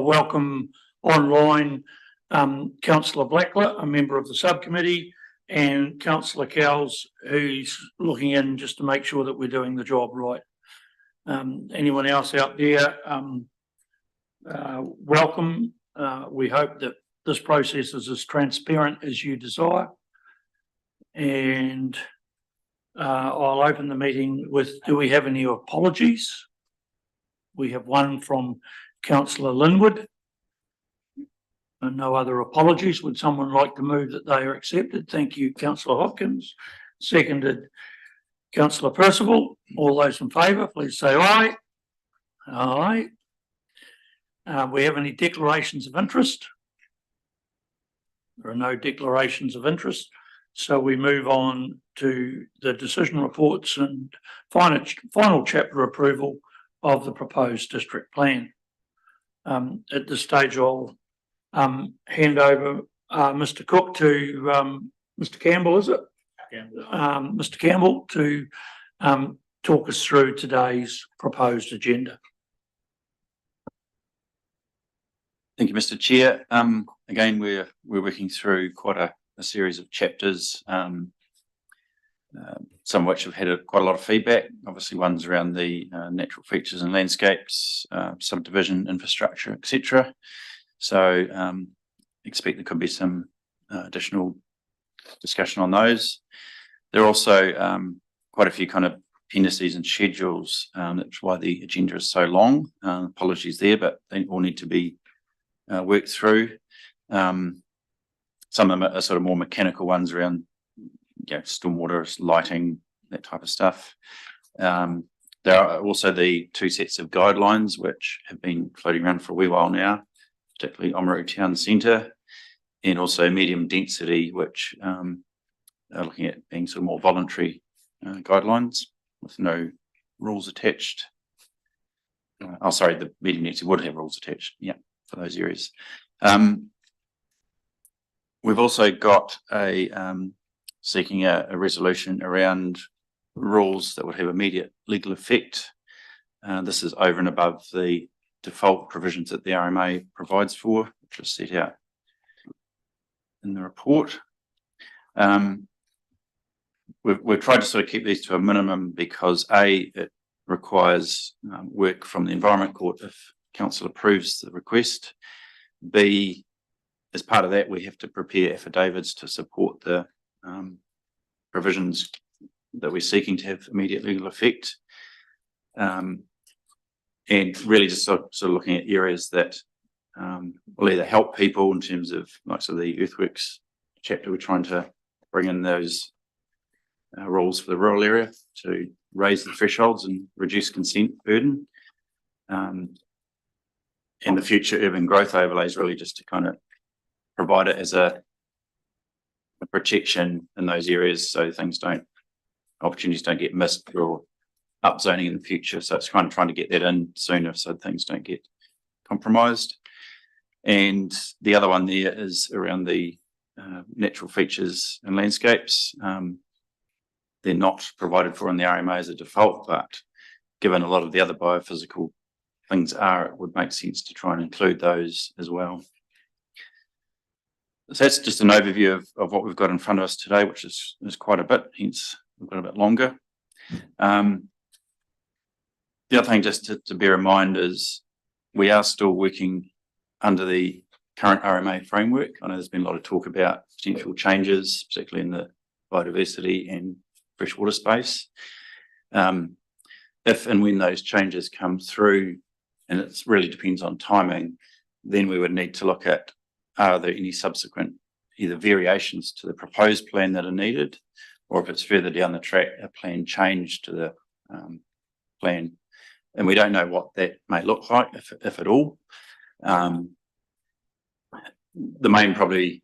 Welcome online Councillor Blackler, a member of the subcommittee, and Councillor Cowles, who's looking in just to make sure that we're doing the job right. Anyone else out there, welcome. We hope that this process is as transparent as you desire. And I'll open the meeting with, do we have any apologies? We have one from Councillor Linwood. And no other apologies. Would someone like to move that they are accepted? Thank you, Councillor Hopkins. Seconded, Councillor Percival. All those in favour, please say aye. Aye. We have any declarations of interest? There are no declarations of interest. So we move on to the decision reports and final chapter approval of the proposed district plan. At this stage, I'll hand over Mr. Cook to Mr. Campbell, is it? Mr. Campbell to talk us through today's proposed agenda. Thank you, Mr. Chair. Again, we're working through quite a series of chapters, some of which have had quite a lot of feedback. Obviously, one's around the natural features and landscapes, subdivision, infrastructure, etc. So expect there could be some additional discussion on those. There are also quite a few kind of appendices and schedules. That's why the agenda is so long. Apologies there, but they all need to be worked through. Some of them are sort of more mechanical ones around stormwater, lighting, that type of stuff. There are also the two sets of guidelines which have been floating around for a wee while now, particularly Oamaru Town Centre, and also medium density, which are looking at being sort of more voluntary guidelines with no rules attached. The medium density would have rules attached, for those areas. We've also got seeking a resolution around rules that would have immediate legal effect. This is over and above the default provisions that the RMA provides for, which is set out in the report. We've tried to sort of keep these to a minimum because A, it requires work from the Environment Court if Council approves the request. B, as part of that, we have to prepare affidavits to support the provisions that we're seeking to have immediate legal effect. And really just sort of looking at areas that will either help people in terms of the earthworks chapter. We're trying to bring in those rules for the rural area to raise the thresholds and reduce consent burden. And the future urban growth overlays really just to kind of provide it as a protection in those areas so opportunities don't get missed or upzoning in the future. So it's kind of trying to get that in sooner so things don't get compromised. And the other one there is around the natural features and landscapes. They're not provided for in the RMA as a default, but given a lot of the other biophysical things it would make sense to try and include those as well. So that's just an overview of what we've got in front of us today, which is quite a bit, hence we've got a bit longer. The other thing just to bear in mind is we are still working under the current RMA framework. I know there's been a lot of talk about potential changes, particularly in the biodiversity and freshwater space. If and when those changes come through, and it really depends on timing, then we would need to look at, are there any subsequent either variations to the proposed plan that are needed, or if it's further down the track, a plan change to the plan. And we don't know what that may look like, if at all. The main probably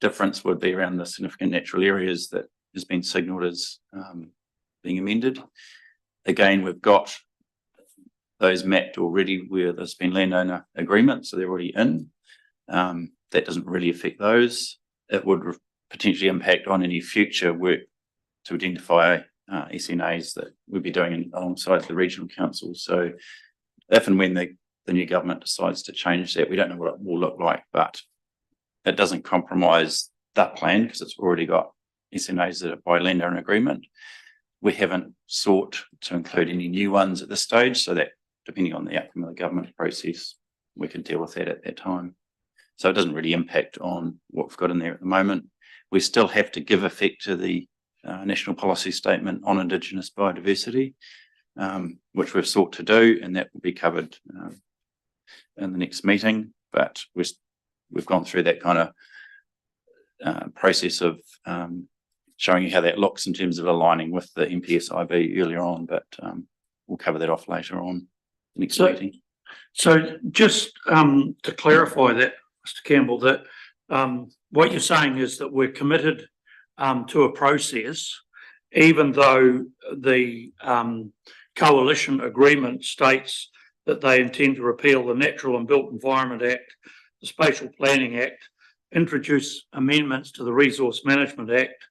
difference would be around the significant natural areas that has been signalled as being amended. Again, we've got those mapped already where there's been landowner agreement, so they're already in. That doesn't really affect those. It would potentially impact on any future work to identify SNAs that we'd be doing alongside the regional council. So if and when the the new government decides to change that. We don't know what it will look like, but it doesn't compromise that plan because it's already got SNAs that are by landowner agreement. We haven't sought to include any new ones at this stage, so that depending on the outcome of the government process, we can deal with that at that time. So it doesn't really impact on what we've got in there at the moment. We still have to give effect to the National Policy Statement on Indigenous Biodiversity, which we've sought to do, and that will be covered in the next meeting. But we've gone through that kind of process of showing you how that looks in terms of aligning with the MPSIB earlier on, but we'll cover that off later on next meeting. So just to clarify that, Mr. Campbell, that what you're saying is that we're committed to a process, even though the coalition agreement states that they intend to repeal the Natural and Built Environment Act, the Spatial Planning Act, introduce amendments to the Resource Management Act,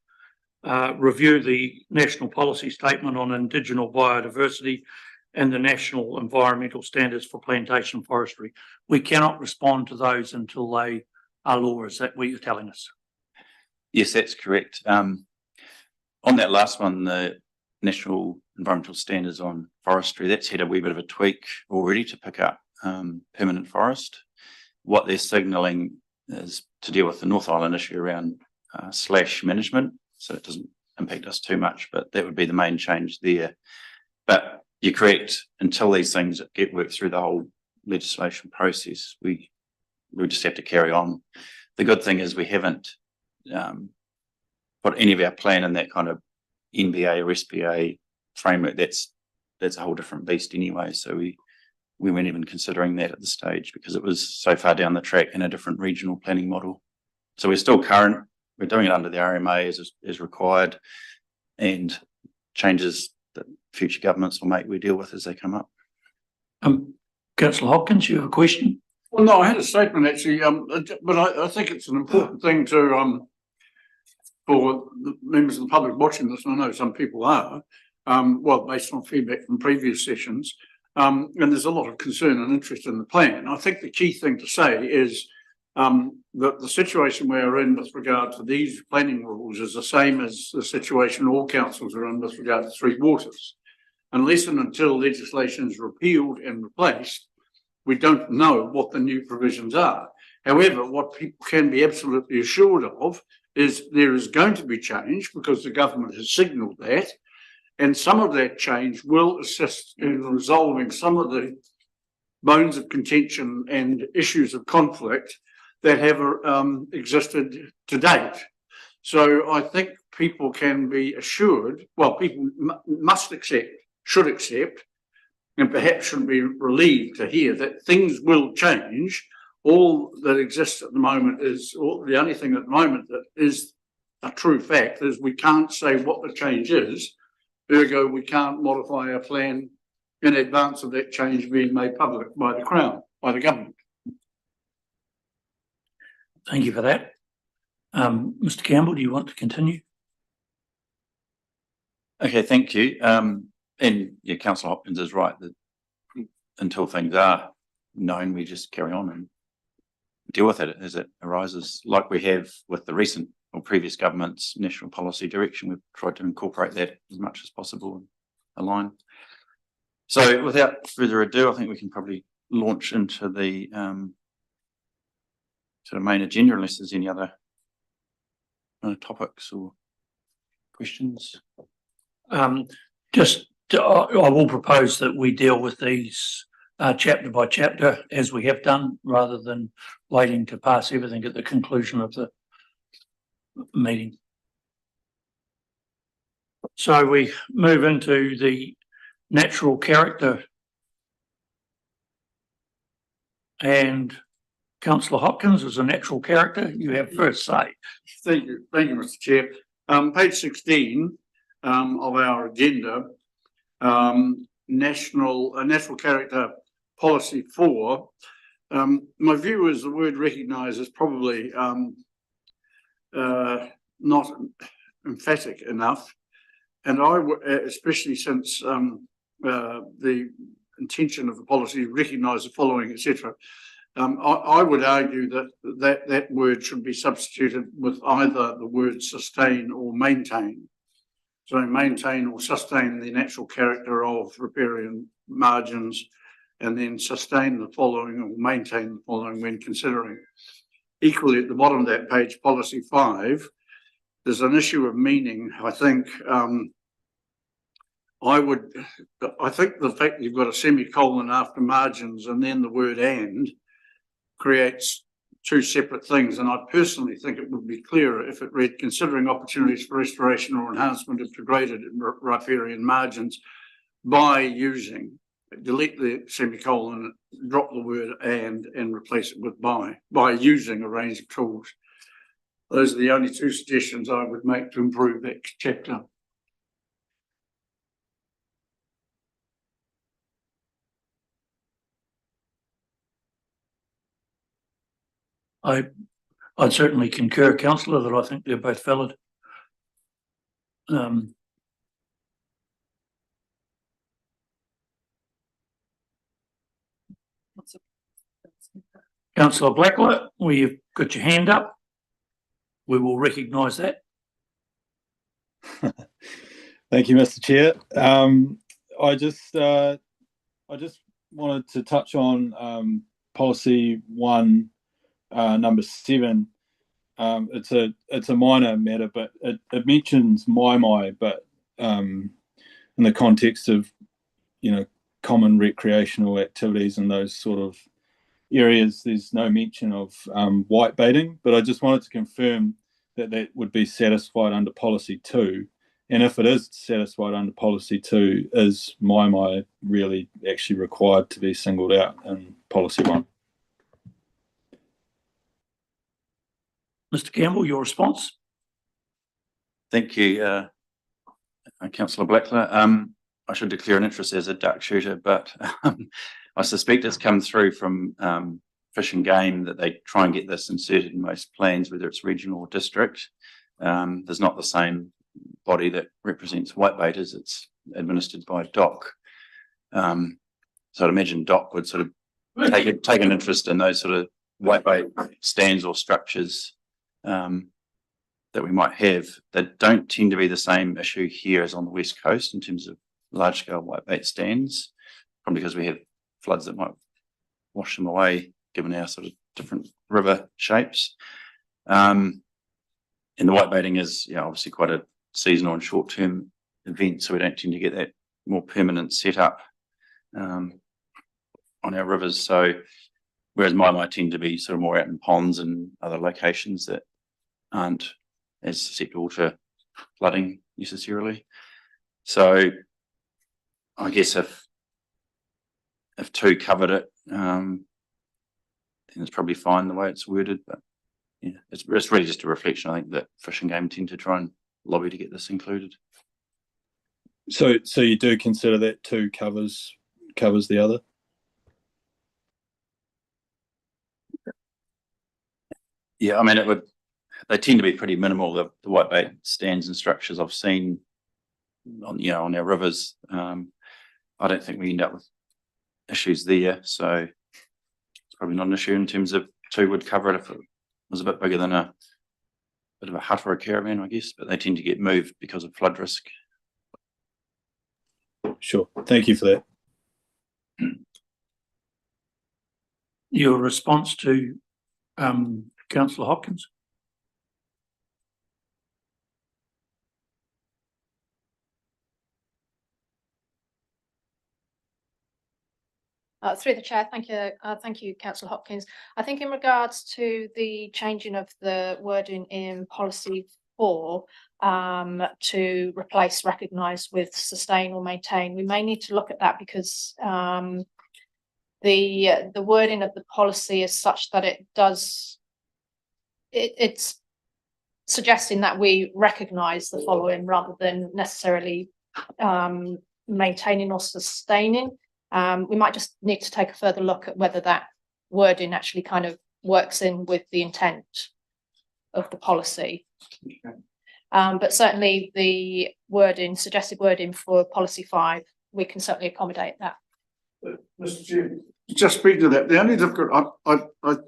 review the National Policy Statement on Indigenous Biodiversity and the National Environmental Standards for Plantation Forestry. We cannot respond to those until they are law. Is that what you're telling us? Yes, that's correct. On that last one, the National Environmental Standards on Forestry, that's had a wee bit of a tweak already to pick up permanent forest. What they're signalling is to deal with the North Island issue around slash management, so it doesn't impact us too much, but that would be the main change there. But you're correct, until these things get worked through the whole legislation process, we just have to carry on. The good thing is we haven't put any of our plan in that kind of NBA or SBA framework. That's a whole different beast anyway, so we weren't even considering that at the stage because it was so far down the track in a different regional planning model. So we're still current. We're doing it under the RMA as required, and changes that future governments will make, we deal with as they come up. Councillor Hopkins, you have a question? Well, no, I had a statement actually, but I think it's an important thing to for the members of the public watching this, and I know some people are, well, based on feedback from previous sessions, and there's a lot of concern and interest in the plan. I think the key thing to say is that the situation we're in with regard to these planning rules is the same as the situation all councils are in with regard to Three Waters. Unless and until legislation is repealed and replaced, we don't know what the new provisions are. However, what people can be absolutely assured of is there is going to be change because the government has signalled that, and some of that change will assist in resolving some of the bones of contention and issues of conflict that have existed to date. So I think people can be assured, well, people must accept, should accept, and perhaps should be relieved to hear that things will change. All that exists at the moment is, or the only thing at the moment that is a true fact is we can't say what the change is. Ergo, we can't modify our plan in advance of that change being made public by the Crown, by the government. Thank you for that. Mr. Campbell, do you want to continue? Okay, thank you. And yeah, Councillor Hopkins is right that until things are known, we just carry on and deal with it as it arises, like we have with the recent or previous government's national policy direction. We've tried to incorporate that as much as possible and align. So without further ado, I think we can probably launch into the sort of main agenda, unless there's any other topics or questions. I will propose that we deal with these chapter by chapter as we have done, rather than waiting to pass everything at the conclusion of the meeting. So we move into the natural character, and Councillor Hopkins is a natural character. You have first say. Thank you, Mr. Chair. Page 16 of our agenda, natural character policy 4. My view is the word recognise is probably not emphatic enough, and especially since the intention of the policy, recognise the following, etc. I would argue that word should be substituted with either the word sustain or maintain. So maintain or sustain the natural character of riparian margins, and then sustain the following or maintain the following when considering. Equally, at the bottom of that page, policy 5, there's an issue of meaning. I think the fact you've got a semicolon after margins and then the word and creates two separate things. And I personally think it would be clearer if it read considering opportunities for restoration or enhancement of degraded riparian margins by using, delete the semicolon, drop the word and replace it with by using a range of tools. Those are the only two suggestions I would make to improve that chapter. I'd certainly concur, councillor, that I think they're both valid. Councillor Blackler, you've got your hand up. We will recognise that. Thank you, Mr. Chair. I just wanted to touch on policy 1, number 7. It's a minor matter, but it mentions mai, but in the context of, you know, common recreational activities and those sort of areas, there's no mention of white baiting. But I just wanted to confirm that would be satisfied under policy 2. And if it is satisfied under policy 2, is mai really actually required to be singled out in policy 1? Mr. Campbell, your response? Thank you, Councillor Blackler. I should declare an interest as a duck shooter, but I suspect it's come through from Fish and Game that they try and get this inserted in most plans, whether it's regional or district. There's not the same body that represents whitebaiters. It's administered by DOC. So I'd imagine DOC would sort of take an interest in those sort of whitebait stands or structures that we might have. That don't tend to be the same issue here as on the West Coast in terms of large scale whitebait stands, probably because we have floods that might wash them away given our sort of different river shapes. And the whitebaiting is, you know, obviously quite a seasonal and short-term event, so we don't tend to get that more permanent setup on our rivers. So whereas mai tend to be sort of more out in ponds and other locations that aren't as susceptible to flooding necessarily. So I guess if 2 covered it, then it's probably fine the way it's worded. But yeah, it's really just a reflection, I think, that Fish and Game tend to try and lobby to get this included. So you do consider that 2 covers the other? Yeah, I mean, they tend to be pretty minimal, the whitebait stands and structures I've seen on our rivers. I don't think we end up with issues there, so it's probably not an issue in terms of 2 would cover it if it was a bit bigger than a bit of a hut or a caravan, I guess, but they tend to get moved because of flood risk. Sure, thank you for that. Your response to Councillor Hopkins? Through the chair, thank you, Councillor Hopkins. I think in regards to the changing of the wording in policy 4 to replace recognise with sustain or maintain, we may need to look at that because the wording of the policy is such that it's suggesting that we recognise the following rather than necessarily maintaining or sustaining. We might just need to take a further look at whether that wording actually kind of works in with the intent of the policy. Okay. But certainly the suggested wording for policy 5, we can certainly accommodate that. Mr. Chair, just speak to that. The only difficult, I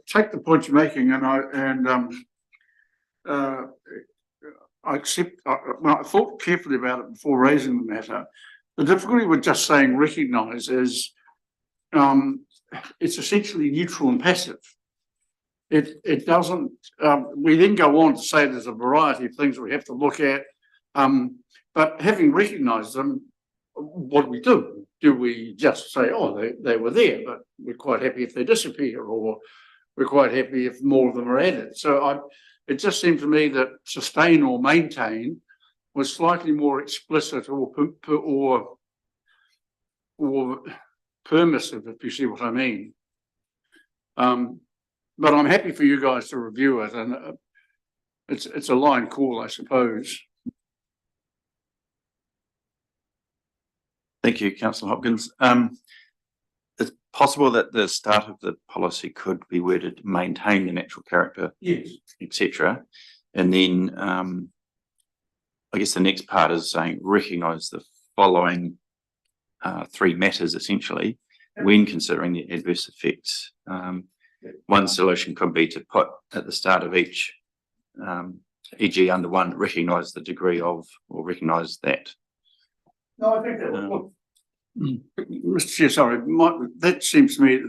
take the point you're making, and I accept. Well, I thought carefully about it before raising the matter. The difficulty with just saying recognise is, it's essentially neutral and passive. It doesn't. We then go on to say there's a variety of things we have to look at, but having recognised them, what do we do? Do we just say, oh, they were there, but we're quite happy if they disappear, or we're quite happy if more of them are added? So it just seemed to me that sustain or maintain was slightly more explicit or permissive, if you see what I mean. But I'm happy for you guys to review it, and it's a line call, I suppose. Thank you, Councillor Hopkins. It's possible that the start of the policy could be worded maintain the natural character, Yes. etc. And then I guess the next part is saying recognise the following three matters essentially when considering the adverse effects. One solution could be to put at the start of each, e.g. under one, recognise the degree of, or recognise that. No, I think that Mr. Chair, sorry, that seems to me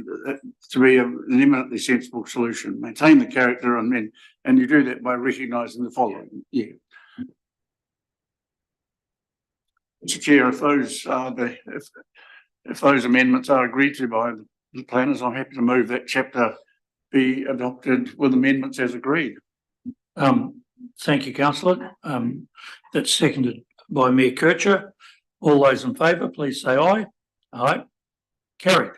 to be an eminently sensible solution. Maintain the character, and you do that by recognising the following. Yeah. Mr. Chair, if those amendments are agreed to by the planners, I'm happy to move that chapter be adopted with amendments as agreed. Thank you, councillor. That's seconded by Mayor Kircher. All those in favour, please say aye. Aye. Carried.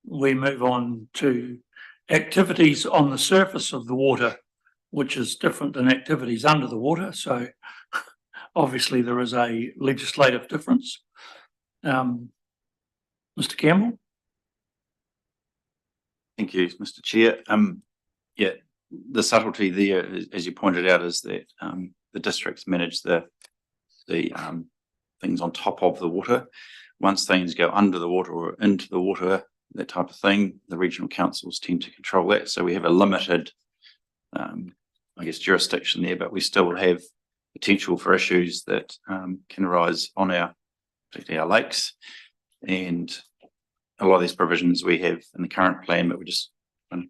We move on to activities on the surface of the water, which is different than activities under the water. So obviously there is a legislative difference. Mr. Campbell. Thank you, Mr. Chair. Yeah, the subtlety there, as you pointed out, is that the districts manage the things on top of the water. Once things go under the water or into the water, that type of thing, the regional councils tend to control that. So we have a limited, I guess, jurisdiction there, but we still have potential for issues that can arise on particularly our lakes. And a lot of these provisions we have in the current plan, but we're just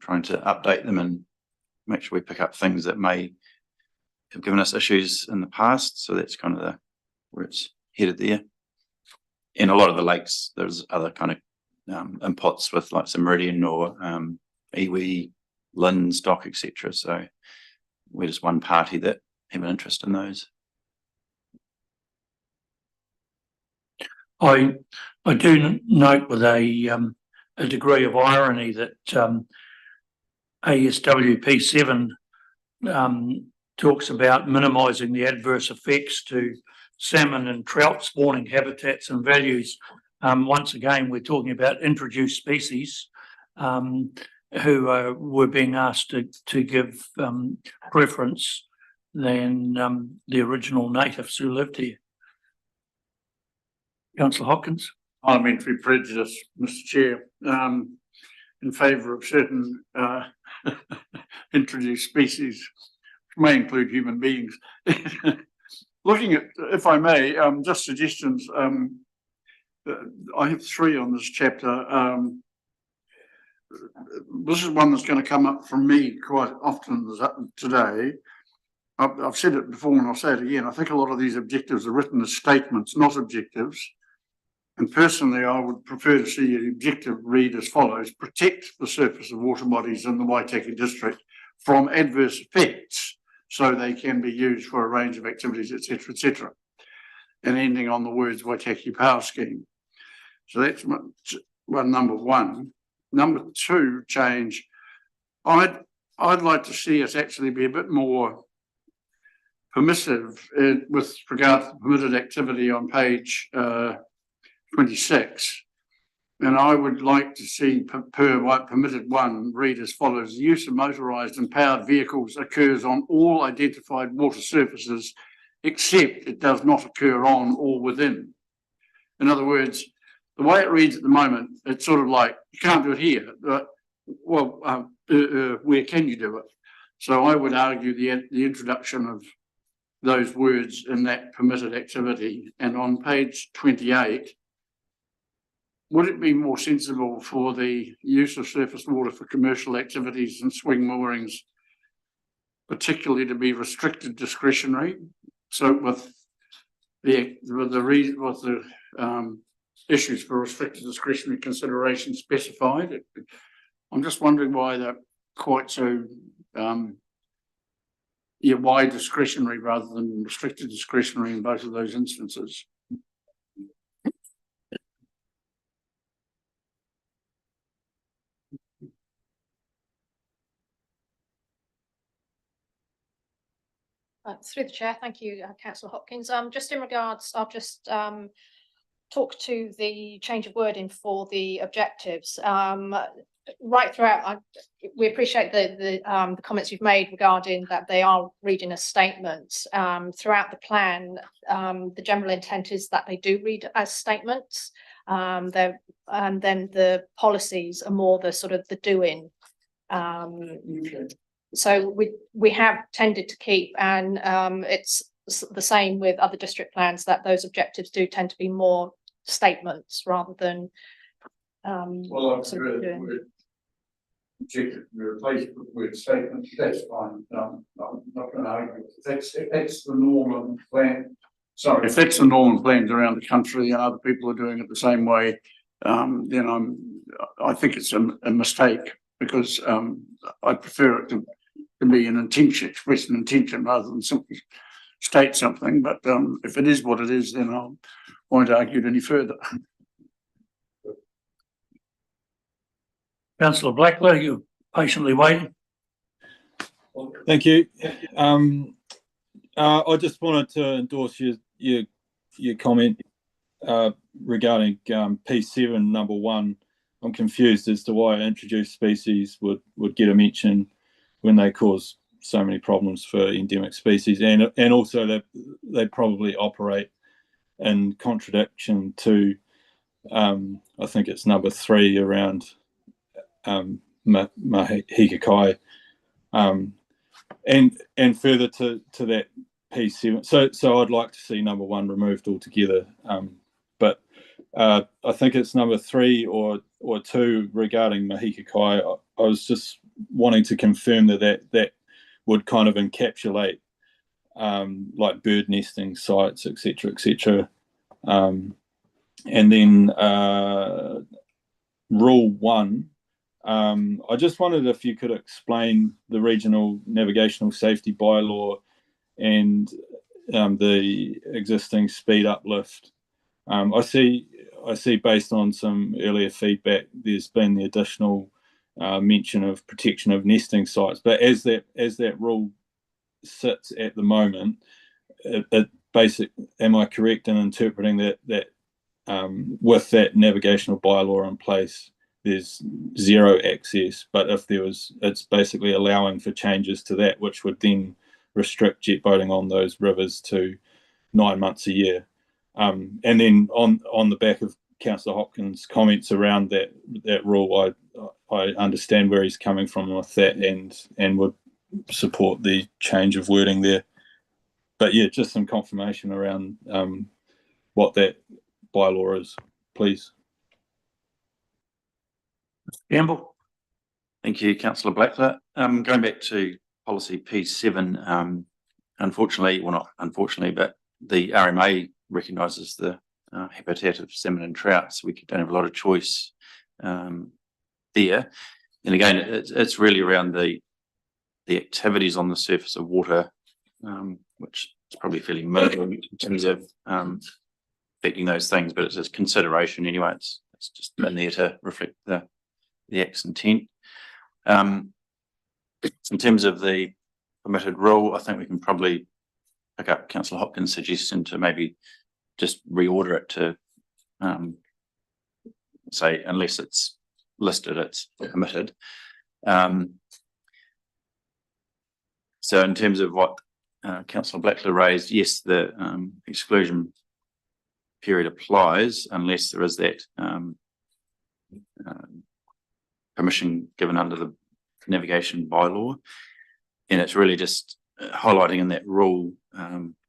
trying to update them and make sure we pick up things that may have given us issues in the past. So that's kind of where it's headed there. And a lot of the lakes, there's other kind of inputs with like some Meridian or iwi, Lynn, Stock, etc. So we're just one party that have an interest in those. I do note with a degree of irony that ASWP 7 talks about minimising the adverse effects to salmon and trout spawning habitats and values. Once again, we're talking about introduced species who were being asked to give preference than the original natives who lived here. Councillor Hopkins. Parliamentary prejudice, Mr. Chair, in favour of certain introduced species, which may include human beings. Looking at, if I may, just suggestions. I have three on this chapter. This is one that's going to come up from me quite often today. I've said it before and I'll say it again. I think a lot of these objectives are written as statements, not objectives. And personally, I would prefer to see the objective read as follows: protect the surface of water bodies in the Waitaki district from adverse effects so they can be used for a range of activities, etc., etc. And ending on the words Waitaki Power Scheme. So that's number one. Number two change, I'd like to see us actually be a bit more permissive with regard to permitted activity on page 26. And I would like to see permitted one read as follows: the use of motorised and powered vehicles occurs on all identified water surfaces, except it does not occur on or within. In other words, the way it reads at the moment, it's sort of like, you can't do it here, but, well, where can you do it? So I would argue the introduction of those words in that permitted activity, and on page 28, would it be more sensible for the use of surface water for commercial activities and swing moorings, particularly to be restricted discretionary? So with the issues for restricted discretionary consideration specified, I'm just wondering why they're quite so why discretionary rather than restricted discretionary in both of those instances. Through the chair, thank you, Councillor Hopkins. Just in regards, I'll just talk to the change of wording for the objectives. Right throughout, we appreciate the comments you've made regarding that they are reading as statements. Throughout the plan, the general intent is that they do read as statements. And then the policies are more the sort of the doing. So we have tended to keep, and it's the same with other district plans, that those objectives do tend to be more statements rather than Well, sort of doing. Objective replaced with statement, that's fine. I'm not going to argue. If that's the norm and plan, sorry, if that's the norm and plans around the country and other people are doing it the same way, then I think it's a mistake, because I prefer it to be an intention, express an intention rather than simply state something. But if it is what it is, then I won't argue it any further. Councillor Blackler, you're patiently waiting. Thank you. I just wanted to endorse your comment regarding P7 number 1. I'm confused as to why introduced species would get a mention when they cause so many problems for endemic species, and also that they probably operate in contradiction to I think it's number 3 around Mahika Kai, and further to that P7. So I'd like to see number 1 removed altogether. But I think it's number 3 or 2 regarding Mahika Kai. I was just wanting to confirm that would kind of encapsulate like bird nesting sites, etc. And then rule 1. I just wondered if you could explain the regional navigational safety bylaw and the existing speed uplift. I see based on some earlier feedback, there's been the additional mention of protection of nesting sites, but as that rule sits at the moment, am I correct in interpreting that with that navigational bylaw in place, there's 0 access, but if there was, it's basically allowing for changes to that, which would then restrict jet boating on those rivers to 9 months a year. And then on the back of Councillor Hopkins' comments around that rule, I understand where he's coming from with that, and would support the change of wording there. But yeah, just some confirmation around what that bylaw is, please. Campbell. Thank you, Councillor Blackler. Going back to policy P7, unfortunately, well, not unfortunately, but the RMA recognises the habitat of salmon and trout, so we don't have a lot of choice there. And again, it's really around the activities on the surface of water, which is probably fairly minimal in terms of affecting those things, but it's a consideration anyway. It's just in there to reflect the Act's intent. In terms of the permitted rule, I think we can probably pick up Councillor Hopkins' suggestion to maybe just reorder it to say, unless it's listed, it's permitted. So in terms of what Councillor Blackler raised, yes, the exclusion period applies unless there is that permission given under the navigation bylaw. And it's really just highlighting in that rule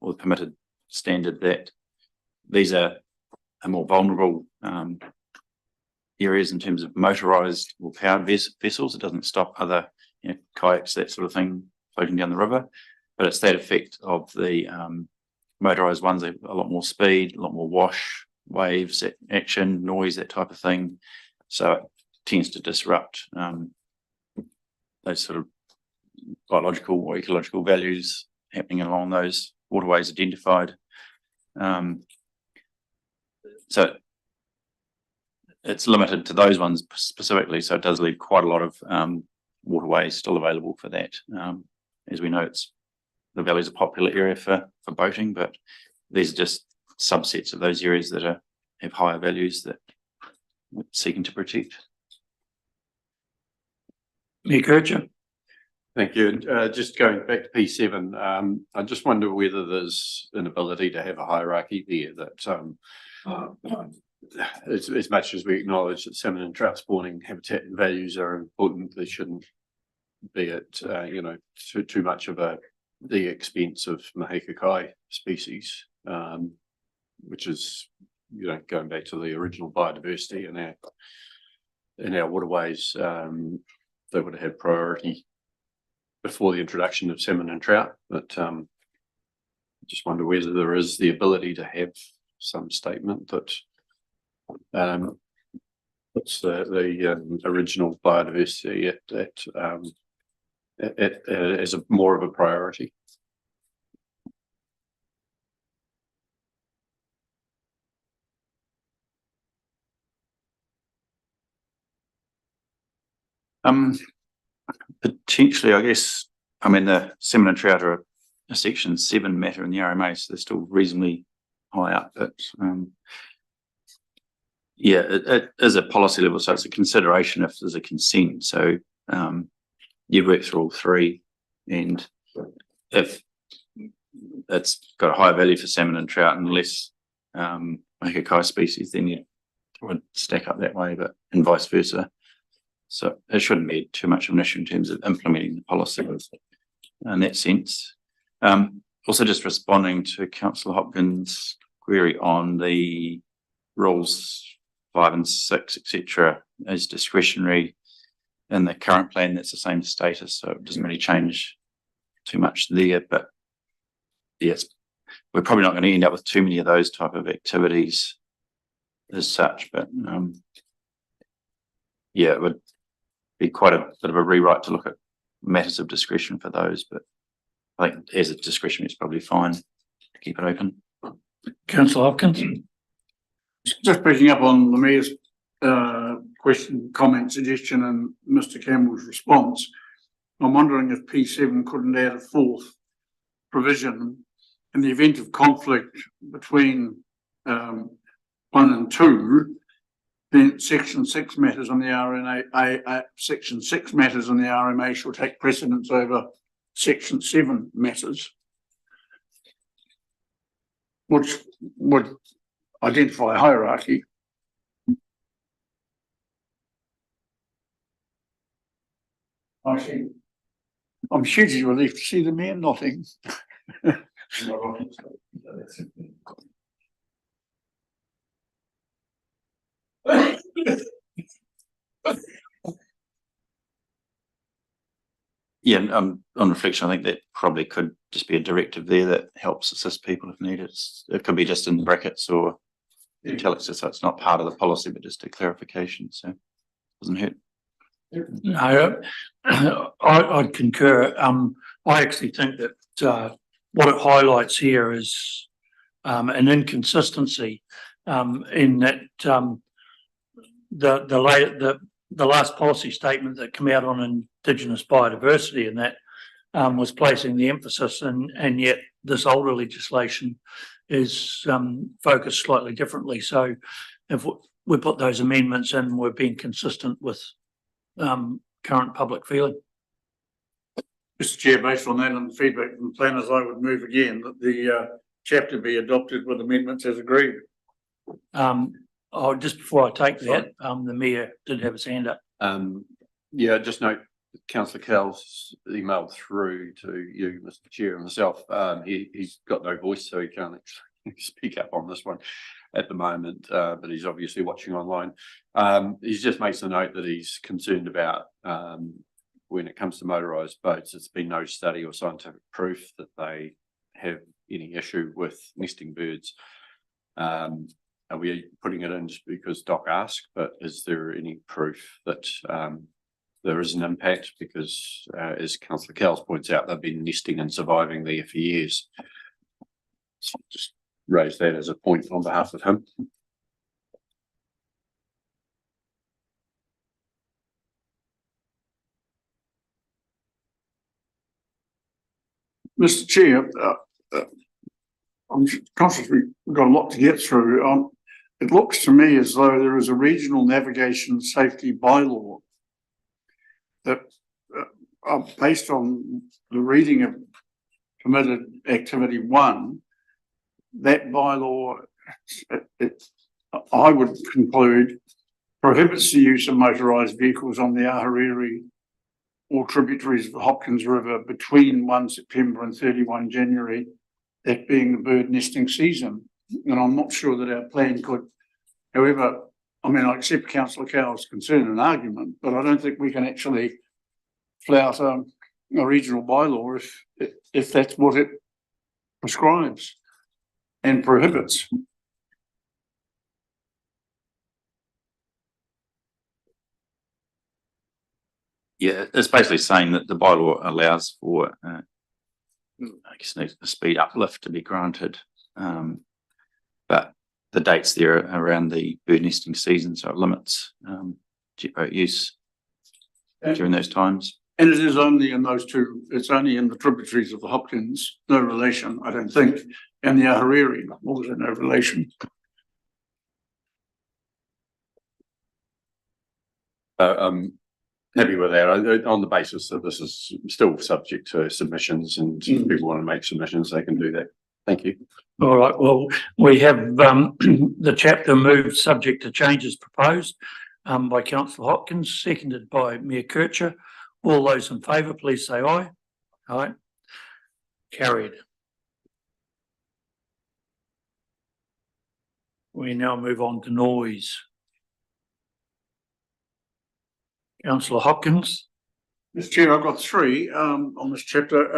or the permitted standard that these are more vulnerable areas in terms of motorised or powered vessels. It doesn't stop other kayaks, that sort of thing, floating down the river, but it's that effect of the motorised ones. They have a lot more speed, a lot more wash, waves, action, noise, that type of thing. So it tends to disrupt those sort of biological or ecological values happening along those waterways identified. So it's limited to those ones specifically. So it does leave quite a lot of waterways still available for that. As we know, the valley is a popular area for boating, but these are just subsets of those areas that have higher values that we're seeking to protect. Mayor Kircher. Thank you. Just going back to P7, I just wonder whether there's an ability to have a hierarchy there that as much as we acknowledge that salmon and trout spawning habitat and values are important, they shouldn't be at too much of the expense of Maheka Kai species, which is going back to the original biodiversity in our waterways. They would have had priority before the introduction of salmon and trout, but just wonder whether there is the ability to have some statement that puts the original biodiversity as more of a priority. Potentially, I guess. I mean, the salmon and trout are a section 7 matter in the RMA, so they're still reasonably high up. But yeah, it is a policy level, so it's a consideration if there's a consent. So you'd work through all three, and if it's got a higher value for salmon and trout and less Maheka Kai species, then you would stack up that way, but and vice versa. So it shouldn't be too much of an issue in terms of implementing the policy in that sense. Also just responding to Councillor Hopkins' query on the rules 5 and 6, etc. as discretionary in the current plan. That's the same status, so it doesn't really change too much there. But yes, we're probably not going to end up with too many of those type of activities as such. But yeah, it would be quite a bit of a rewrite to look at matters of discretion for those. But I think as a discretion, it's probably fine to keep it open. Councillor Hopkins. Just picking up on the Mayor's question, comment, suggestion and Mr Campbell's response, I'm wondering if P7 couldn't add a fourth provision in the event of conflict between 1 and 2, then section 6 matters on the RMA, section 6 matters on the RMA shall take precedence over section 7 matters, which would identify a hierarchy. Actually, I'm hugely relieved to see the Mayor nodding. Yeah, on reflection, I think that probably could just be a directive there that helps assist people if needed. It could be just in brackets or italics, so it's not part of the policy, but just a clarification. So it doesn't hurt. No, I'd concur. I actually think that what it highlights here is an inconsistency in that the last policy statement that came out on Indigenous biodiversity and that was placing the emphasis, and yet this older legislation is focused slightly differently. So if we put those amendments in, we're being consistent with current public feeling. Mr Chair, based on that and feedback from planners, I would move again that the chapter be adopted with amendments as agreed. Oh, just before I take that, the mayor did have his hand up. Yeah, just note, councillor Cowell's emailed through to you, Mr. Chair, and myself. He's got no voice, so he can't actually speak up on this one at the moment, but he's obviously watching online. He's just makes a note that he's concerned about when it comes to motorised boats, it's been no study or scientific proof that they have any issue with nesting birds. Are we putting it in just because Doc asked, but is there any proof that there is an impact? Because as Councillor Cowles points out, they've been nesting and surviving there for years. So just raise that as a point on behalf of him. Mr. Chair, I'm conscious we've got a lot to get through. It looks to me as though there is a regional navigation safety bylaw that, based on the reading of permitted activity 1, that bylaw, I would conclude, prohibits the use of motorised vehicles on the Ahuriri or tributaries of the Hopkins River between 1 September and 31 January, that being the bird nesting season. And I'm not sure that our plan could, however, I mean, I accept Councillor Cowell's concern and argument, but I don't think we can actually flout a regional bylaw if that's what it prescribes and prohibits. Yeah, it's basically saying that the bylaw allows for, I guess, a speed uplift to be granted. But the dates there are around the bird nesting season, so it limits jet boat use during those times. And it is only in those two, it's only in the tributaries of the Hopkins, no relation, I don't think, and the Ahuriri, also no relation. Happy with that on the basis that this is still subject to submissions, and if people want to make submissions, they can do that. Thank you. All right, well, we have the chapter moved subject to changes proposed by Councillor Hopkins, seconded by Mayor Kircher. All those in favour, please say aye. Aye. Carried. We now move on to noise. Councillor Hopkins. Mr. Chair, I've got 3 on this chapter.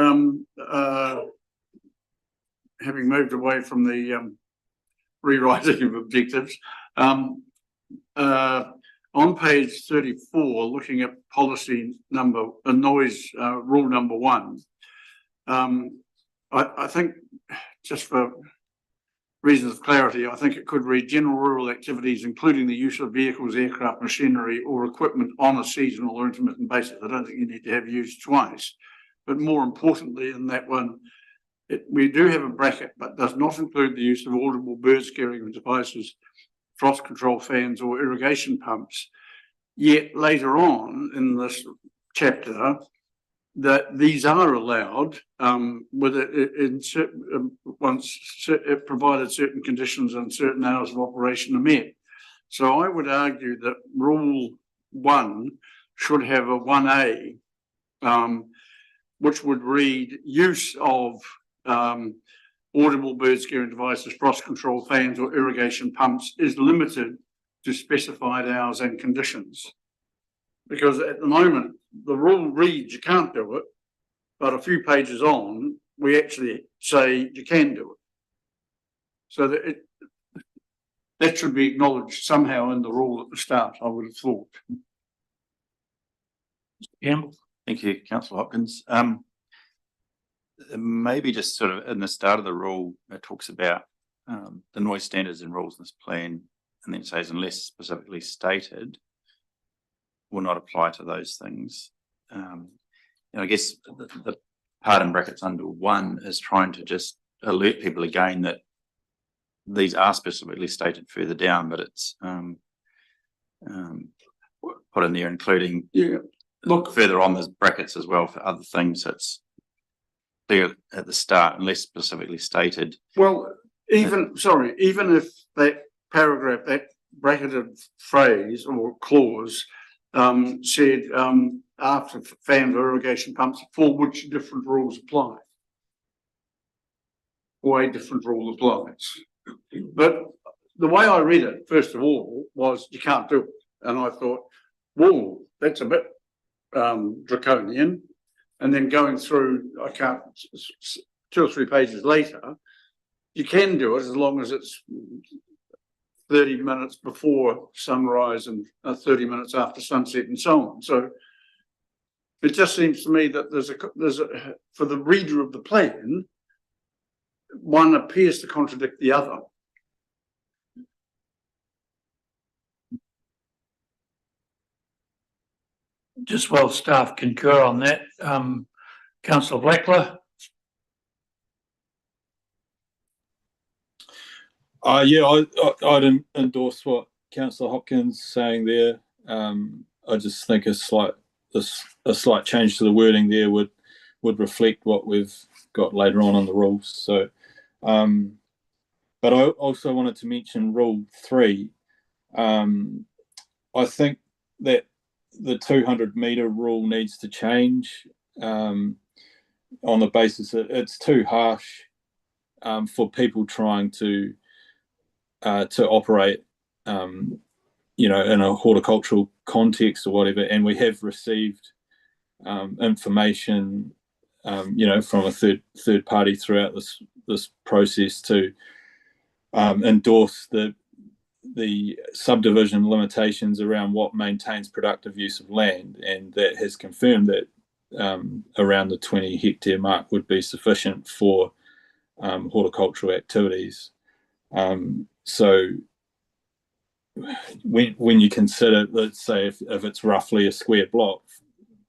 Having moved away from the rewriting of objectives, on page 34, looking at policy number, noise rule number 1, I think, just for reasons of clarity, I think it could read general rural activities, including the use of vehicles, aircraft, machinery, or equipment on a seasonal or intermittent basis. I don't think you need to have used twice, but more importantly in that one, we do have a bracket, but does not include the use of audible bird scaring devices, frost control fans, or irrigation pumps. Yet later on in this chapter, that these are allowed with it in certain, once it provided certain conditions and certain hours of operation are met. So I would argue that rule 1 should have a 1A, which would read use of audible bird scaring devices, frost control fans, or irrigation pumps is limited to specified hours and conditions. Because at the moment, the rule reads you can't do it, but a few pages on, we actually say you can do it. So that that should be acknowledged somehow in the rule at the start, I would have thought. Campbell. Thank you, Councillor Hopkins. Maybe just sort of in the start of the rule, it talks about the noise standards and rules in this plan, and then it says unless specifically stated, will not apply to those things. And I guess the part in brackets under 1 is trying to just alert people again that these are specifically stated further down, but it's put in there, including Look, further on there's brackets as well for other things. It's there at the start, unless specifically stated. well, even if that paragraph, that bracketed phrase or clause, said, after fan irrigation pumps, for which different rules apply. Or a different rule applies. But the way I read it, first of all, was you can't do it. And I thought, whoa, that's a bit draconian. And then going through, 2 or 3 pages later, you can do it as long as it's 30 minutes before sunrise and 30 minutes after sunset and so on. So it just seems to me that there's a for the reader of the plan, one appears to contradict the other. Just while staff concur on that, councillor Blackler. Yeah, I'd endorse what Councillor Hopkins is saying there. I just think a slight change to the wording there would reflect what we've got later on in the rules. So, but I also wanted to mention Rule 3. I think that the 200 metre rule needs to change on the basis that it's too harsh for people trying to operate, in a horticultural context or whatever. And we have received information, from a third party throughout this process to endorse the subdivision limitations around what maintains productive use of land, and that has confirmed that around the 20 hectare mark would be sufficient for horticultural activities. So when you consider, let's say, if it's roughly a square block,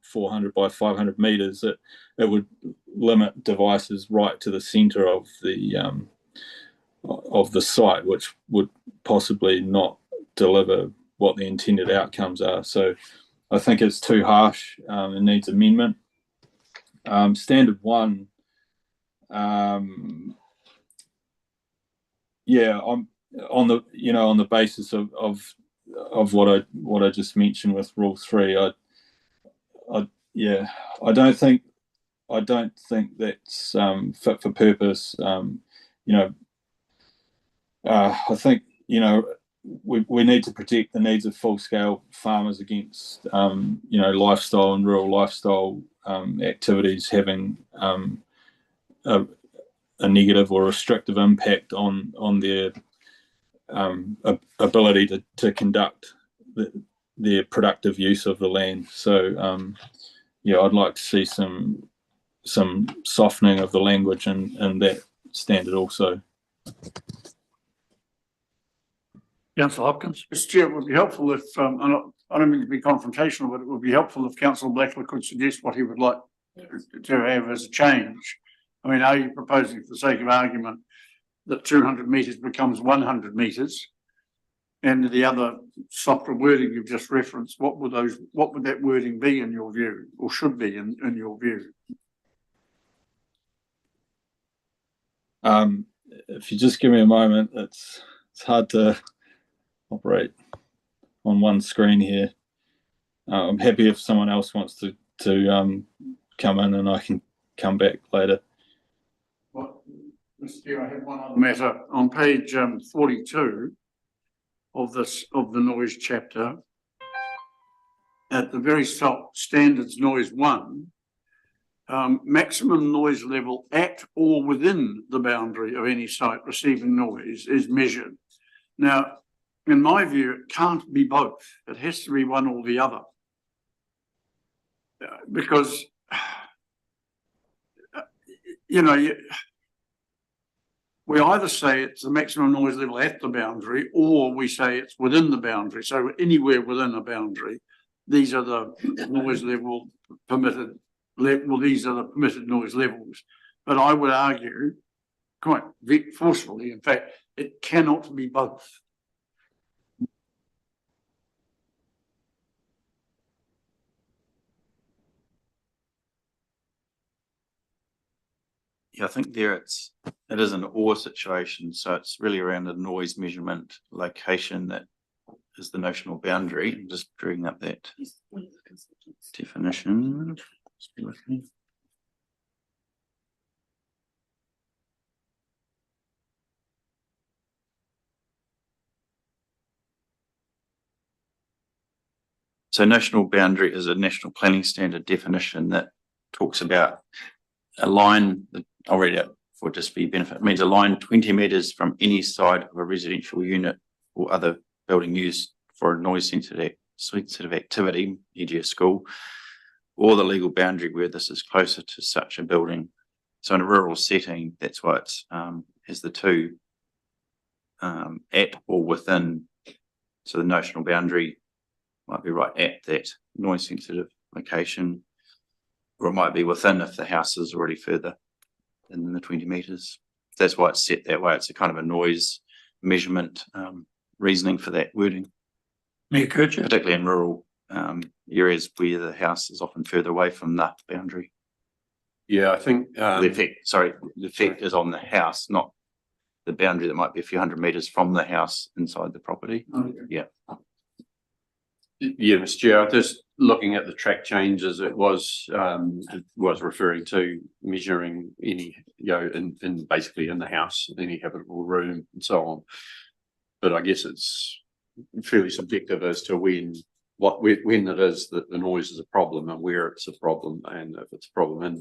400 by 500 meters, it would limit devices right to the center of the site, which would possibly not deliver what the intended outcomes are. So I think it's too harsh and needs amendment. Standard 1, I'm on the basis of what I just mentioned with Rule 3. I don't think that's fit for purpose. I think we need to protect the needs of full-scale farmers against lifestyle and rural lifestyle activities having a negative or restrictive impact on their ability to conduct their productive use of the land. So I'd like to see some softening of the language in that standard also. Councillor Hopkins. Mr. Chair, it would be helpful if, I don't mean to be confrontational, but it would be helpful if Councillor Blackler could suggest what he would like to have as a change. I mean, are you proposing, for the sake of argument, that 200 metres becomes 100 metres? And the other softer wording you've just referenced, what would that wording be in your view, or should be in your view? If you just give me a moment, it's hard to operate on one screen here. I'm happy if someone else wants to come in and I can come back later. Well, Mr. Chair, I have one other matter on page 42 of the noise chapter. At the very top, standards noise 1, maximum noise level at or within the boundary of any site receiving noise is measured. Now, in my view, it can't be both. It has to be one or the other. Because, we either say it's the maximum noise level at the boundary, or we say it's within the boundary. So anywhere within a boundary, these are the noise level permitted. These are the permitted noise levels. But I would argue quite forcefully, in fact, it cannot be both. Yeah, I think there it is an or situation, so it's really around the noise measurement location that is the notional boundary. I'm just drawing up that definition. Just bear with me. So national boundary is a national planning standard definition that talks about a line that I'll read out for just for your benefit. It means a line 20 metres from any side of a residential unit or other building used for a noise sensitive activity, e.g. a school, or the legal boundary where this is closer to such a building. So in a rural setting, that's why it's has the two at or within. So the notional boundary might be right at that noise sensitive location, or it might be within if the house is already further than the 20 metres. That's why it's set that way. It's a kind of a noise measurement reasoning for that wording, Mayor Kircher. particularly in rural areas where the house is often further away from the boundary. Yeah, I think, The effect is on the house, not the boundary that might be a few hundred metres from the house inside the property. Okay. yeah, Mr. Chair, just looking at the track changes, it was referring to measuring any, in basically in the house, any habitable room and so on. But I guess it's fairly subjective as to when it is that the noise is a problem and where it's a problem, and if it's a problem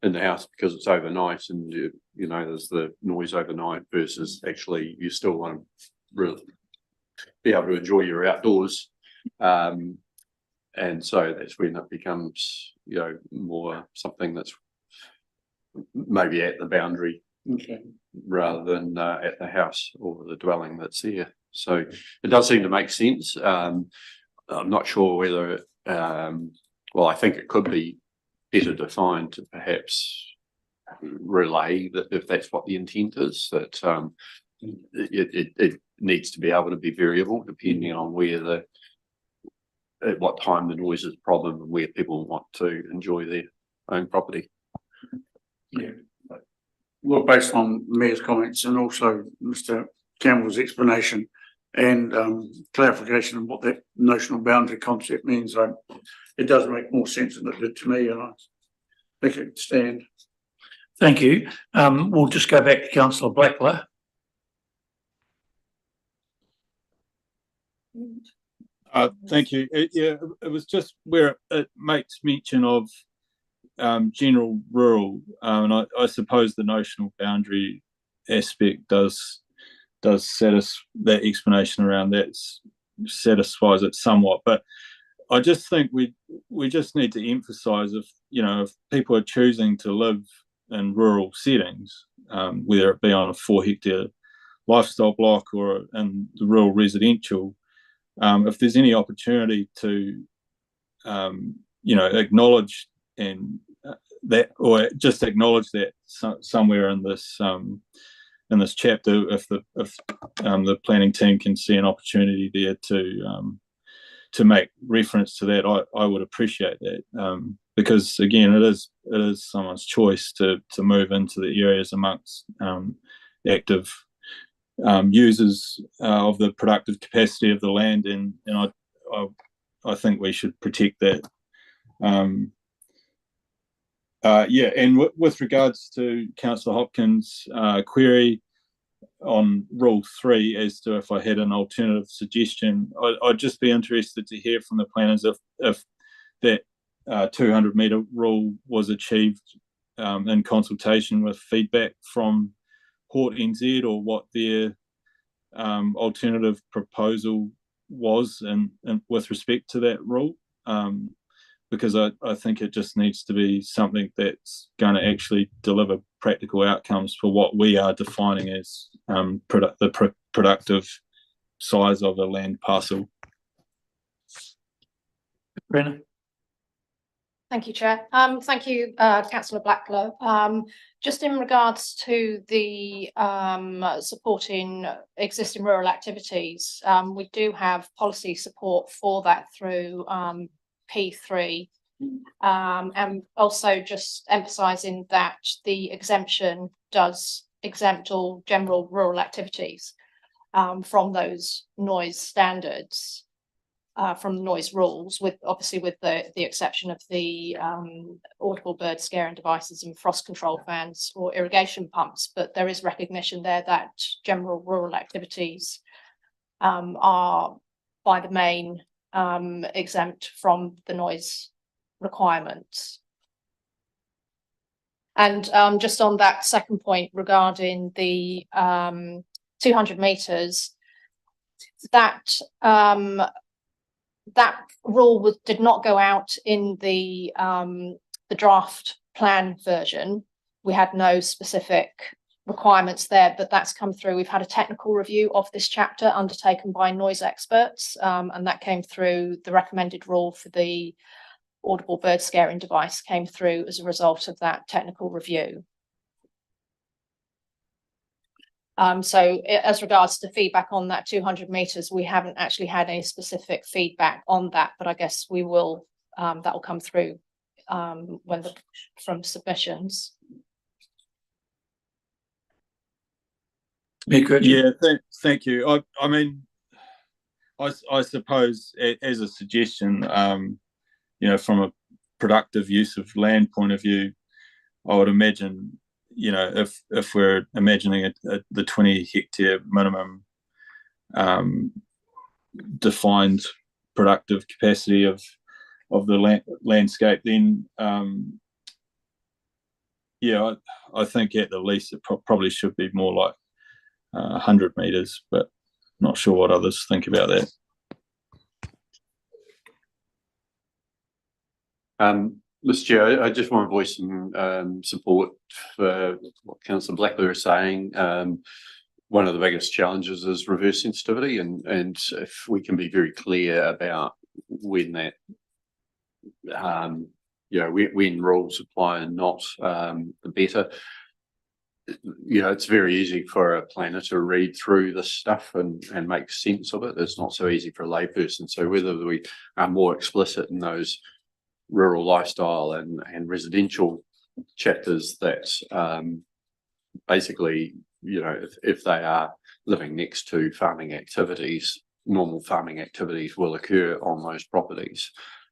in the house because it's overnight and there's the noise overnight versus actually you still want to really be able to enjoy your outdoors. And so that's when it becomes, more something that's maybe at the boundary Okay. rather than at the house or the dwelling that's there. So it does seem to make sense. I'm not sure whether, I think it could be better defined to perhaps relay that if that's what the intent is, that it needs to be able to be variable depending on where at what time the noise is a problem and where people want to enjoy their own property. Yeah. Well, based on the Mayor's comments and also Mr. Campbell's explanation and clarification of what that notional boundary concept means, it does make more sense than it did to me, and I think it could stand. Thank you. We'll just go back to Councillor Blackler. Thank you. It was just where it makes mention of general rural, and I suppose the notional boundary aspect does satisfy that explanation around that satisfies it somewhat. But I just think we just need to emphasise if people are choosing to live in rural settings, whether it be on a 4 hectare lifestyle block or in the rural residential. If there's any opportunity to, acknowledge that, or just acknowledge that somewhere in this chapter, if the planning team can see an opportunity there to make reference to that, I would appreciate that, because again, it is someone's choice to move into the areas amongst active users of the productive capacity of the land, and I think we should protect that. And with regards to Councillor Hopkins' query on Rule 3 as to if I had an alternative suggestion, I'd just be interested to hear from the planners if that 200 metre rule was achieved in consultation with feedback from Hort NZ, or what their alternative proposal was and with respect to that rule, because I think it just needs to be something that's going to actually deliver practical outcomes for what we are defining as the productive size of a land parcel. Brenna. Thank you, Chair. Thank you, Councillor Blackler. Just in regards to the supporting existing rural activities, we do have policy support for that through P3, and also just emphasising that the exemption does exempt all general rural activities from those noise standards, from noise rules, with obviously with the exception of the audible bird scaring devices and frost control fans or irrigation pumps. But there is recognition there that general rural activities are by the main exempt from the noise requirements. And just on that second point regarding the 200 meters, that that rule did not go out in the draft plan version. We had no specific requirements there, but that's come through. We've had a technical review of this chapter undertaken by noise experts, and that came through. The recommended rule for the audible bird scaring device came through as a result of that technical review. So as regards to feedback on that 200 meters, we haven't actually had any specific feedback on that, but I guess we will, that will come through from submissions. Yeah, thank you. I mean, I suppose as a suggestion, you know, from a productive use of land point of view, I would imagine, you know, if we're imagining the 20 hectare minimum defined productive capacity of the landscape, then yeah, I think at the least it probably should be more like 100 meters, but not sure what others think about that. Mr. Chair, I just want to voice some support for what Councillor Blackler is saying. One of the biggest challenges is reverse sensitivity, and if we can be very clear about when that, you know, when rules apply and not, the better. You know, it's very easy for a planner to read through this stuff and make sense of it. It's not so easy for a layperson. So whether we are more explicit in those rural lifestyle and residential chapters that basically, you know, if they are living next to farming activities, normal farming activities will occur on those properties,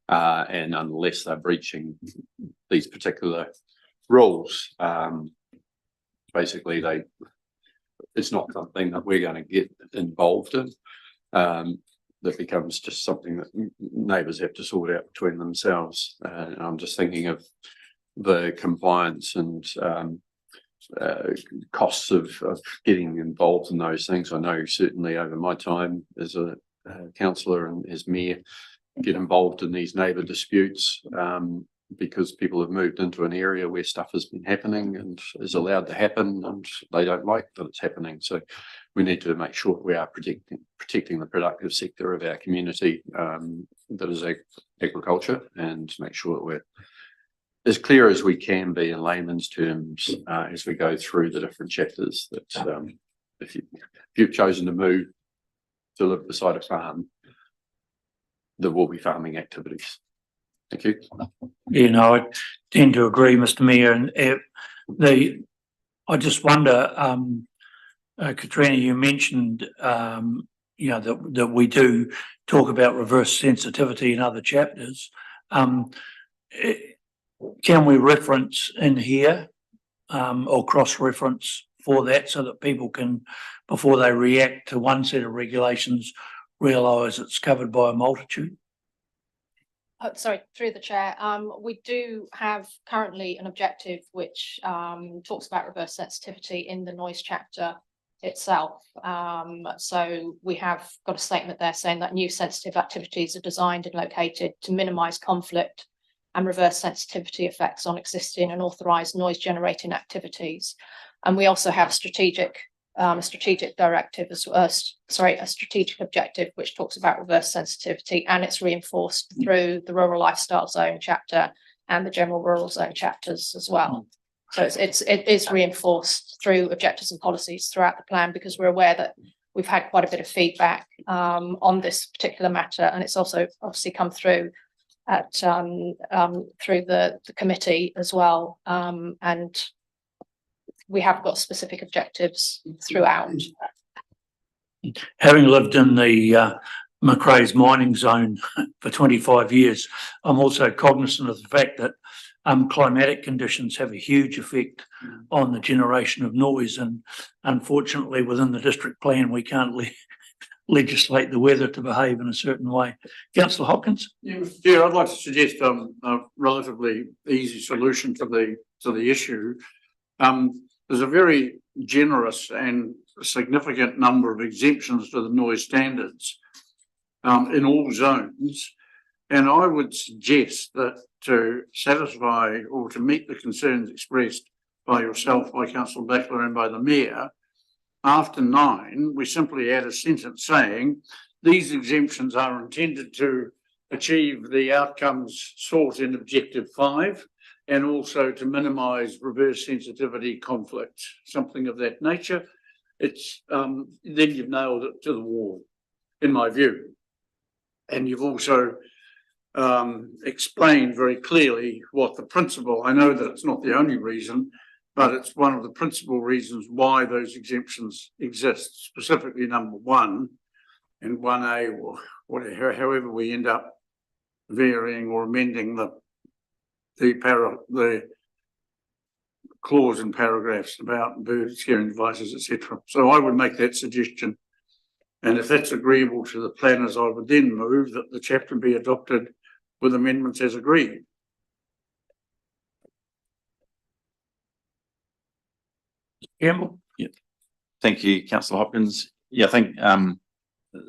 and unless they're breaching these particular rules, basically it's not something that we're going to get involved in. That becomes just something that neighbours have to sort out between themselves. And I'm just thinking of the compliance and costs of getting involved in those things. I know certainly over my time as a councillor and as mayor, get involved in these neighbour disputes because people have moved into an area where stuff has been happening and is allowed to happen, and they don't like that it's happening. So we need to make sure we are protecting the productive sector of our community, that is agriculture, and make sure that we're as clear as we can be in layman's terms as we go through the different chapters. That if you've chosen to move to live beside a farm, there will be farming activities. Thank you. You know, I tend to agree, Mr. Mayor, and I just wonder, Katrina, you mentioned, you know, that we do talk about reverse sensitivity in other chapters. Can we reference in here or cross-reference for that so that people can, before they react to one set of regulations, realise it's covered by a multitude? Oh, sorry, through the chair. We do have currently an objective which talks about reverse sensitivity in the noise chapter itself. So we have got a statement there saying that new sensitive activities are designed and located to minimise conflict and reverse sensitivity effects on existing and authorised noise generating activities. And we also have a strategic directive as well, a strategic objective which talks about reverse sensitivity, and it's reinforced through the rural lifestyle zone chapter and the general rural zone chapters as well. So it is reinforced through objectives and policies throughout the plan, because we're aware that we've had quite a bit of feedback on this particular matter, and it's also obviously come through at through the committee as well, and we have got specific objectives throughout. Having lived in the Macraes mining zone for 25 years, I'm also cognizant of the fact that climatic conditions have a huge effect on the generation of noise, and unfortunately within the district plan we can't legislate the weather to behave in a certain way. Councillor Hopkins? Yeah, Mr. Chair, I'd like to suggest a relatively easy solution to the issue. There's a very generous and significant number of exemptions to the noise standards in all zones. And I would suggest that to satisfy or to meet the concerns expressed by yourself, by Councillor Backler and by the Mayor, after 9, we simply add a sentence saying these exemptions are intended to achieve the outcomes sought in objective 5 and also to minimise reverse sensitivity conflict, something of that nature. It's then you've nailed it to the wall, in my view. And you've also explained very clearly what the principle, I know that it's not the only reason, but it's one of the principal reasons why those exemptions exist, specifically number 1 and 1A, or whatever, however we end up varying or amending the clause and paragraphs about bird scaring devices, etc. So I would make that suggestion. And if that's agreeable to the planners, I would then move that the chapter be adopted with amendments as agreed. Campbell? Thank you, Councillor Hopkins. Yeah, I think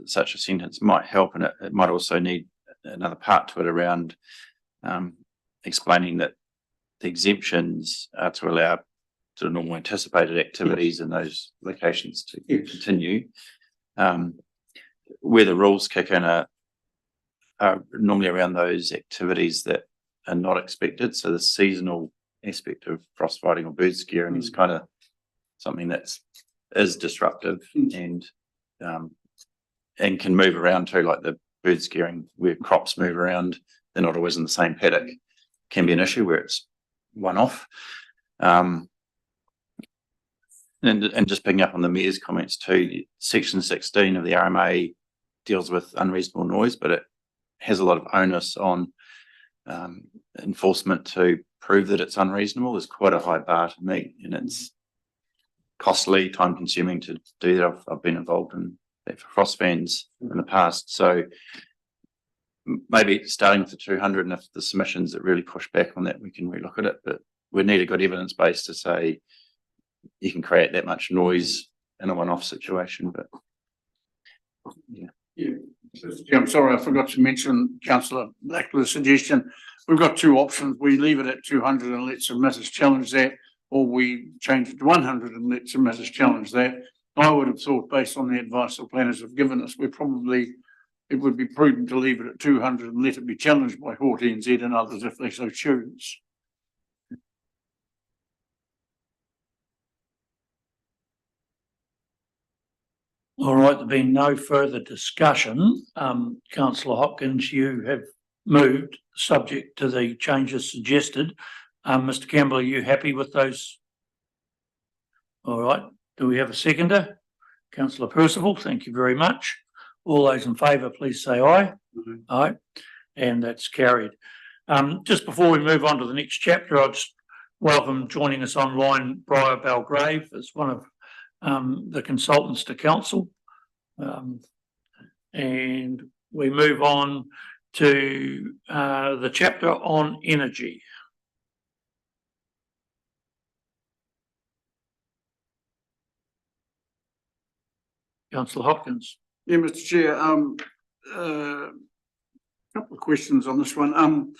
such a sentence might help, and it might also need another part to it around explaining that the exemptions are to allow sort of normal anticipated activities in those locations to continue. Where the rules kick in are normally around those activities that are not expected. So the seasonal aspect of frost fighting or bird scaring is kind of something is disruptive and can move around too, like the bird scaring where crops move around, they're not always in the same paddock, can be an issue where it's one-off. And just picking up on the Mayor's comments too, section 16 of the RMA deals with unreasonable noise, but it has a lot of onus on enforcement to prove that it's unreasonable. There's quite a high bar to meet, and it's costly, time consuming to do that. I've been involved in that for frost fans in the past. So maybe starting with the 200, and if the submissions that really push back on that, we can relook at it, but we need a good evidence base to say you can create that much noise in a one-off situation. But yeah. I'm sorry, I forgot to mention Councillor Blackler's suggestion. We've got 2 options. We leave it at 200 and let submitters challenge that, or we change it to 100 and let submitters challenge that. I would have thought, based on the advice the planners have given us, it would be prudent to leave it at 200 and let it be challenged by Hort NZ and others if they so choose. All right, there being no further discussion, Councillor Hopkins, you have moved subject to the changes suggested. Mr. Campbell, are you happy with those? All right, do we have a seconder? Councillor Percival, thank you very much. All those in favour, please say aye. Aye, and that's carried. Just before we move on to the next chapter, I'll just welcome joining us online, Briar Belgrave, as one of the consultants to council, and we move on to the chapter on energy. Councillor Hopkins. Yeah, Mr. Chair, a couple of questions on this one.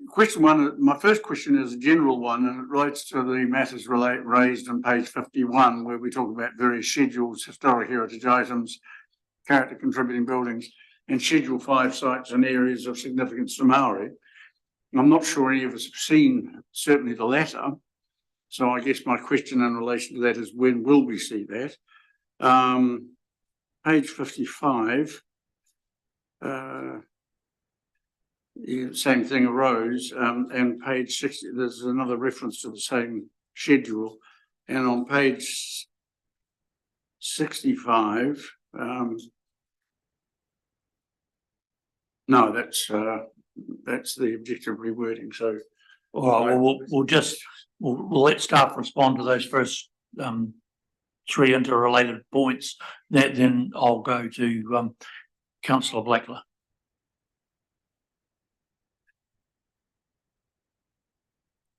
Question 1, my first question is a general one, and it relates to the matters raised on page 51, where we talk about various schedules, historic heritage items, character contributing buildings, and schedule 5 sites and areas of significance to Maori. I'm not sure any of us have seen certainly the latter. So I guess my question in relation to that is, when will we see that? Page 55, same thing arose, and page 60, there's another reference to the same schedule. And on page 65, no, that's the objective rewording, so. All right, well, we'll let staff respond to those first, three interrelated points. Then I'll go to, councillor Blackler.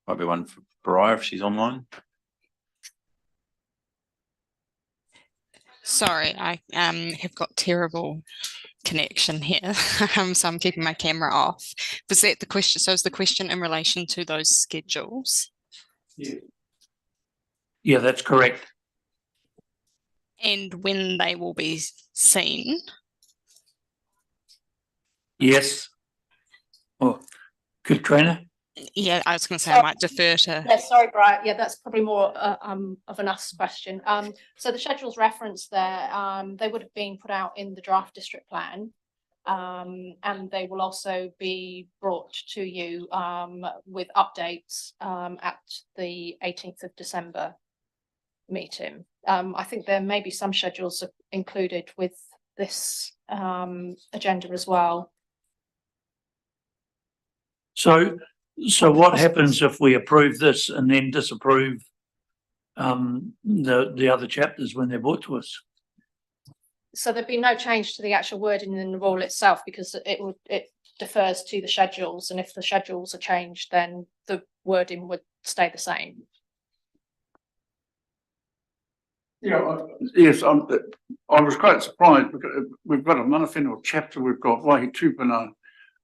Might be one for Briar if she's online. Sorry, I have got terrible connection here, so I'm keeping my camera off. Was that the question? So is the question in relation to those schedules Yeah, that's correct. and when they will be seen? Yes. Oh, Katrina? Yeah, I was going to say I might defer to. Yeah, sorry, Brian. Yeah, that's probably more of an us question. So the schedules referenced there, they would have been put out in the draft district plan. And they will also be brought to you with updates at the 18th of December meeting. I think there may be some schedules included with this agenda as well. So what happens if we approve this and then disapprove the other chapters when they're brought to us? So there'd be no change to the actual wording in the rule itself because it defers to the schedules, and if the schedules are changed, then the wording would stay the same. Yeah, yes, I was quite surprised because we've got a Manawhenua chapter, we've got Waihi Tupuna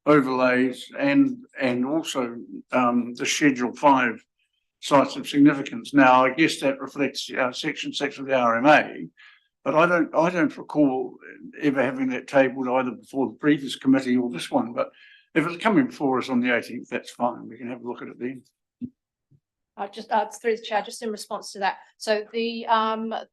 overlays and also the Schedule 5 sites of significance. Now, I guess that reflects Section 6 of the RMA, but I don't recall ever having that tabled either before the previous committee or this one. But if it's coming before us on the 18th, that's fine. We can have a look at it then. Just through the chair, just in response to that. So the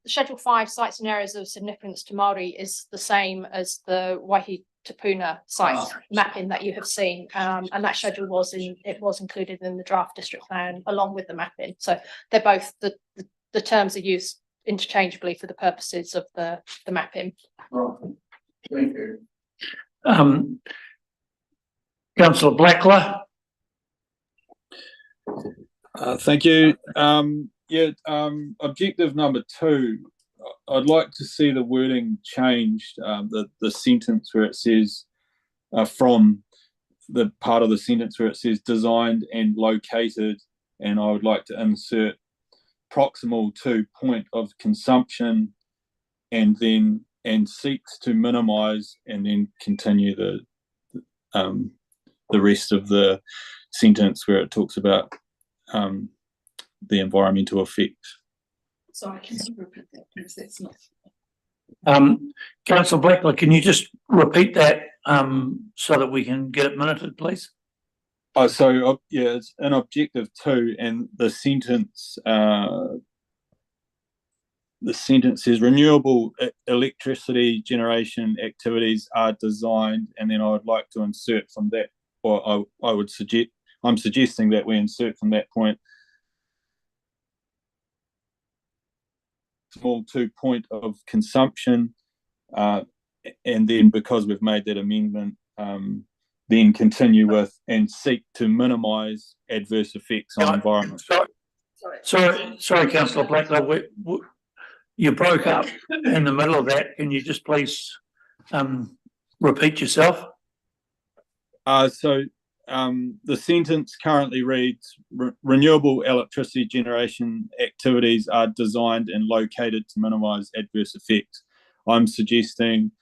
Schedule 5 sites and areas of significance to Māori is the same as the Waihi Tupuna site mapping that you have seen, and that schedule was included in the draft district plan along with the mapping. So they're both the terms are used interchangeably for the purposes of the mapping. Right. Thank you. Councillor Blackler? Thank you. Objective number 2, I'd like to see the wording changed, the sentence where it says, from the part of the sentence where it says designed and located, and I would like to insert proximal to point of consumption and seeks to minimize, and then continue the rest of the sentence where it talks about the environmental effects. Sorry, can you repeat that, please? That's not. Councillor Blackler, can you just repeat that so that we can get it minuted, please? It's in objective 2, and the sentence says renewable electricity generation activities are designed, and then I would like to insert from that, or I'm suggesting that we insert from that point small to point of consumption, and then because we've made that amendment, then continue with and seek to minimise adverse effects on environment. Sorry, Councillor Blackler, you broke up in the middle of that. Can you just please repeat yourself? The sentence currently reads, renewable electricity generation activities are designed and located to minimise adverse effects. I'm suggesting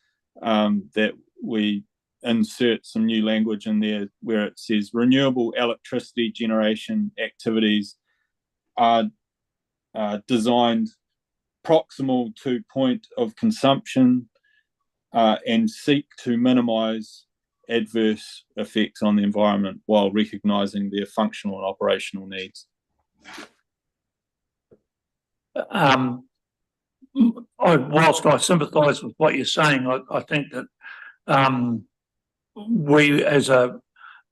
that we insert some new language in there where it says renewable electricity generation activities are designed proximal to point of consumption and seek to minimise adverse effects on the environment while recognising their functional and operational needs. Whilst I sympathise with what you're saying, I think that we as a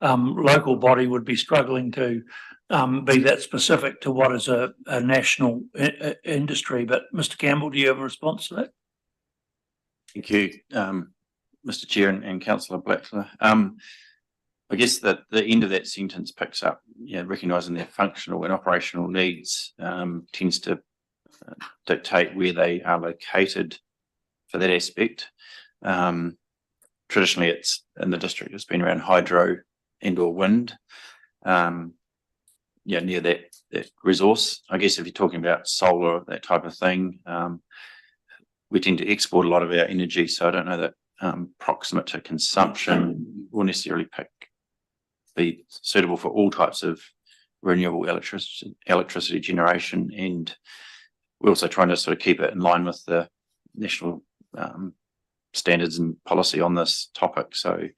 local body would be struggling to be that specific to what is a national industry. But Mr. Campbell, do you have a response to that? Thank you, Mr. Chair and Councillor Blackler. I guess that the end of that sentence picks up, recognising their functional and operational needs tends to dictate where they are located for that aspect. Traditionally, it's in the district, it's been around hydro and or wind, near that resource. I guess if you're talking about solar, that type of thing, we tend to export a lot of our energy, so I don't know that proximate to consumption will necessarily be suitable for all types of renewable electricity generation, and we're also trying to sort of keep it in line with the national standards and policy on this topic. So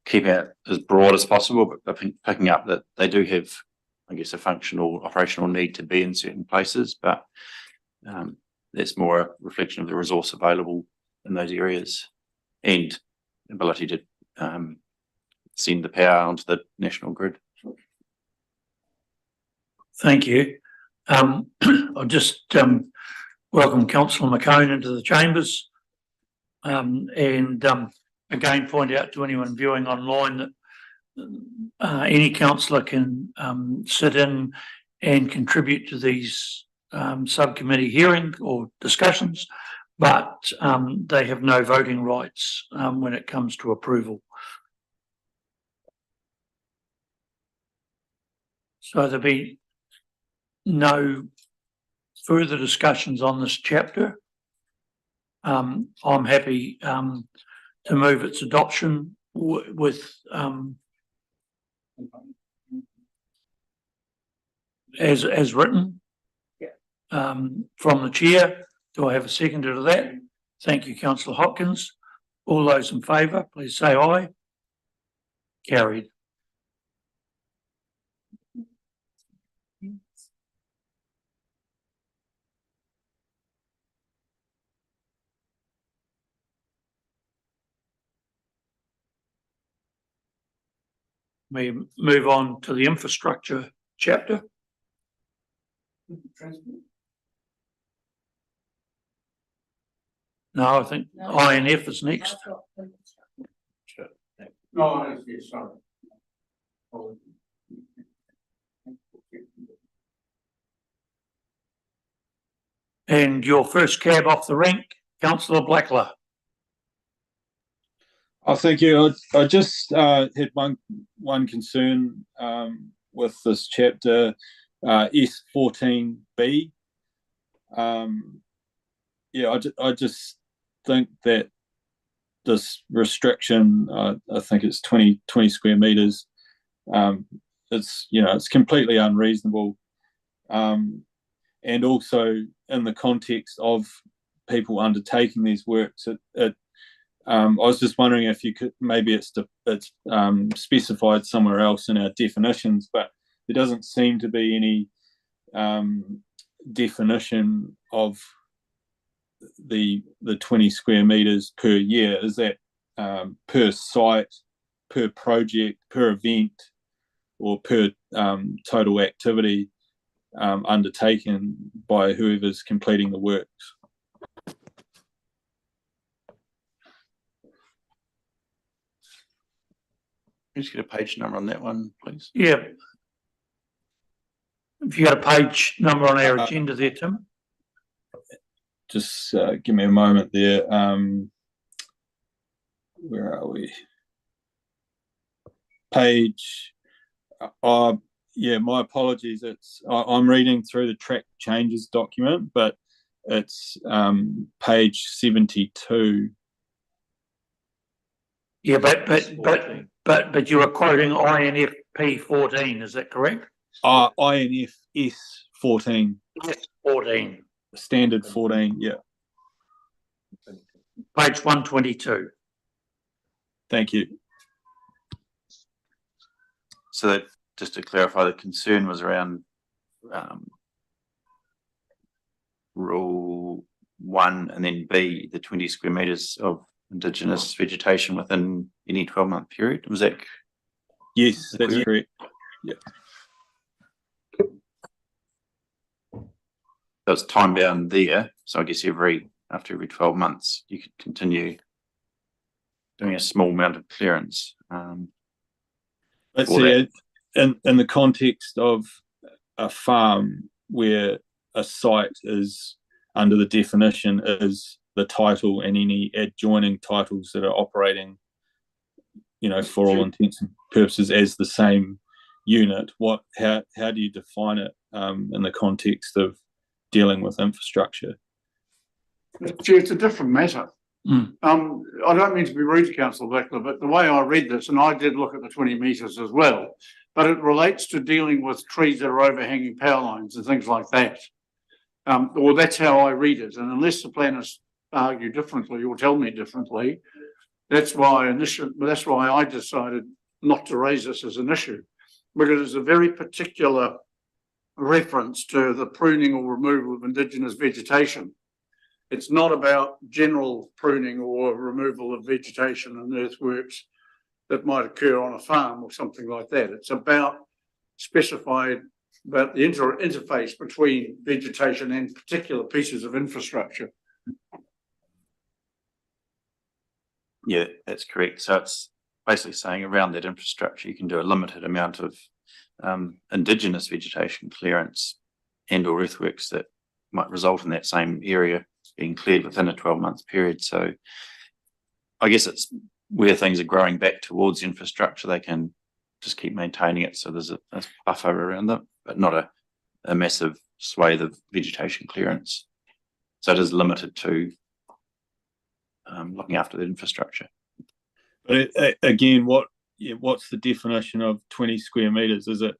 keeping it as broad as possible, but picking up that they do have, I guess, a functional operational need to be in certain places, but that's more a reflection of the resource available in those areas and ability to send the power onto the national grid. Thank you. I'll just welcome Councillor McCone into the chambers, and again point out to anyone viewing online that any councillor can sit in and contribute to these subcommittee hearing or discussions, but they have no voting rights when it comes to approval. So there'll be no further discussions on this chapter. I'm happy to move its adoption with as written from the chair. Do I have a seconder to that? Thank you, Councillor Hopkins. All those in favour, please say aye. Carried. We move on to the infrastructure chapter. No, I think INF is next. No, yes, sorry. And your first cab off the rank, Councillor Blackler. Oh, thank you. I just had one concern with this chapter, S14B. I just think that this restriction, I think it's 20 square meters. It's completely unreasonable, and also in the context of people undertaking these works, I was just wondering if you could, maybe it's specified somewhere else in our definitions, but there doesn't seem to be any definition of the 20 square meters per year. Is that per site, per project, per event, or per total activity undertaken by whoever's completing the works? Just get a page number on that one, please. Yeah. If you got a page number on our agenda there, Tim. Just give me a moment there. Where are we? Page. My apologies. I'm reading through the track changes document, but it's page 72. Yeah, but you are quoting INFP 14, is that correct? INF S14. Yes, 14. Standard 14, yeah. Page 122. Thank you. So that, just to clarify, the concern was around rule 1 and then B, the 20 square metres of Indigenous vegetation within any 12-month period. Was that? Yes, that's correct. Yeah. it's time bound there. So I guess after every 12 months, you could continue doing a small amount of clearance. Let's for see, in the context of a farm where a site is under the definition is the title and any adjoining titles that are operating, for all intents and purposes as the same unit, how do you define it in the context of dealing with infrastructure? It's a different matter. Mm. I don't mean to be rude to Councillor Blackler, but the way I read this, and I did look at the 20 metres as well, but it relates to dealing with trees that are overhanging power lines and things like that. Or that's how I read it. And unless the planners argue differently or tell me differently, that's why I decided not to raise this as an issue, because it's a very particular reference to the pruning or removal of indigenous vegetation. It's not about general pruning or removal of vegetation and earthworks that might occur on a farm or something like that. It's about specified about the interface between vegetation and particular pieces of infrastructure. Yeah, that's correct. So it's basically saying around that infrastructure, you can do a limited amount of indigenous vegetation clearance and or earthworks that might result in that same area being cleared within a 12-month period. So I guess it's where things are growing back towards infrastructure, they can just keep maintaining it. So there's a buffer around them, but not a massive swathe of vegetation clearance. So it is limited to looking after the infrastructure. But again, what's the definition of 20 square meters? Is it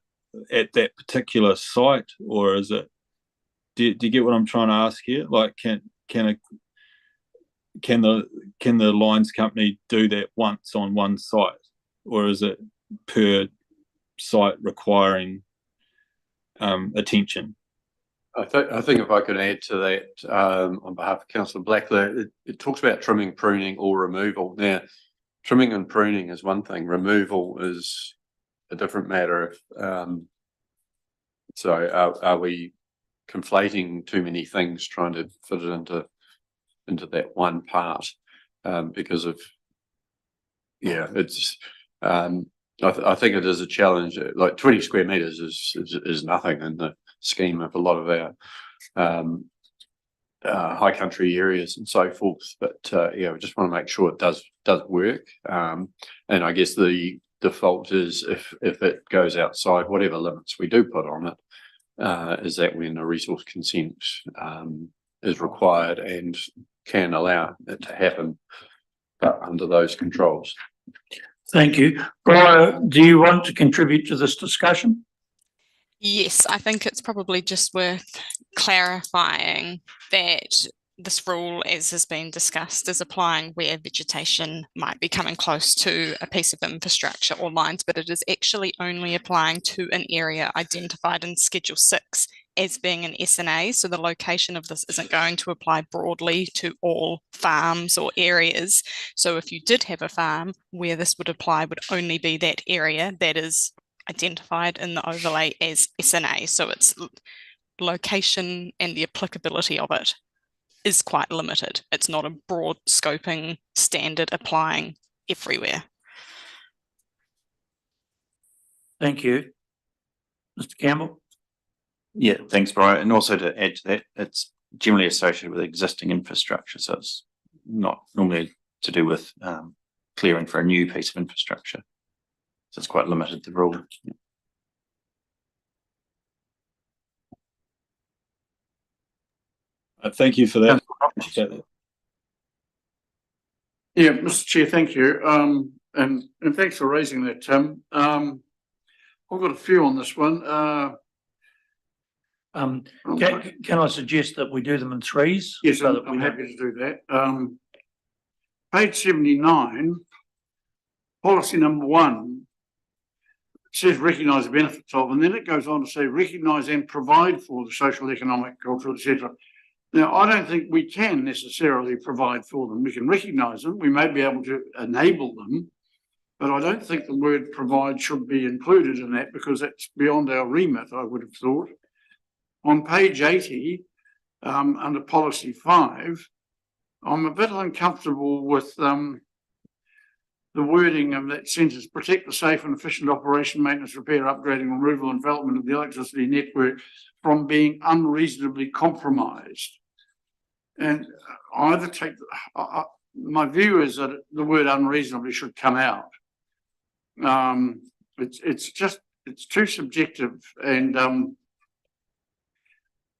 at that particular site, or is it? Do you get what I'm trying to ask here? Like, can the lines company do that once on one site, or is it per site requiring attention? I think if I could add to that on behalf of Councillor Blackler, it talks about trimming, pruning or removal. Now, trimming and pruning is one thing, removal is a different matter. So are we conflating too many things trying to fit it into that one part because of it's I think it is a challenge. Like 20 square meters is nothing in the scheme of a lot of our high country areas and so forth, but we just want to make sure it does work, and I guess the default is if it goes outside whatever limits we do put on it, is that when a resource consent is required and can allow it to happen, but under those controls. Thank you. Brian, do you want to contribute to this discussion? Yes, I think it's probably just worth clarifying that this rule, as has been discussed, is applying where vegetation might be coming close to a piece of infrastructure or lines, but it is actually only applying to an area identified in Schedule 6 as being an SNA. So the location of this isn't going to apply broadly to all farms or areas. So if you did have a farm, where this would apply would only be that area that is identified in the overlay as SNA. So its location and the applicability of it is quite limited. It's not a broad scoping standard applying everywhere. Thank you. Mr. Campbell? Yeah, thanks, Brian. And also to add to that, it's generally associated with existing infrastructure. So it's not normally to do with clearing for a new piece of infrastructure. So it's quite limited, the rule. Thank you for that. Yeah, Mr. Chair, thank you. And thanks for raising that, Tim. I've got a few on this one. Can I suggest that we do them in threes? Yes, so that I'm we happy to do that. Page 79, policy number 1, says recognise the benefits of, and then it goes on to say recognise and provide for the social, economic, cultural, etc. Now, I don't think we can necessarily provide for them. We can recognise them. We may be able to enable them, but I don't think the word provide should be included in that because that's beyond our remit, I would have thought. On page 80, under policy 5, I'm a bit uncomfortable with, the wording of that sentence: protect the safe and efficient operation, maintenance, repair, upgrading, removal and development of the electricity network from being unreasonably compromised. And I either take, my view is that the word unreasonably should come out. It's too subjective, and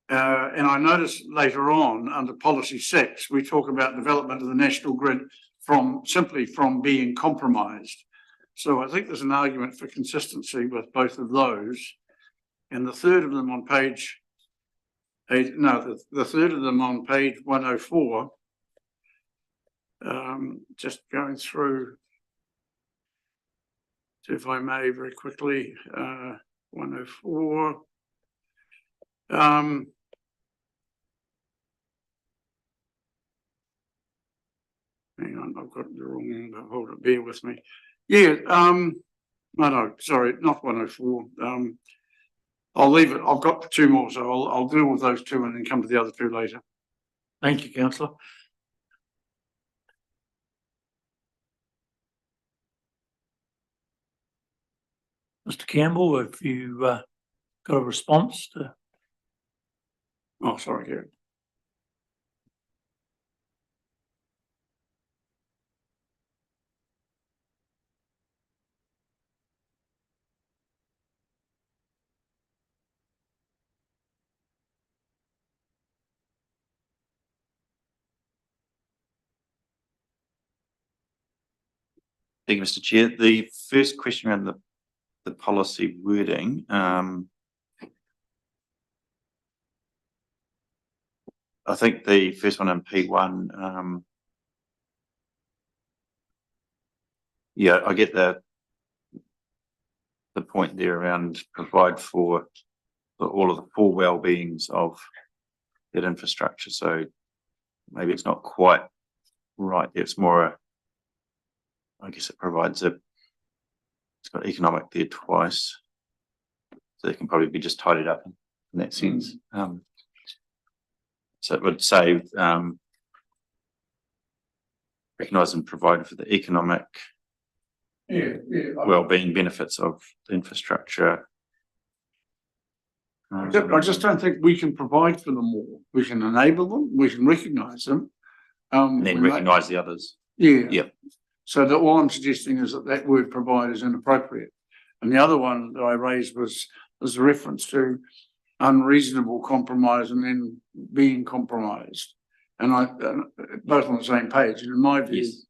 I noticed later on under policy 6, we talk about development of the national grid simply from being compromised. So I think there's an argument for consistency with both of those. And the third of them on page 8, no, the third of them on page 104, just going through, if I may, very quickly, 104. Hang on, I've got the wrong, hold it, bear with me. Yeah, no, sorry, not 104. I'll leave it. I've got 2 more, so I'll deal with those 2 and then come to the other 2 later. Thank you, councillor. Mr. Campbell, have you got a response to? Oh, sorry, Gary. Thank you, Mr. Chair. The first question around the policy wording, I think the first one in P1, yeah, I get the point there around provide for all of the 4 well-beings of that infrastructure. So maybe it's not quite right. It's more I guess it provides it's got economic there twice, so it can probably be just tidied up in that sense. So it would say recognise and provide for the economic well-being benefits of the infrastructure. I just don't think we can provide for them all. We can enable them, we can recognise them, and then recognise the others. Yeah. Yep. So that all I'm suggesting is that word provide is inappropriate. And the other one that I raised was a reference to unreasonable compromise and then being compromised. And both on the same page. And in my view, Yes.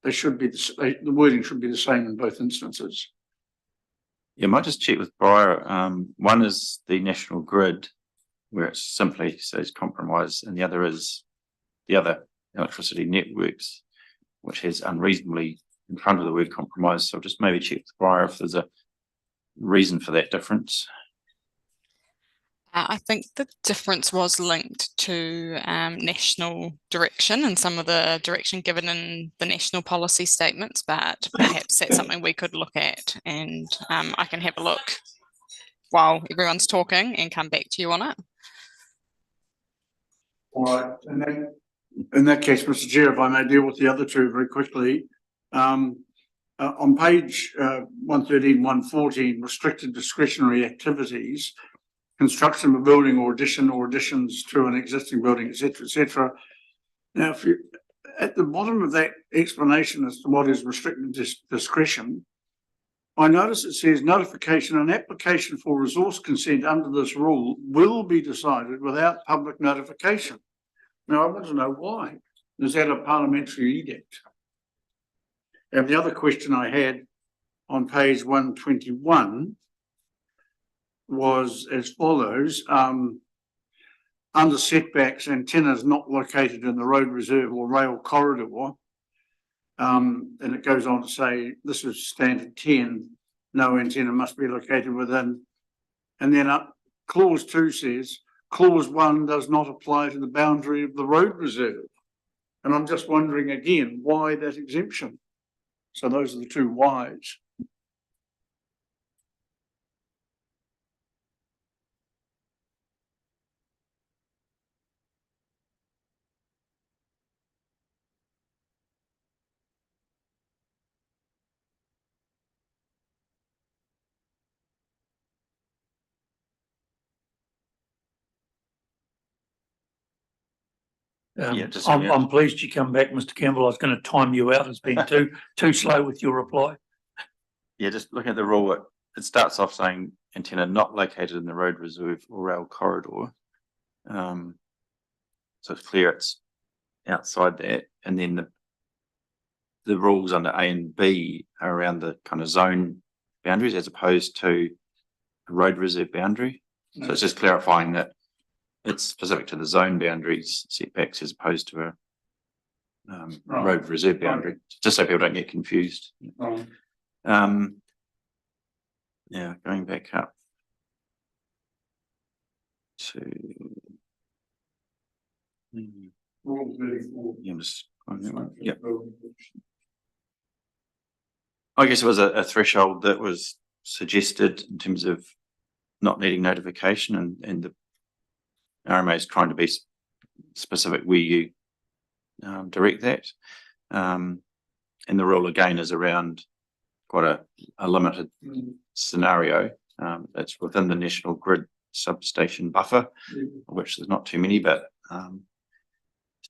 they should be the wording should be the same in both instances. Yeah, I might just check with Briar. One is the national grid, where it simply says compromise, and the other is the other electricity networks, which has unreasonably in front of the word compromise. So I'll just maybe check with Briar if there's a reason for that difference. I think the difference was linked to national direction and some of the direction given in the national policy statements, but perhaps that's something we could look at, and I can have a look while everyone's talking and come back to you on it. All right. And then in that case, Mr. Chair, if I may deal with the other 2 very quickly. On page 113, 114, restricted discretionary activities, construction of a building or additions to an existing building, etc., etc. Now, if you at the bottom of that explanation as to what is restricted discretion, I notice it says notification and application for resource consent under this rule will be decided without public notification. Now, I want to know why. Is that a parliamentary edict? And the other question I had on page 121 was as follows. Under setbacks, antennas not located in the road reserve or rail corridor. And it goes on to say, this is standard 10, no antenna must be located within. And then clause 2 says, clause 1 does not apply to the boundary of the road reserve. And I'm just wondering again, why that exemption? So those are the 2 whys. Yeah, just- I'm pleased you come back, Mr. Campbell. I was going to time you out as being too slow with your reply. Yeah, just looking at the rule, it starts off saying antenna not located in the road reserve or rail corridor. So it's clear it's outside that, and then the rules under A and B are around the kind of zone boundaries as opposed to a road reserve boundary. So it's just clarifying that it's specific to the zone boundaries setbacks as opposed to a Right. road reserve boundary, just so people don't get confused. Right. Yeah, going back up to Rule 34. yeah, I'm just yeah. I guess it was a threshold that was suggested in terms of not needing notification, and the RMA is trying to be specific where you direct that. And the rule again is around quite a limited scenario that's within the national grid substation buffer, of which there's not too many, but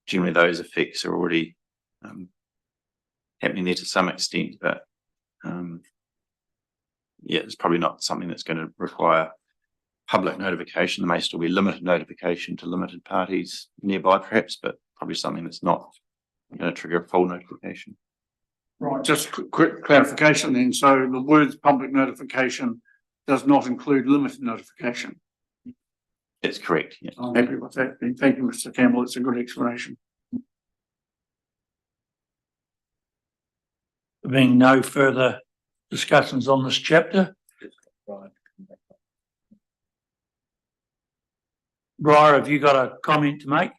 generally those effects are already happening there to some extent, but yeah, it's probably not something that's going to require public notification. There may still be limited notification to limited parties nearby perhaps, but probably something that's not going to trigger a full notification. Right, just quick clarification then. So the words public notification does not include limited notification. That's correct. Yeah. I'm happy with that. Thank you, Mr. Campbell. It's a good explanation. There being no further discussions on this chapter. Briar, have you got a comment to make?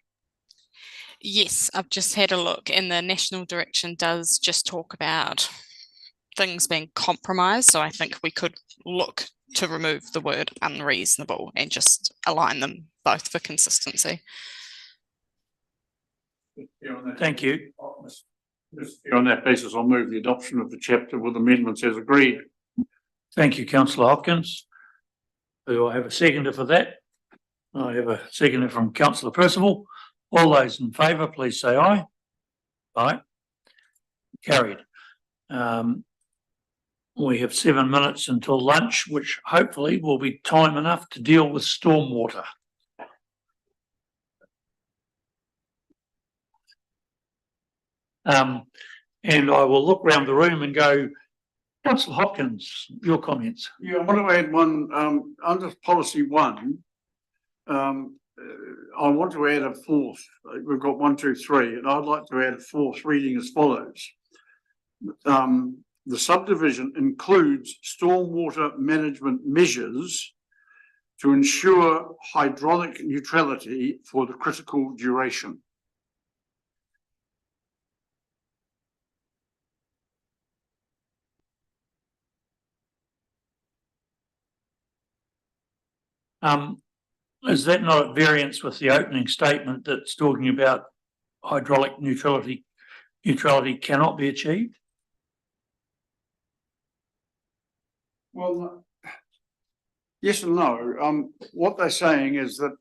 Yes, I've just had a look, and the national direction does just talk about things being compromised. So I think we could look to remove the word unreasonable and just align them both for consistency. Thank you. On that basis, I'll move the adoption of the chapter with amendments as agreed. Thank you, councillor Hopkins. Do I have a seconder for that? I have a seconder from councillor Percival. All those in favour, please say aye. Aye. Carried. We have 7 minutes until lunch, which hopefully will be time enough to deal with stormwater. And I will look round the room and go, councillor Hopkins, your comments. Yeah, I want to add one, under policy 1, I want to add a fourth. We've got 1, 2, 3, and I'd like to add a fourth reading as follows. The subdivision includes stormwater management measures to ensure hydraulic neutrality for the critical duration. Is that not at variance with the opening statement that's talking about hydraulic neutrality cannot be achieved? Well, yes and no. What they're saying is that,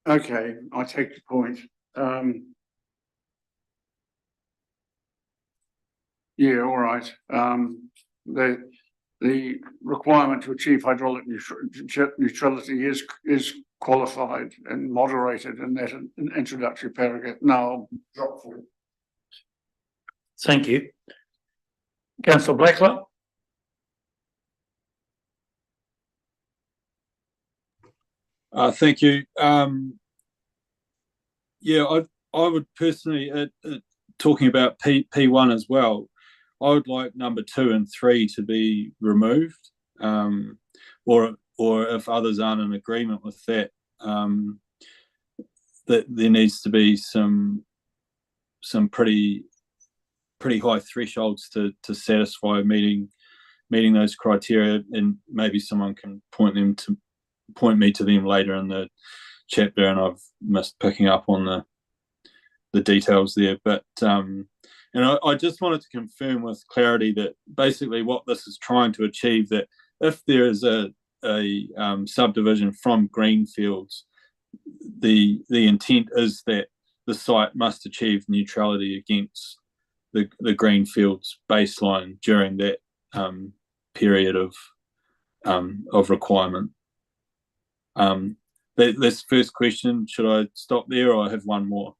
okay, I take the point. Yeah, all right. The requirement to achieve hydraulic neutrality is qualified and moderated in that introductory paragraph. Now, drop for it. Thank you. Councillor Blacklock. Thank you. Yeah, I would personally, talking about P1 as well, I would like number 2 and 3 to be removed, or if others aren't in agreement with that, that there needs to be some pretty high thresholds to satisfy meeting those criteria, and maybe someone can point me to them later in the chapter, and I've missed picking up on the details there, but and I just wanted to confirm with clarity that basically what this is trying to achieve, that if there is a a subdivision from greenfields, the intent is that the site must achieve neutrality against the greenfields baseline during that period of requirement. That's the first question. Should I stop there, or I have one more?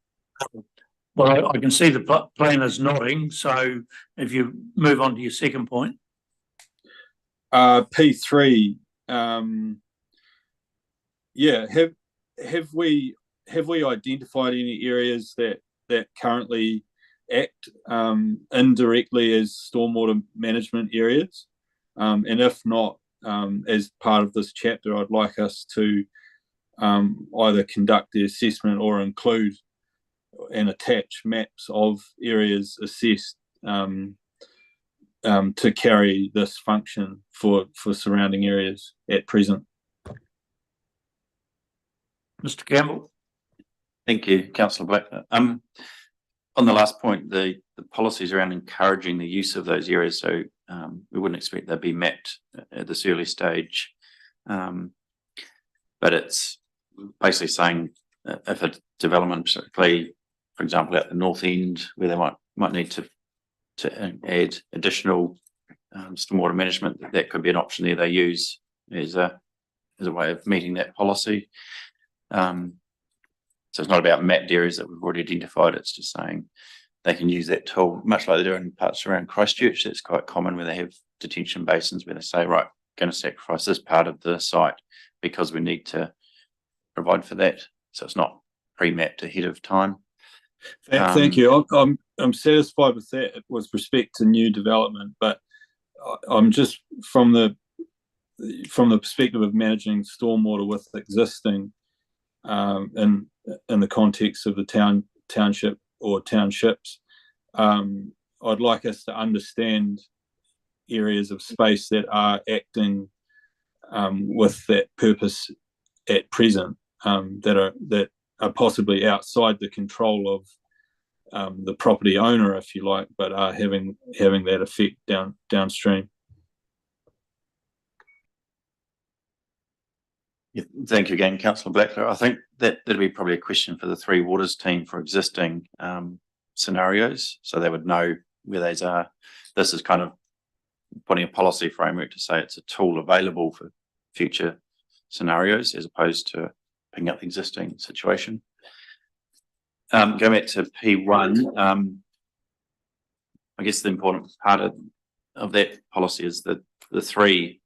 Well, I can see the planners nodding, so if you move on to your second point. P3. Yeah, have we identified any areas that currently act indirectly as stormwater management areas? And if not, as part of this chapter, I'd like us to either conduct the assessment or include and attach maps of areas assessed to carry this function for surrounding areas at present. Mr. Campbell. Thank you, Councillor Blackler. On the last point, the policies around encouraging the use of those areas, so we wouldn't expect they'd be mapped at this early stage. But it's basically saying if a development, particularly, for example, at the north end, where they might need to add additional stormwater management, that could be an option there they use as a way of meeting that policy. So it's not about mapped areas that we've already identified. It's just saying they can use that tool, much like they do in parts around Christchurch. That's quite common, where they have detention basins where they say, right, going to sacrifice this part of the site because we need to provide for that. So it's not pre-mapped ahead of time. Thank you. I'm satisfied with that with respect to new development, but I'm just from the perspective of managing stormwater with existing in the context of the township or townships. I'd like us to understand areas of space that are acting with that purpose at present, that are possibly outside the control of the property owner, if you like, but are having that effect downstream. Yeah, thank you again, Councillor Blackler. I think that'll be probably a question for the Three Waters team for existing scenarios, so they would know where those are. This is kind of putting a policy framework to say it's a tool available for future scenarios, as opposed to picking up the existing situation. Going back to P1, I guess the important part of that policy is that the three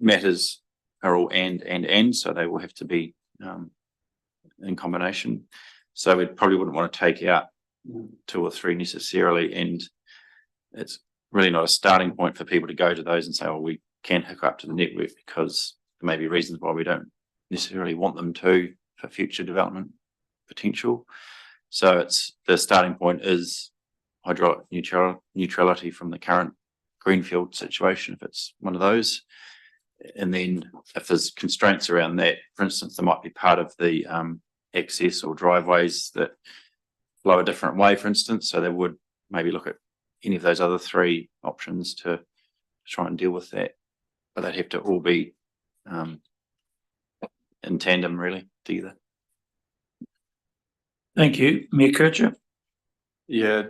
matters are all and, so they will have to be in combination. So we probably wouldn't want to take out 2 or 3 necessarily, and it's really not a starting point for people to go to those and say, oh, we can hook up to the network, because there may be reasons why we don't necessarily want them to for future development potential. So it's the starting point is hydraulic neutrality from the current greenfield situation, if it's one of those. And then if there's constraints around that, for instance, there might be part of the access or driveways that flow a different way, for instance, so they would maybe look at any of those other 3 options to try and deal with that, but they'd have to all be in tandem, really, together. Thank you. Mayor Kircher. Yeah,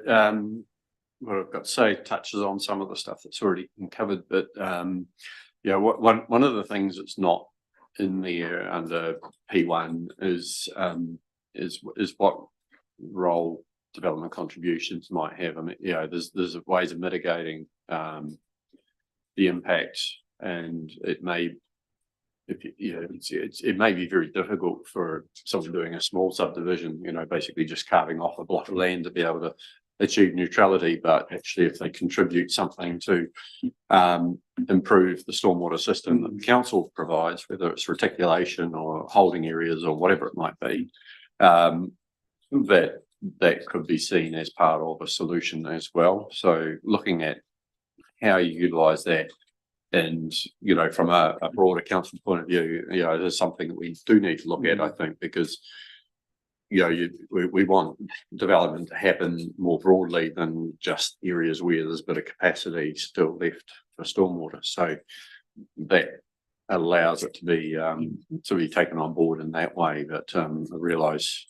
what I've got to say touches on some of the stuff that's already been covered, but yeah, one of the things that's not in there under P1 is what role development contributions might have. I mean, you know, there's ways of mitigating the impact, and it may, it may be very difficult for someone doing a small subdivision, you know, basically just carving off a block of land to be able to achieve neutrality. But actually, if they contribute something to improve the stormwater system that the council provides, whether it's reticulation or holding areas or whatever it might be, that could be seen as part of a solution as well. So looking at how you utilise that, and, you know, from a broader council point of view, you know, there's something that we do need to look at, I think, because, we want development to happen more broadly than just areas where there's a bit of capacity still left for stormwater. So that allows it to be taken on board in that way. But I realise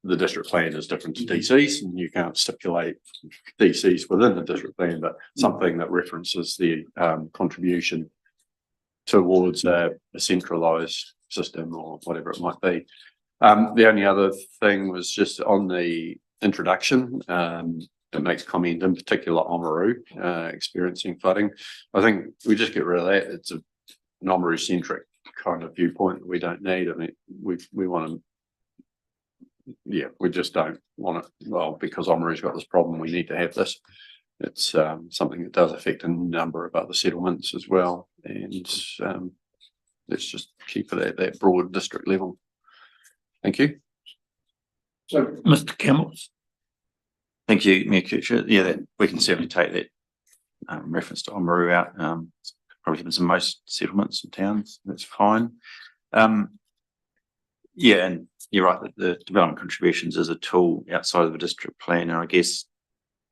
the district plan is different to DCs, and you can't stipulate DCs within the district plan, but something that references the contribution towards a centralised system or whatever it might be. The only other thing was just on the introduction. It makes comment in particular Oamaru experiencing flooding. I think we just get rid of that. It's an Oamaru centric kind of viewpoint that we don't need. I mean, we want to. Yeah, we just don't want it. Well, because Oamaru's got this problem, we need to have this. It's something that does affect a number of other settlements as well, and let's just keep it at that broad district level. Thank you. So, Mr. Campbell. Thank you, Mayor Kircher. Yeah, that we can certainly take that reference to Oamaru out. Probably happens in most settlements and towns. That's fine. Yeah, and you're right that the development contributions is a tool outside of the district plan, and I guess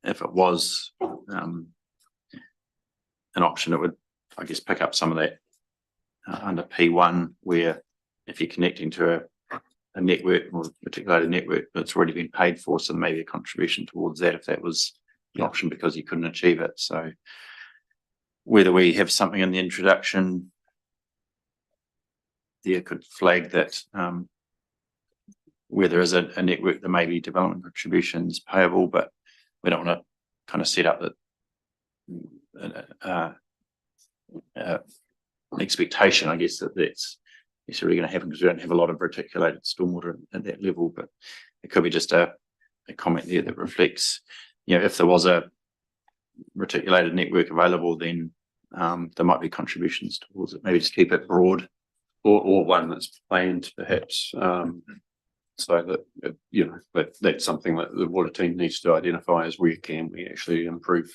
if it was an option, it would, I guess, pick up some of that under P1, where if you're connecting to a network or a particular network that's already been paid for, so maybe a contribution towards that if that was an option because you couldn't achieve it. So whether we have something in the introduction there could flag that where there is a network, there may be development contributions payable, but we don't want to kind of set up that expectation, I guess, that that's necessarily going to happen because we don't have a lot of reticulated stormwater at that level. But it could be just a comment there that reflects, if there was a reticulated network available, then there might be contributions towards it. Maybe just keep it broad, or one that's planned, perhaps. So that that's something that the water team needs to identify as where can we actually improve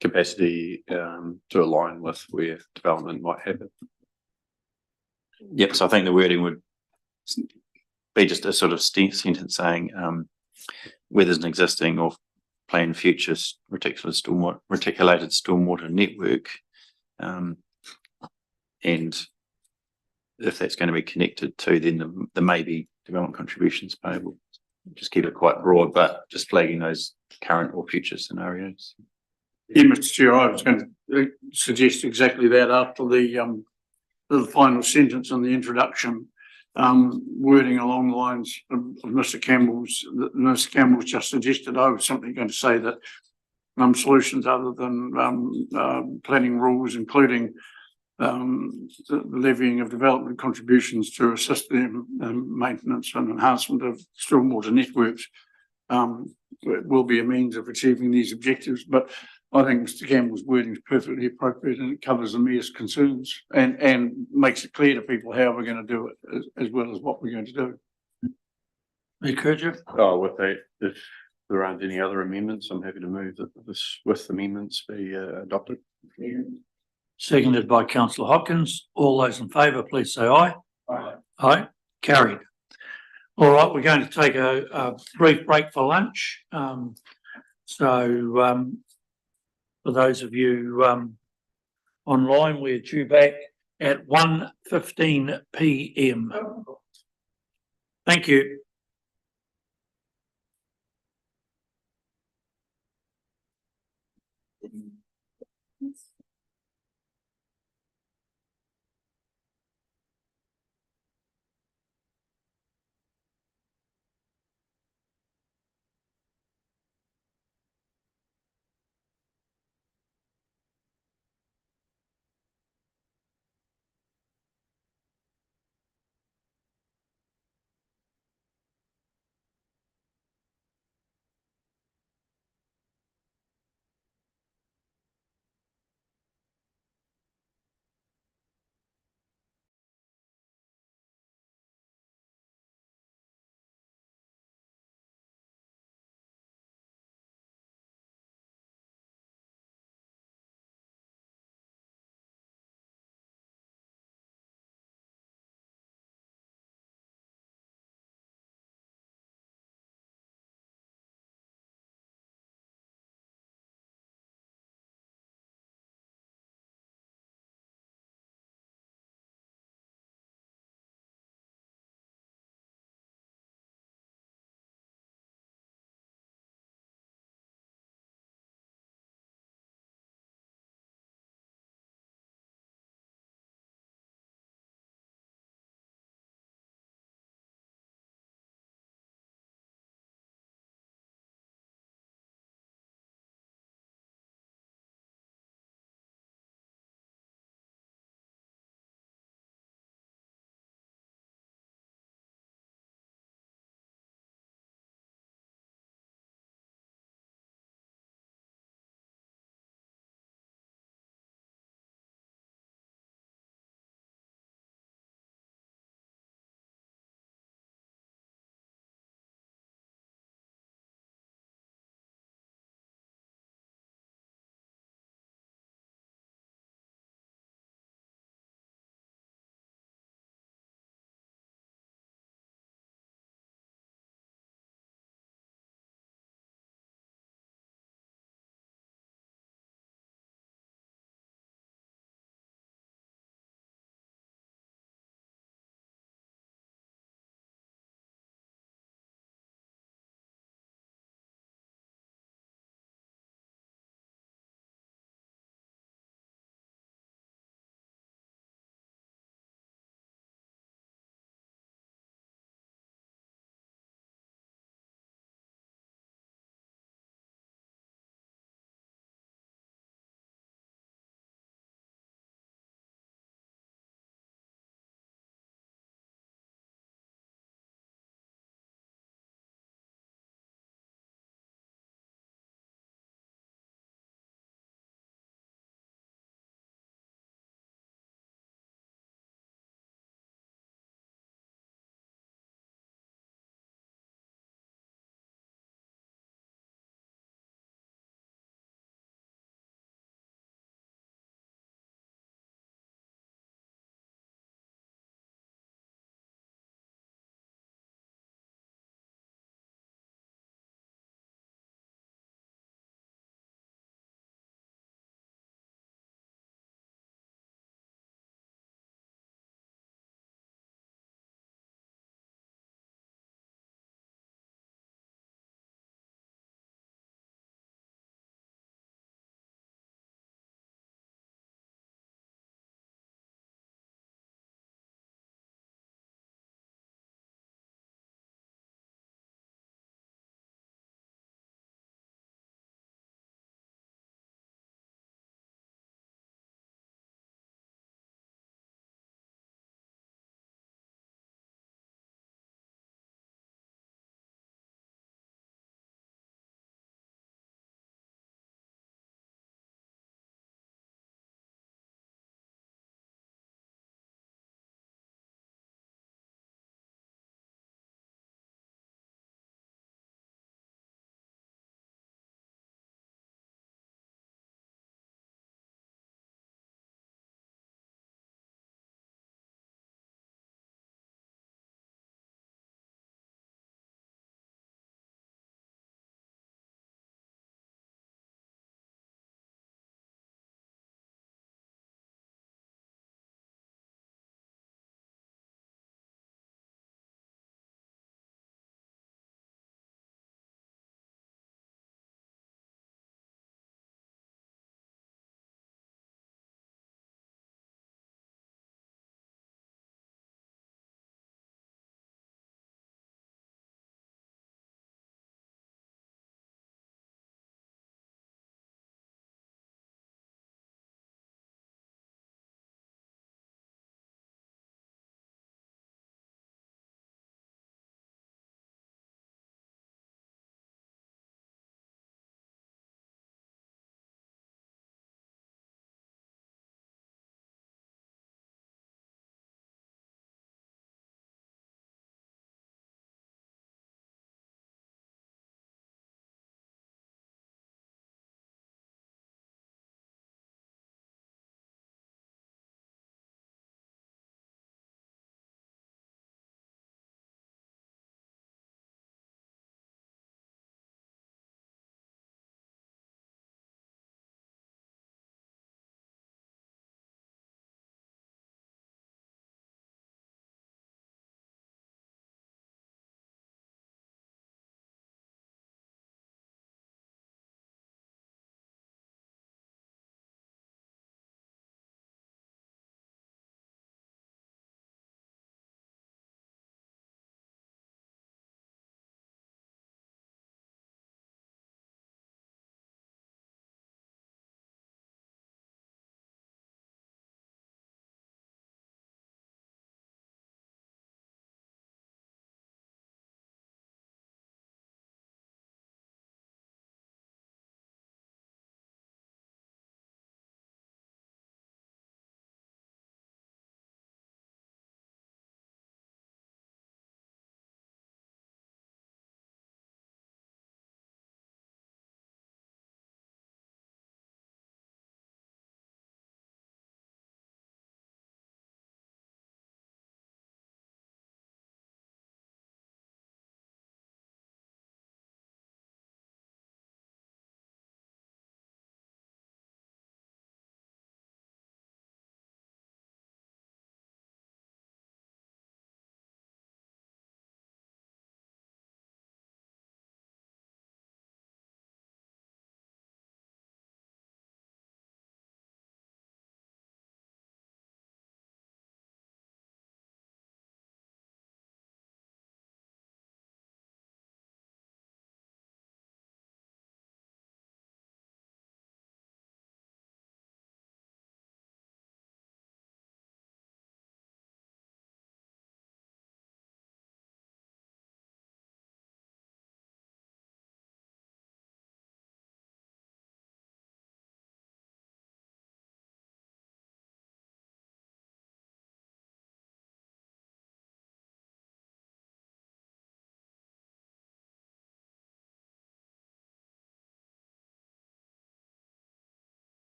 capacity to align with where development might happen. Yep. So I think the wording would be just a sort of sentence saying where there's an existing or planned future reticulated stormwater network, and if that's going to be connected to, then there may be development contributions payable. Just keep it quite broad, but just flagging those current or future scenarios. yeah, Mr. Chair, I was going to suggest exactly that after the final sentence in the introduction, wording along the lines of Mr. Campbell's just suggested. I was simply going to say that solutions other than planning rules, including the levying of development contributions to assist in maintenance and enhancement of stormwater networks, will be a means of achieving these objectives. But I think Mr. Campbell's wording is perfectly appropriate, and it covers the mayor's concerns and makes it clear to people how we're going to do it as well as what we're going to do. Encourage. Oh, with that, if there aren't any other amendments, I'm happy to move that this with amendments be adopted. Seconded by Councillor Hopkins. All those in favour, please say aye. Aye. Aye. Carried. All right, we're going to take a brief break for lunch. For those of you online, we're due back at 1:15 p.m. Thank you.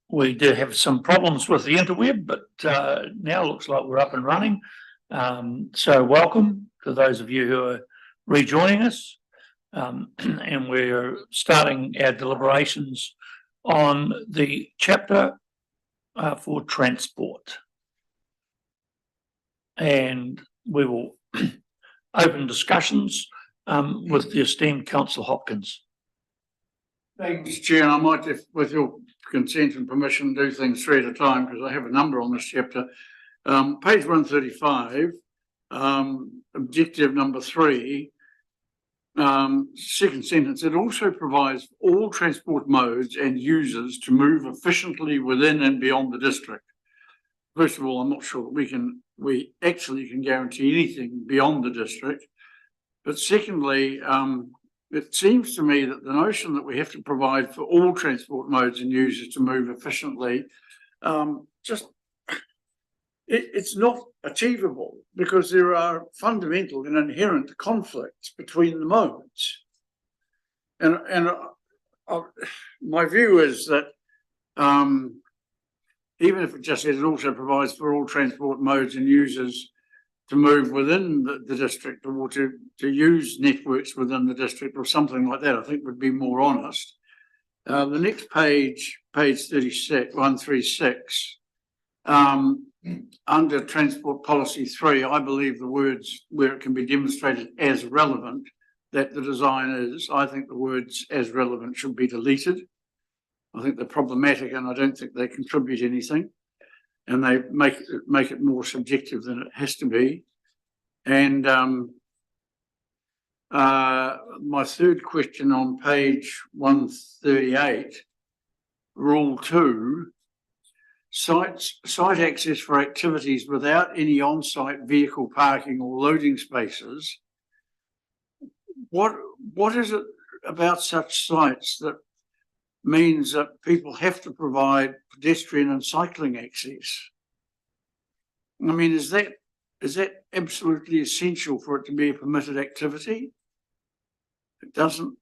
We do have some problems with the interweb, but now looks like we're up and running. So welcome to those of you who are rejoining us. And we're starting our deliberations on the chapter for transport. And we will open discussions with the esteemed Councillor Hopkins. Thanks, Chair. And I might, with your consent and permission, do things three at a time because I have a number on this chapter. Page 135, objective number 3, second sentence, it also provides all transport modes and users to move efficiently within and beyond the district. First of all, I'm not sure that we actually can guarantee anything beyond the district. But secondly, it seems to me that the notion that we have to provide for all transport modes and users to move efficiently, it's not achievable because there are fundamental and inherent conflicts between the modes. And my view is that even if it just says it also provides for all transport modes and users to move within the district or to use networks within the district or something like that, I think would be more honest. The next page, page 36, 136, under Transport Policy 3, I believe the words where it can be demonstrated as relevant that the design is, I think the words as relevant should be deleted. I think they're problematic and I don't think they contribute anything. And they make it more subjective than it has to be. And my third question on page 138, Rule 2, site access for activities without any on-site vehicle parking or loading spaces. What is it about such sites that means that people have to provide pedestrian and cycling access? I mean, is that absolutely essential for it to be a permitted activity? It doesn't,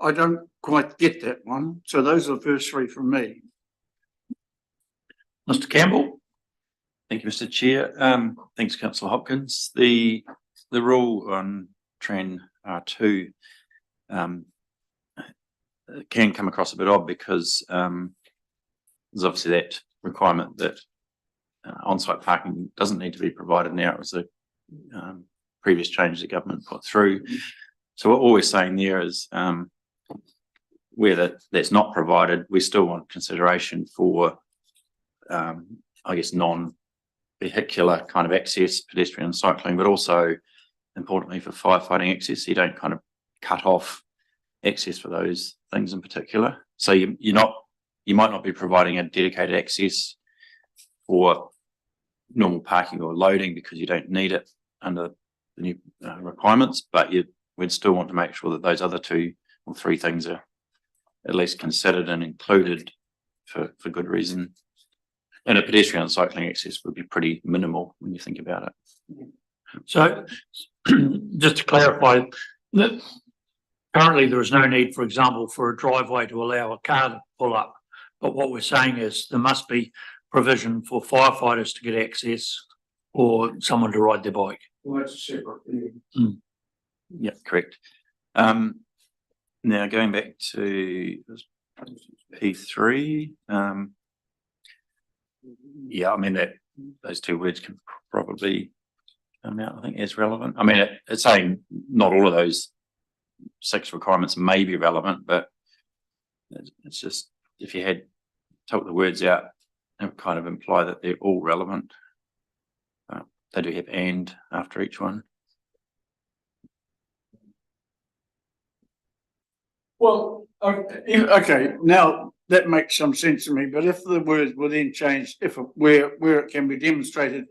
I don't quite get that one. So those are the first three from me. Mr. Campbell. Thank you, Mr. Chair. Thanks, Councillor Hopkins. The rule on Tran R2 can come across a bit odd because there's obviously that requirement that on-site parking doesn't need to be provided now. It was a previous change the government put through. So what we're saying there is where that's not provided, we still want consideration for I guess non-vehicular kind of access, pedestrian and cycling, but also importantly for firefighting access. So you don't kind of cut off access for those things in particular. So you might not be providing a dedicated access for normal parking or loading because you don't need it under the new requirements, but we'd still want to make sure that those other 2 or 3 things are at least considered and included for good reason. And a pedestrian and cycling access would be pretty minimal when you think about it. So just to clarify, that currently there is no need, for example, for a driveway to allow a car to pull up. But what we're saying is there must be provision for firefighters to get access or someone to ride their bike. Well, that's a separate thing. Yeah, correct. Now going back to P3, yeah, I mean those 2 words can probably come out, I think, as relevant. I mean, it's saying not all of those 6 requirements may be relevant, but it's just if you had took the words out, it would kind of imply that they're all relevant. They do have "and" after each one. Well, okay, now that makes some sense to me, but if the words were then changed, where it can be demonstrated,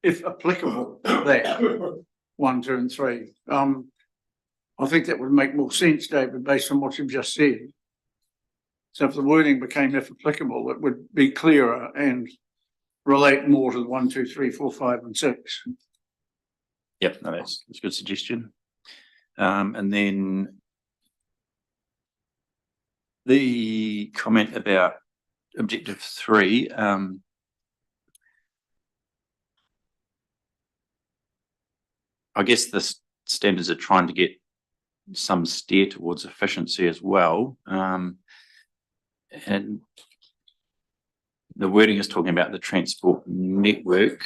if applicable, that 1, 2 and 3, I think that would make more sense, David, based on what you've just said. So if the wording became if applicable, it would be clearer and relate more to the 1, 2, 3, 4, 5 and 6. Yep, no, that's a good suggestion. And then The comment about objective 3, I guess the standards are trying to get some steer towards efficiency as well. And the wording is talking about the transport network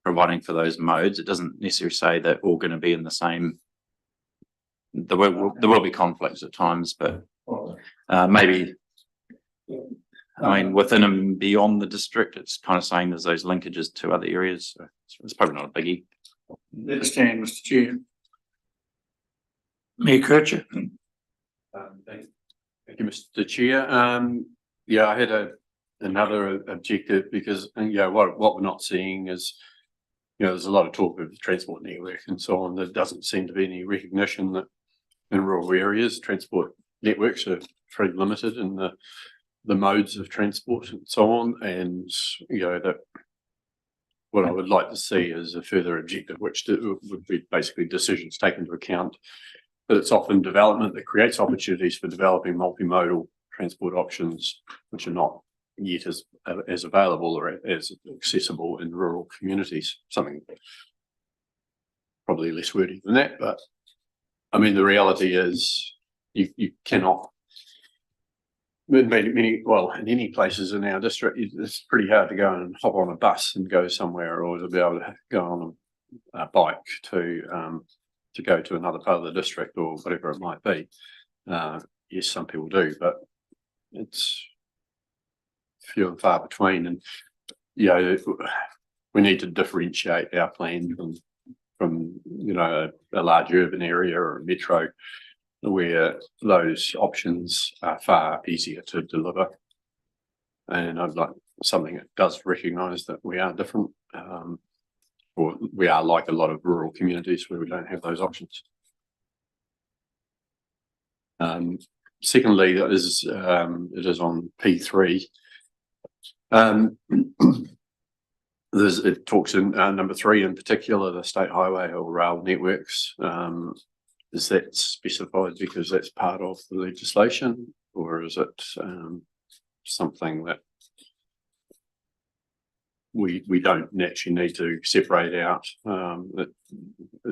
providing for those modes. It doesn't necessarily say they're all going to be in the same. There will be conflicts at times, but maybe, I mean, within and beyond the district, it's kind of saying there's those linkages to other areas. So it's probably not a biggie. Understand, Mr. Chair. Mayor Kircher. Thank you, Mr. Chair. Yeah, I had another objective because, what we're not seeing is, there's a lot of talk of the transport network and so on. There doesn't seem to be any recognition that in rural areas, transport networks are very limited in the modes of transport and so on. And, that what I would like to see is a further objective, which would be basically decisions taken into account. But it's often development that creates opportunities for developing multimodal transport options, which are not yet as available or as accessible in rural communities. Something probably less wordy than that, but I mean, the reality is you cannot. In any places in our district, it's pretty hard to go and hop on a bus and go somewhere, or to be able to go on a bike to go to another part of the district or whatever it might be. Yes, some people do, but it's few and far between. And we need to differentiate our plan from a large urban area or a metro, where those options are far easier to deliver. And I'd like something that does recognise that we are different, or we are like a lot of rural communities where we don't have those options. Secondly, it is on P3. It talks in number 3 in particular, the state highway or rail networks. Is that specified because that's part of the legislation, or is it something that we don't actually need to separate out? It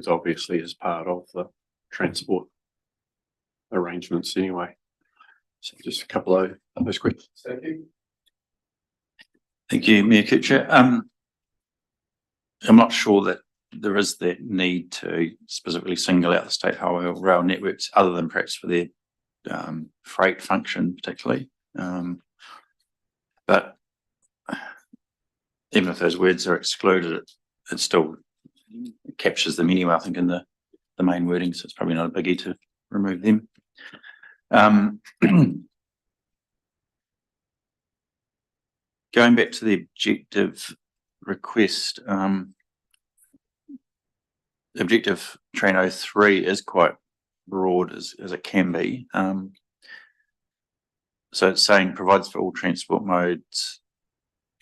obviously is part of the transport arrangements anyway. So just a couple of those questions. Thank you. Thank you, Mayor Kircher. I'm not sure that there is that need to specifically single out the state highway or rail networks, other than perhaps for their freight function particularly. But even if those words are excluded, it still captures them anyway, I think, in the main wording, so it's probably not a biggie to remove them. Going back to the objective request, objective Trano 3 is quite broad as it can be. So it's saying provides for all transport modes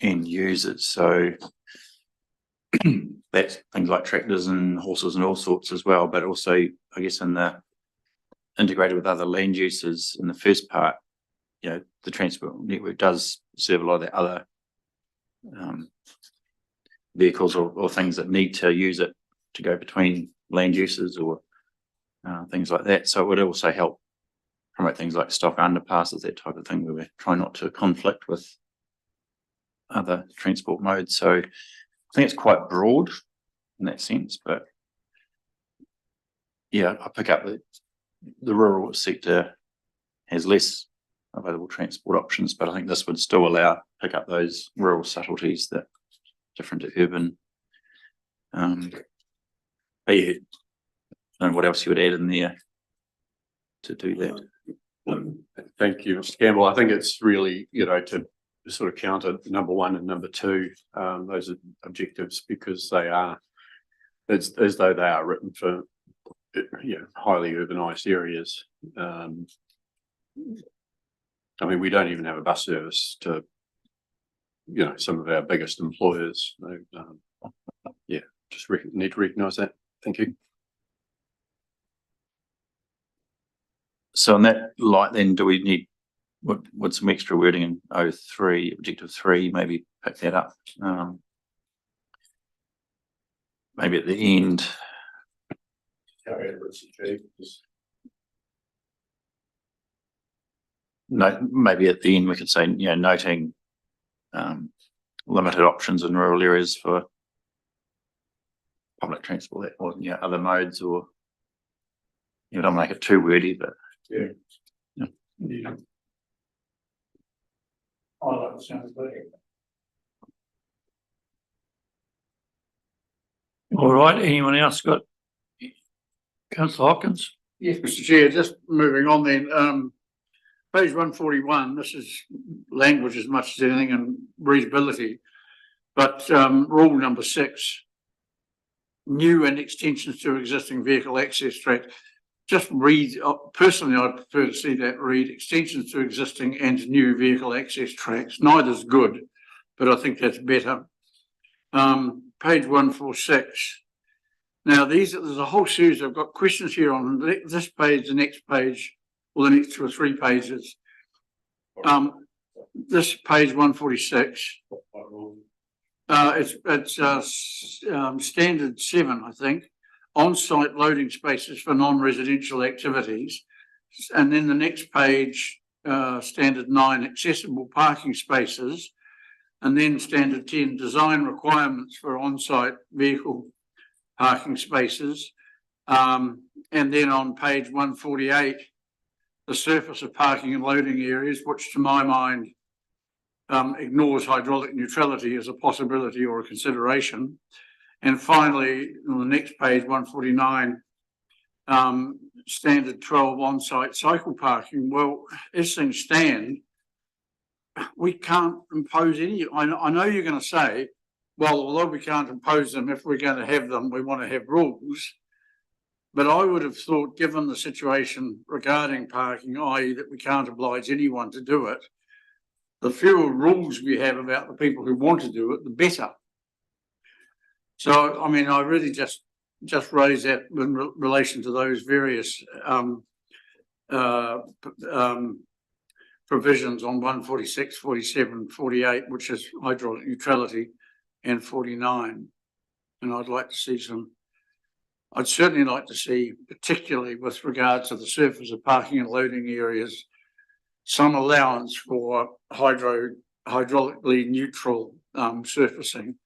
and users. So that's things like tractors and horses and all sorts as well, but also, I guess, in the integrated with other land uses in the first part, the transport network does serve a lot of the other vehicles or things that need to use it to go between land uses or things like that. So it would also help promote things like stock underpasses, that type of thing, where we're trying not to conflict with other transport modes. So I think it's quite broad in that sense, but yeah, I pick up that the rural sector has less available transport options, but I think this would still pick up those rural subtleties that are different to urban. But yeah, I don't know what else you would add in there to do that. Thank you, Mr. Campbell. I think it's really, to sort of counter number 1 and number 2, those are objectives, because they are, as though they are written for highly urbanised areas. I mean, we don't even have a bus service to, some of our biggest employers. Just need to recognise that. Thank you. So in that light, then do we need, would some extra wording in O3, objective 3, maybe pick that up? Maybe at the end. No, maybe at the end we could say, you know, noting limited options in rural areas for public transport or, you know, other modes, or you don't make it too wordy, but Yeah. Yeah. Yeah. I like the sound of that. All right, anyone else got? Councillor Hopkins? Yes, Mr. Chair, just moving on then, page 141, this is language as much as anything and readability. But rule number 6, new and extensions to existing vehicle access track. Just read, personally, I prefer to see that read extensions to existing and new vehicle access tracks. Neither's good, but I think that's better. Page 146. Now there's a whole series, I've got questions here on this page, the next page, or the next 2 or 3 pages. This page 146. It's standard 7, I think. On-site loading spaces for non-residential activities. And then the next page, standard 9, accessible parking spaces. And then standard 10, design requirements for on-site vehicle parking spaces. And then on page 148, the surface of parking and loading areas, which to my mind ignores hydraulic neutrality as a possibility or a consideration. And finally, on the next page, 149, standard 12 on-site cycle parking. Well, as things stand, we can't impose any. I know you're going to say, well, although we can't impose them, if we're going to have them, we want to have rules. But I would have thought, given the situation regarding parking, i.e. that we can't oblige anyone to do it, the fewer rules we have about the people who want to do it, the better. So, I mean, I really just raise that in relation to those various provisions on 146, 47, 48, which is hydraulic neutrality, and 49. And I'd certainly like to see, particularly with regard to the surface of parking and loading areas, some allowance for hydraulically neutral surfacing.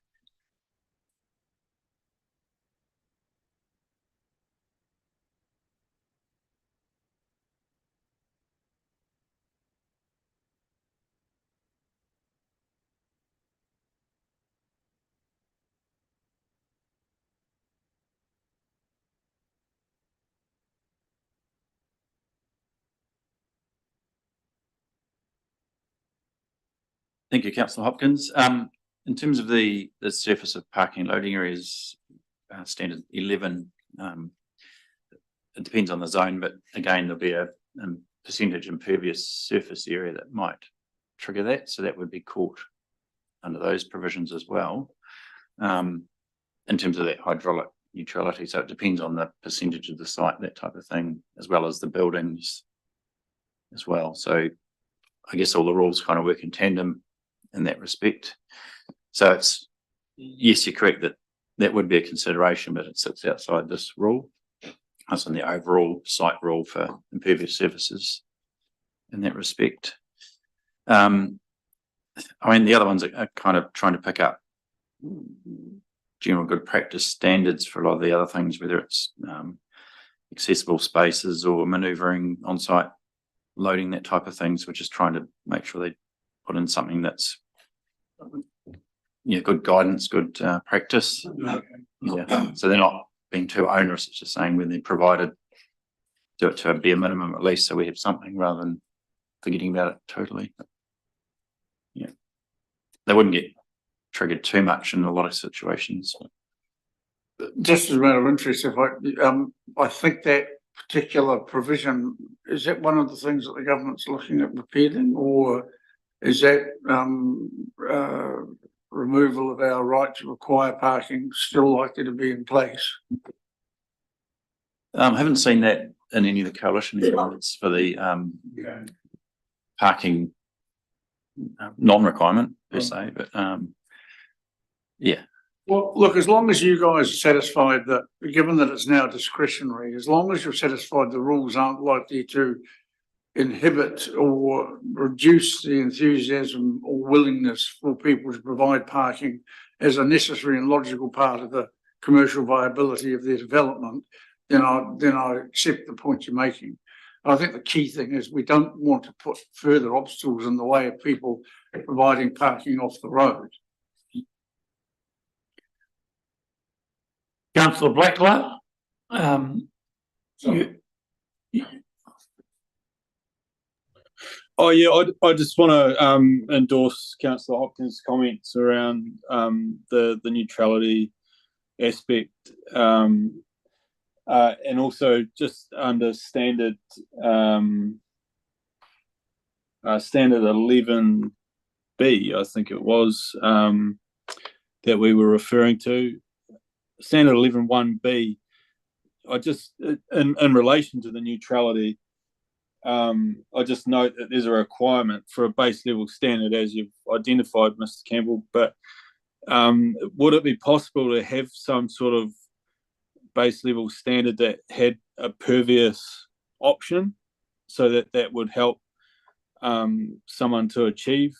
Thank you, Councillor Hopkins. In terms of the surface of parking loading areas, standard 11, it depends on the zone, but again, there'll be a percentage impervious surface area that might trigger that. So that would be caught under those provisions as well, in terms of that hydraulic neutrality. So it depends on the percentage of the site, that type of thing, as well as the buildings as well. So I guess all the rules kind of work in tandem in that respect. So it's, yes, you're correct that that would be a consideration, but it sits outside this rule. That's in the overall site rule for impervious surfaces in that respect. I mean, the other ones are kind of trying to pick up general good practice standards for a lot of the other things, whether it's accessible spaces or manoeuvring on-site loading, that type of things. We're just trying to make sure they put in something that's, yeah, good guidance, good practice. Yeah, so they're not being too onerous. It's just saying when they're provided, do it to a bare minimum at least, so we have something rather than forgetting about it totally. Yeah, they wouldn't get triggered too much in a lot of situations. Just as a matter of interest, if I think that particular provision, is that one of the things that the government's looking at repealing, or is that removal of our right to require parking still likely to be in place? I haven't seen that in any of the coalition agreements for the parking non-requirement per se, but yeah. Well, look, as long as you guys are satisfied that, given that it's now discretionary, as long as you're satisfied the rules aren't likely to inhibit or reduce the enthusiasm or willingness for people to provide parking as a necessary and logical part of the commercial viability of their development, then I accept the point you're making. I think the key thing is we don't want to put further obstacles in the way of people providing parking off the road. Councillor Blackler, Oh yeah, I just want to endorse Councillor Hopkins' comments around the neutrality aspect, and also just under standard 11B, I think it was, that we were referring to. Standard 11(1)B. I just in relation to the neutrality. I just note that there's a requirement for a base level standard, as you've identified, Mr. Campbell, but would it be possible to have some sort of base level standard that had a pervious option so that would help someone to achieve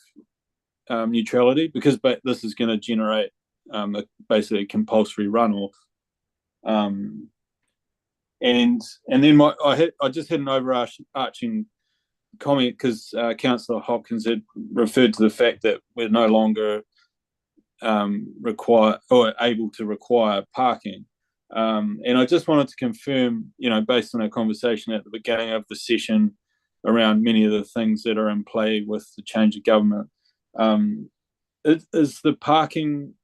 neutrality? Because this is going to generate basically a compulsory runoff. And then I just had an overarching comment because Councillor Hopkins had referred to the fact that we're no longer require or able to require parking. And I just wanted to confirm, based on our conversation at the beginning of the session around many of the things that are in play with the change of government, is the parking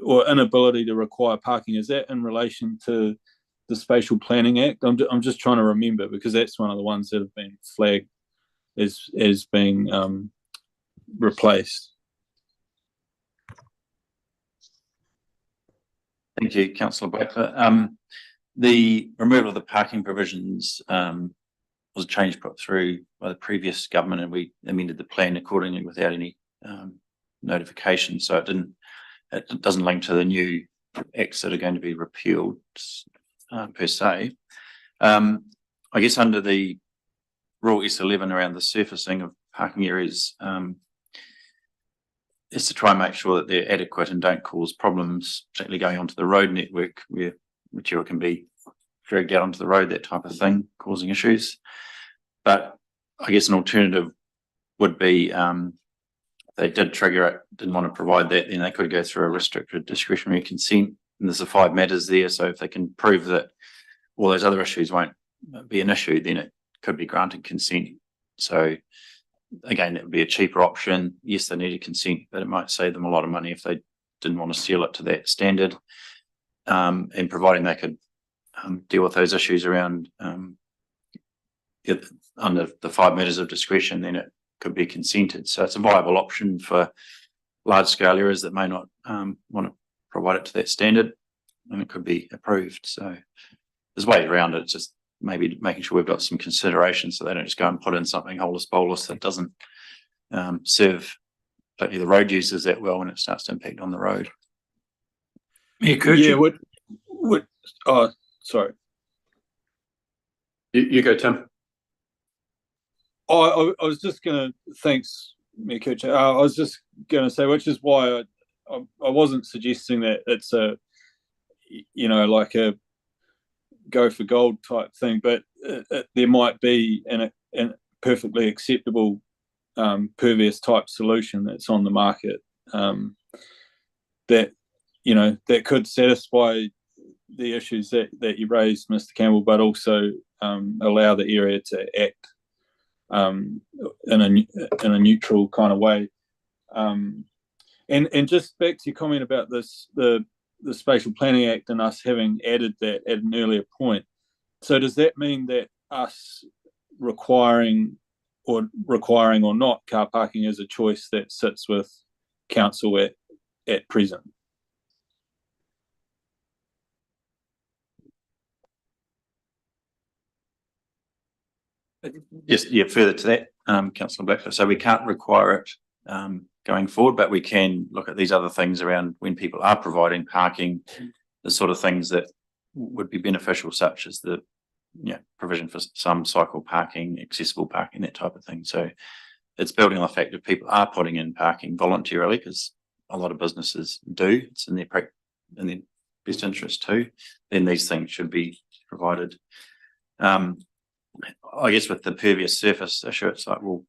or inability to require parking, is that in relation to the Spatial Planning Act? I'm just trying to remember, because that's one of the ones that have been flagged as being replaced. Thank you, Councillor Blackler. The removal of the parking provisions was a change put through by the previous government, and we amended the plan accordingly without any notification. So it doesn't link to the new acts that are going to be repealed per se. I guess under the Rule S11 around the surfacing of parking areas, is to try and make sure that they're adequate and don't cause problems, particularly going onto the road network where material can be dragged out onto the road, that type of thing, causing issues. But I guess an alternative would be they did trigger it, didn't want to provide that, then they could go through a restricted discretionary consent. And there's the 5 matters there. So if they can prove that all those other issues won't be an issue, then it could be granted consent. So again, it would be a cheaper option. Yes, they needed consent, but it might save them a lot of money if they didn't want to seal it to that standard. And providing they could deal with those issues around under the 5 matters of discretion, then it could be consented. So it's a viable option for large scale areas that may not want to provide it to that standard, and it could be approved. So there's ways around it. It's just maybe making sure we've got some consideration so they don't just go and put in something holus bolus that doesn't serve particularly the road users that well when it starts to impact on the road. Yeah, sorry. You go, Tim. I was just going to, thanks, Mayor Kircher. I was just going to say, which is why I wasn't suggesting that it's a, like a go for gold type thing, but there might be a perfectly acceptable pervious type solution that's on the market that could satisfy the issues that you raised, Mr. Campbell, but also allow the area to act in a neutral kind of way. And just back to your comment about this, the Spatial Planning Act and us having added that at an earlier point. So does that mean that us requiring or not car parking is a choice that sits with council at present? Yes, yeah, further to that, councillor Blackford, so we can't require it going forward, but we can look at these other things around when people are providing parking, the sort of things that would be beneficial, such as the provision for some cycle parking, accessible parking, that type of thing. So it's building on the fact that people are putting in parking voluntarily, because a lot of businesses do. It's in their best interest too. Then these things should be provided. I guess with the pervious surface issue, it's like, well,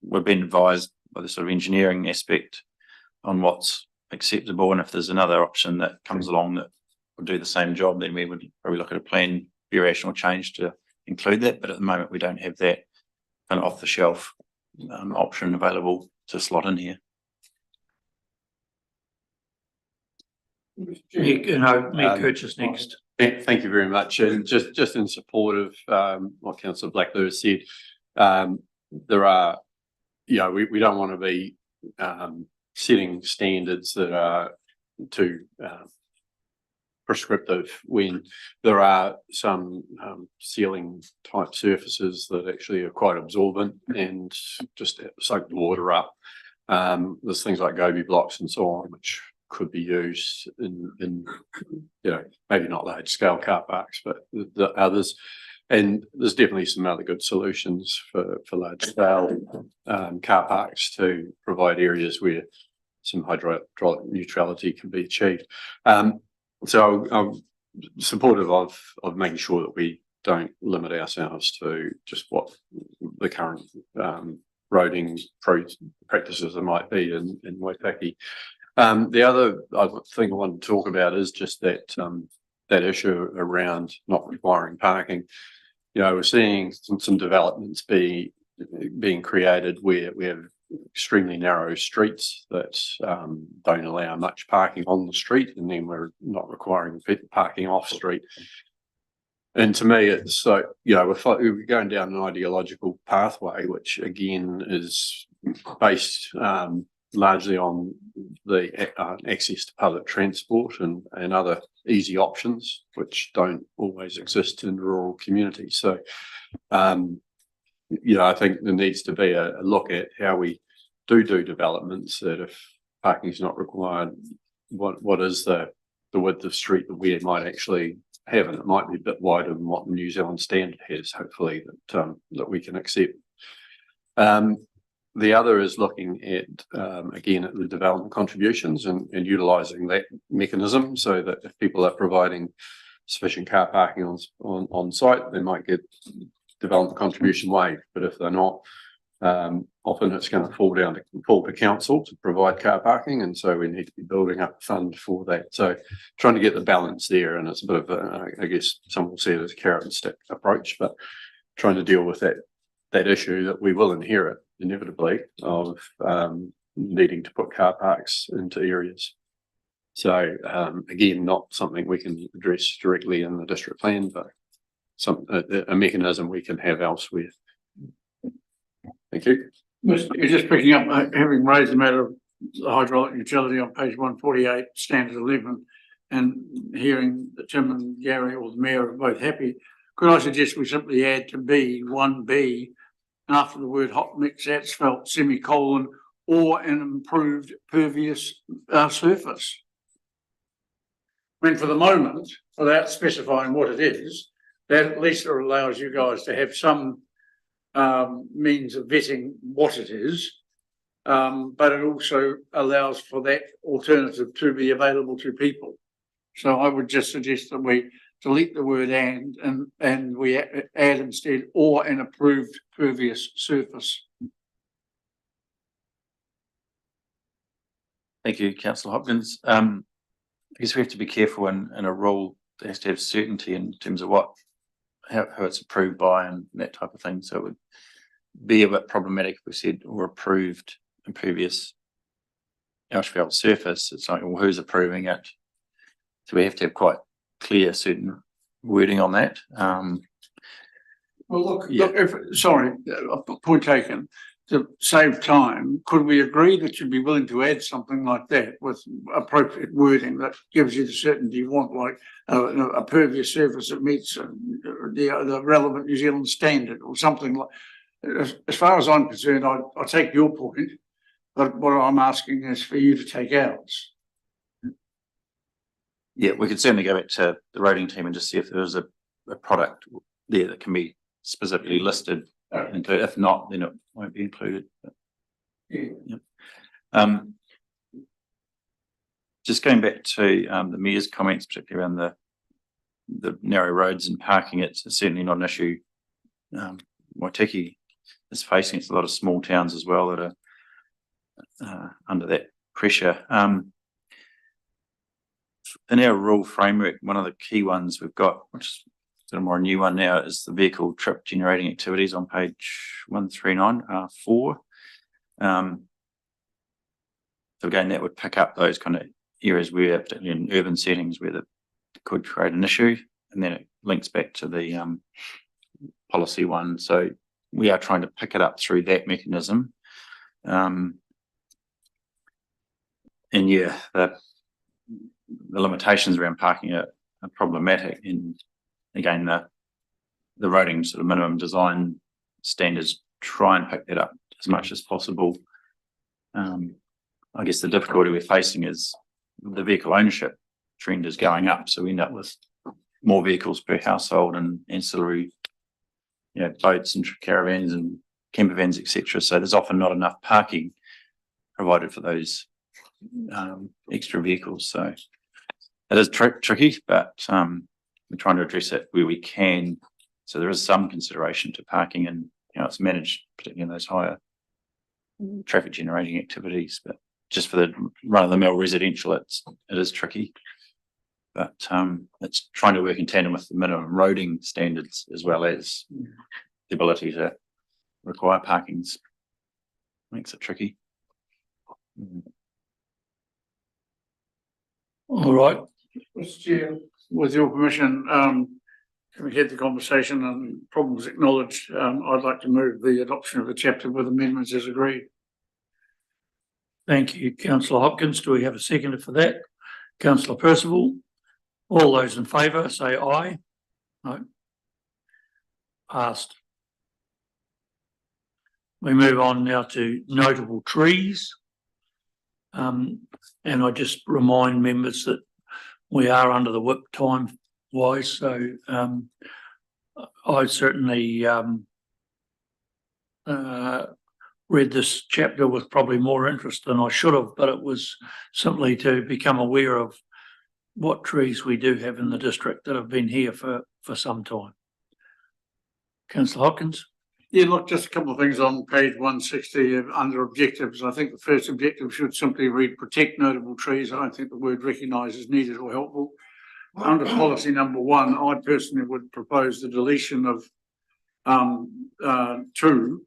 we've been advised by the sort of engineering aspect on what's acceptable, and if there's another option that comes along that will do the same job, then we would probably look at a plan variation or change to include that. But at the moment, we don't have that kind of off the shelf option available to slot in here. Mayor Curtis next. Thank you very much. And just in support of what Councillor Blackford has said, there are, we don't want to be setting standards that are too prescriptive when there are some ceiling type surfaces that actually are quite absorbent and just soak the water up. There's things like Gobi blocks and so on, which could be used in maybe not large scale car parks, but the others. And there's definitely some other good solutions for large scale car parks to provide areas where some hydraulic neutrality can be achieved. So I'm supportive of making sure that we don't limit ourselves to just what the current roading practices there might be in Waitaki. The other thing I want to talk about is just that issue around not requiring parking. We're seeing some developments being created where we have extremely narrow streets that don't allow much parking on the street, and then we're not requiring parking off street. And to me, it's so, we're going down an ideological pathway, which again is based largely on the access to public transport and other easy options, which don't always exist in rural communities. So, I think there needs to be a look at how we do developments, that if parking is not required, what is the width of street that we might actually have, and it might be a bit wider than what the New Zealand standard has, hopefully, that we can accept. The other is looking at, again, at the development contributions and utilising that mechanism, so that if people are providing sufficient car parking on site, they might get development contribution waived. But if they're not, often it's going to fall to council to provide car parking, and so we need to be building up a fund for that. So trying to get the balance there, and it's a bit of I guess some will see it as a carrot and stick approach, but trying to deal with that issue that we will inherit inevitably of needing to put car parks into areas. So again, not something we can address directly in the district plan, but a mechanism we can have elsewhere. Thank you. You're just picking up, having raised the matter of the hydraulic utility on page 148, standard 11, and hearing that Tim and Gary or the mayor are both happy. Could I suggest we simply add to B, 1B, and after the word hot mix, that's spelled semicolon, or an improved pervious surface. I mean, for the moment, without specifying what it is, that at least allows you guys to have some means of vetting what it is, but it also allows for that alternative to be available to people. So I would just suggest that we delete the word and we add instead or an approved pervious surface. Thank you, Councillor Hopkins. I guess we have to be careful in a rule that has to have certainty in terms of how it's approved by and that type of thing. So it would be a bit problematic if we said or approved impervious asphalt surface. It's like, well, who's approving it? So we have to have quite clear, certain wording on that. Well, look, sorry, point taken. to save time, could we agree that you'd be willing to add something like that with appropriate wording that gives you the certainty you want, like a pervious surface that meets the relevant New Zealand standard or something like? As far as I'm concerned, I take your point, but what I'm asking is for you to take ours. Yeah, we could certainly go back to the roading team and just see if there is a product there that can be specifically listed. And if not, then it won't be included. Yeah. Just going back to the mayor's comments, particularly around the narrow roads and parking, it's certainly not an issue. Waitaki is facing, it's a lot of small towns as well that are under that pressure. In our rule framework, one of the key ones we've got, which is sort of more a new one now, is the vehicle trip generating activities on page 139 4. So again, that would pick up those kind of areas where, particularly in urban settings, where that could create an issue, and then it links back to the policy one. So we are trying to pick it up through that mechanism. And yeah, the limitations around parking are problematic, and again, the roading sort of minimum design standards try and pick that up as much as possible. I guess the difficulty we're facing is the vehicle ownership trend is going up, so we end up with more vehicles per household and ancillary, boats and caravans and camper vans, etc. So there's often not enough parking provided for those extra vehicles. So it is tricky, but we're trying to address it where we can. So there is some consideration to parking, and it's managed, particularly in those higher traffic generating activities. But just for the run of the mill residential, it is tricky. But it's trying to work in tandem with the minimum roading standards as well as the ability to require parkings. Makes it tricky. All right. Mr. Chair, with your permission, can we get the conversation and problems acknowledged? I'd like to move the adoption of the chapter with amendments as agreed. Thank you, Councillor Hopkins. Do we have a seconder for that? Councillor Percival. All those in favour say aye. No. Passed. We move on now to notable trees. And I just remind members that we are under the whip time wise, so I certainly read this chapter with probably more interest than I should have, but it was simply to become aware of what trees we do have in the district that have been here for some time. Councillor Hopkins. Yeah, look, just a couple of things on page 160 under objectives. I think the first objective should simply read protect notable trees. I don't think the word recognise is needed or helpful. Under policy number 1, I personally would propose the deletion of 2,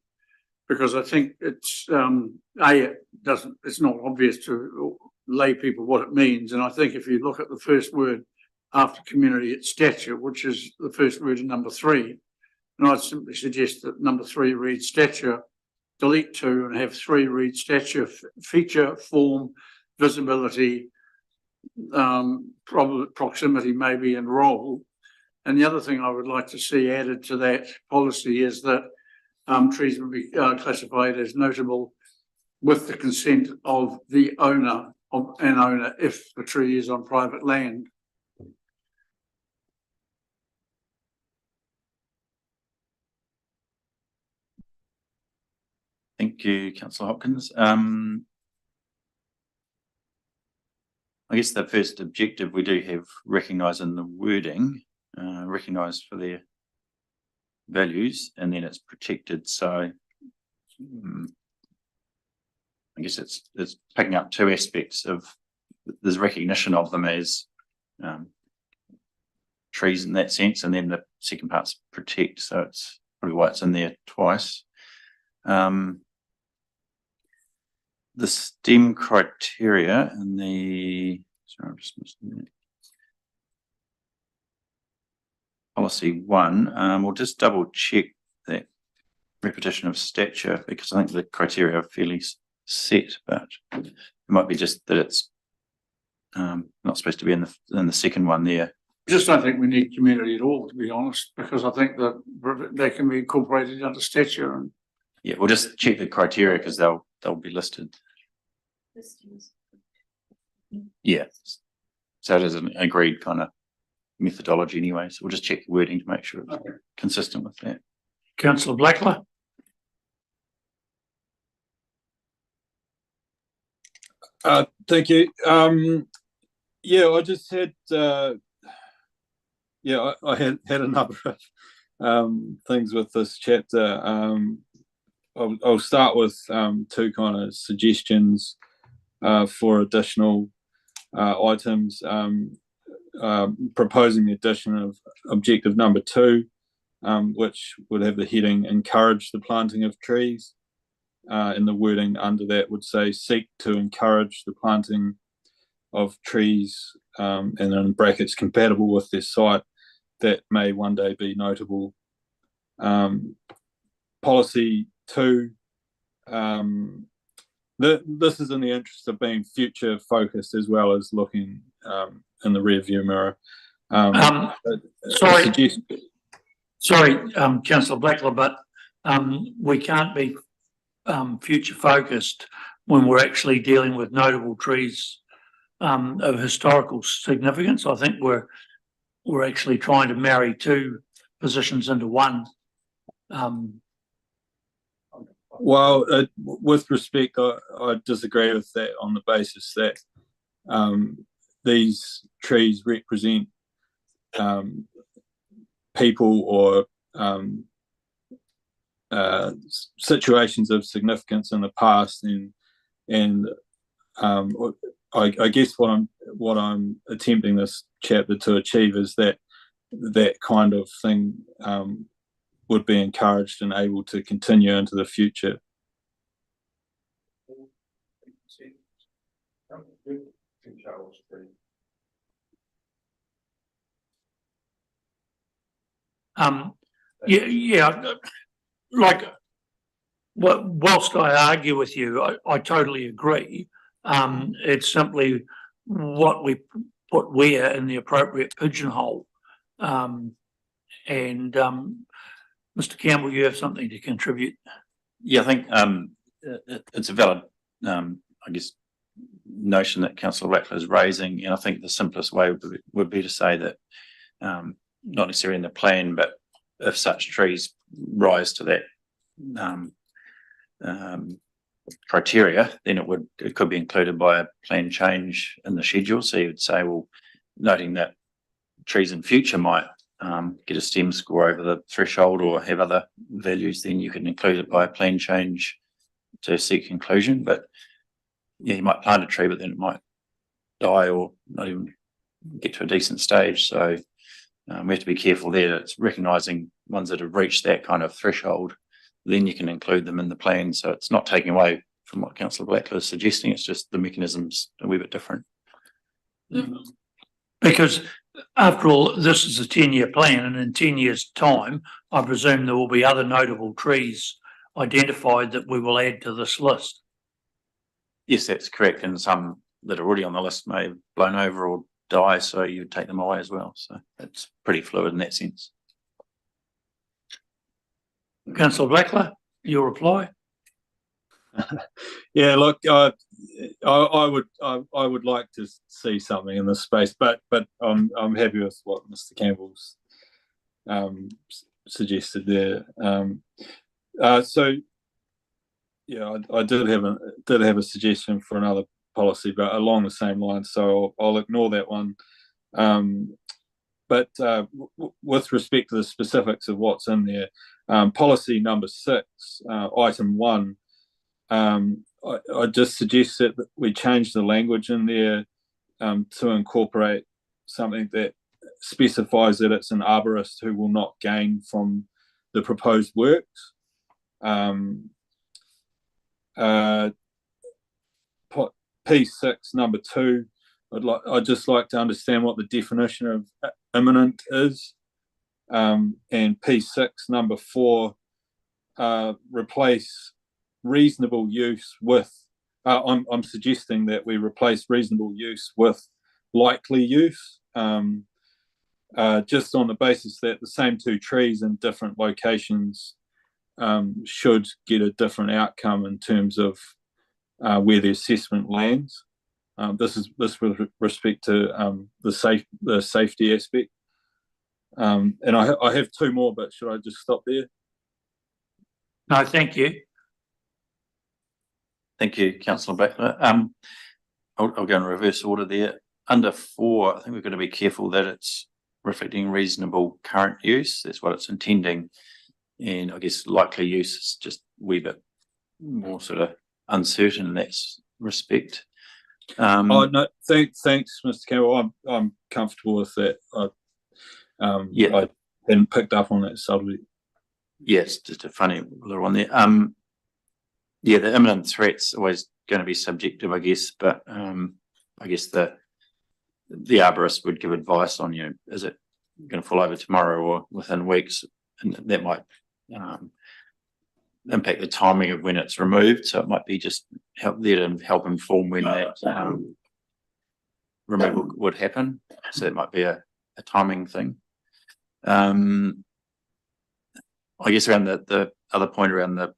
because I think it's it's not obvious to lay people what it means. And I think if you look at the first word after community, it's stature, which is the first word in number 3. And I'd simply suggest that number 3 reads stature, delete 2 and have 3 read stature, feature, form, visibility, proximity maybe, and role. And the other thing I would like to see added to that policy is that trees would be classified as notable with the consent of the owner of an owner if the tree is on private land. Thank you, Councillor Hopkins. I guess the first objective we do have recognised in the wording, recognised for their values, and then it's protected. So I guess it's picking up 2 aspects of there's recognition of them as trees in that sense, and then the second part's protect. So it's probably why it's in there twice. The STEM criteria and sorry, I'm just missing that. Policy 1, we'll just double check that repetition of stature, because I think the criteria are fairly set, but it might be just that it's not supposed to be in the second one there. Just don't think we need community at all, to be honest, because I think that they can be incorporated under stature and Yeah, we'll just check the criteria because they'll be listed. Yeah. So it is an agreed kind of methodology anyway. So we'll just check the wording to make sure it's consistent with that. Councillor Blackler. Thank you. Yeah, I just had, I had a number of things with this chapter. I'll start with two kind of suggestions for additional items. Proposing the addition of objective number 2, which would have the heading encourage the planting of trees. And the wording under that would say seek to encourage the planting of trees, and then in brackets compatible with their site that may one day be notable. Policy 2, this is in the interest of being future focused as well as looking in the rear view mirror. Sorry, Councillor Blackler, but we can't be future focused when we're actually dealing with notable trees of historical significance. I think we're actually trying to marry two positions into one. Well, with respect, I disagree with that on the basis that these trees represent people or situations of significance in the past, and I guess what I'm attempting this chapter to achieve is that kind of thing would be encouraged and able to continue into the future. Like, whilst I argue with you, I totally agree. It's simply what we put where in the appropriate pigeonhole. Mr. Campbell, you have something to contribute. Yeah, I think it's a valid, I guess, notion that Councillor Blackler is raising, and I think the simplest way would be to say that not necessarily in the plan, but if such trees rise to that criteria, then it could be included by a plan change in the schedule. So you would say, well, noting that trees in future might get a STEM score over the threshold or have other values, then you can include it by a plan change to seek inclusion. But yeah, you might plant a tree, but then it might die or not even get to a decent stage. So we have to be careful there. It's recognising ones that have reached that kind of threshold, then you can include them in the plan. So it's not taking away from what Councillor Blackler is suggesting, it's just the mechanisms are a wee bit different. Because after all, this is a 10-year plan, and in 10 years' time, I presume there will be other notable trees identified that we will add to this list. Yes, that's correct. And some that are already on the list may have blown over or die, so you would take them away as well. So it's pretty fluid in that sense. Councillor Blackler, your reply? Yeah, look, I would like to see something in this space, but I'm happy with what Mr. Campbell's suggested there. So yeah, I did have a suggestion for another policy, but along the same lines. So I'll ignore that one. But with respect to the specifics of what's in there, policy number 6, item 1. I just suggest that we change the language in there to incorporate something that specifies that it's an arborist who will not gain from the proposed works. P6 number 2, I'd just like to understand what the definition of imminent is. And P6 number 4, replace reasonable use with, I'm suggesting that we replace reasonable use with likely use, just on the basis that the same two trees in different locations should get a different outcome in terms of where the assessment lands. This with respect to the safety aspect. And I have two more, but should I just stop there? No, thank you. Thank you, councillor Backler. I'll go in reverse order there. Under 4, I think we're going to be careful that it's reflecting reasonable current use. That's what it's intending. And I guess likely use is just a wee bit more sort of uncertain in that respect. Oh no, thanks, Mr. Campbell. I'm comfortable with that. Yeah. I hadn't picked up on that subtly. Yes, just a funny little one there. Yeah, the imminent threat's always going to be subjective, I guess, but I guess the arborist would give advice on, is it going to fall over tomorrow or within weeks, and that might impact the timing of when it's removed. So it might be just help inform when that removal would happen. So it might be a timing thing. I guess around the other point around the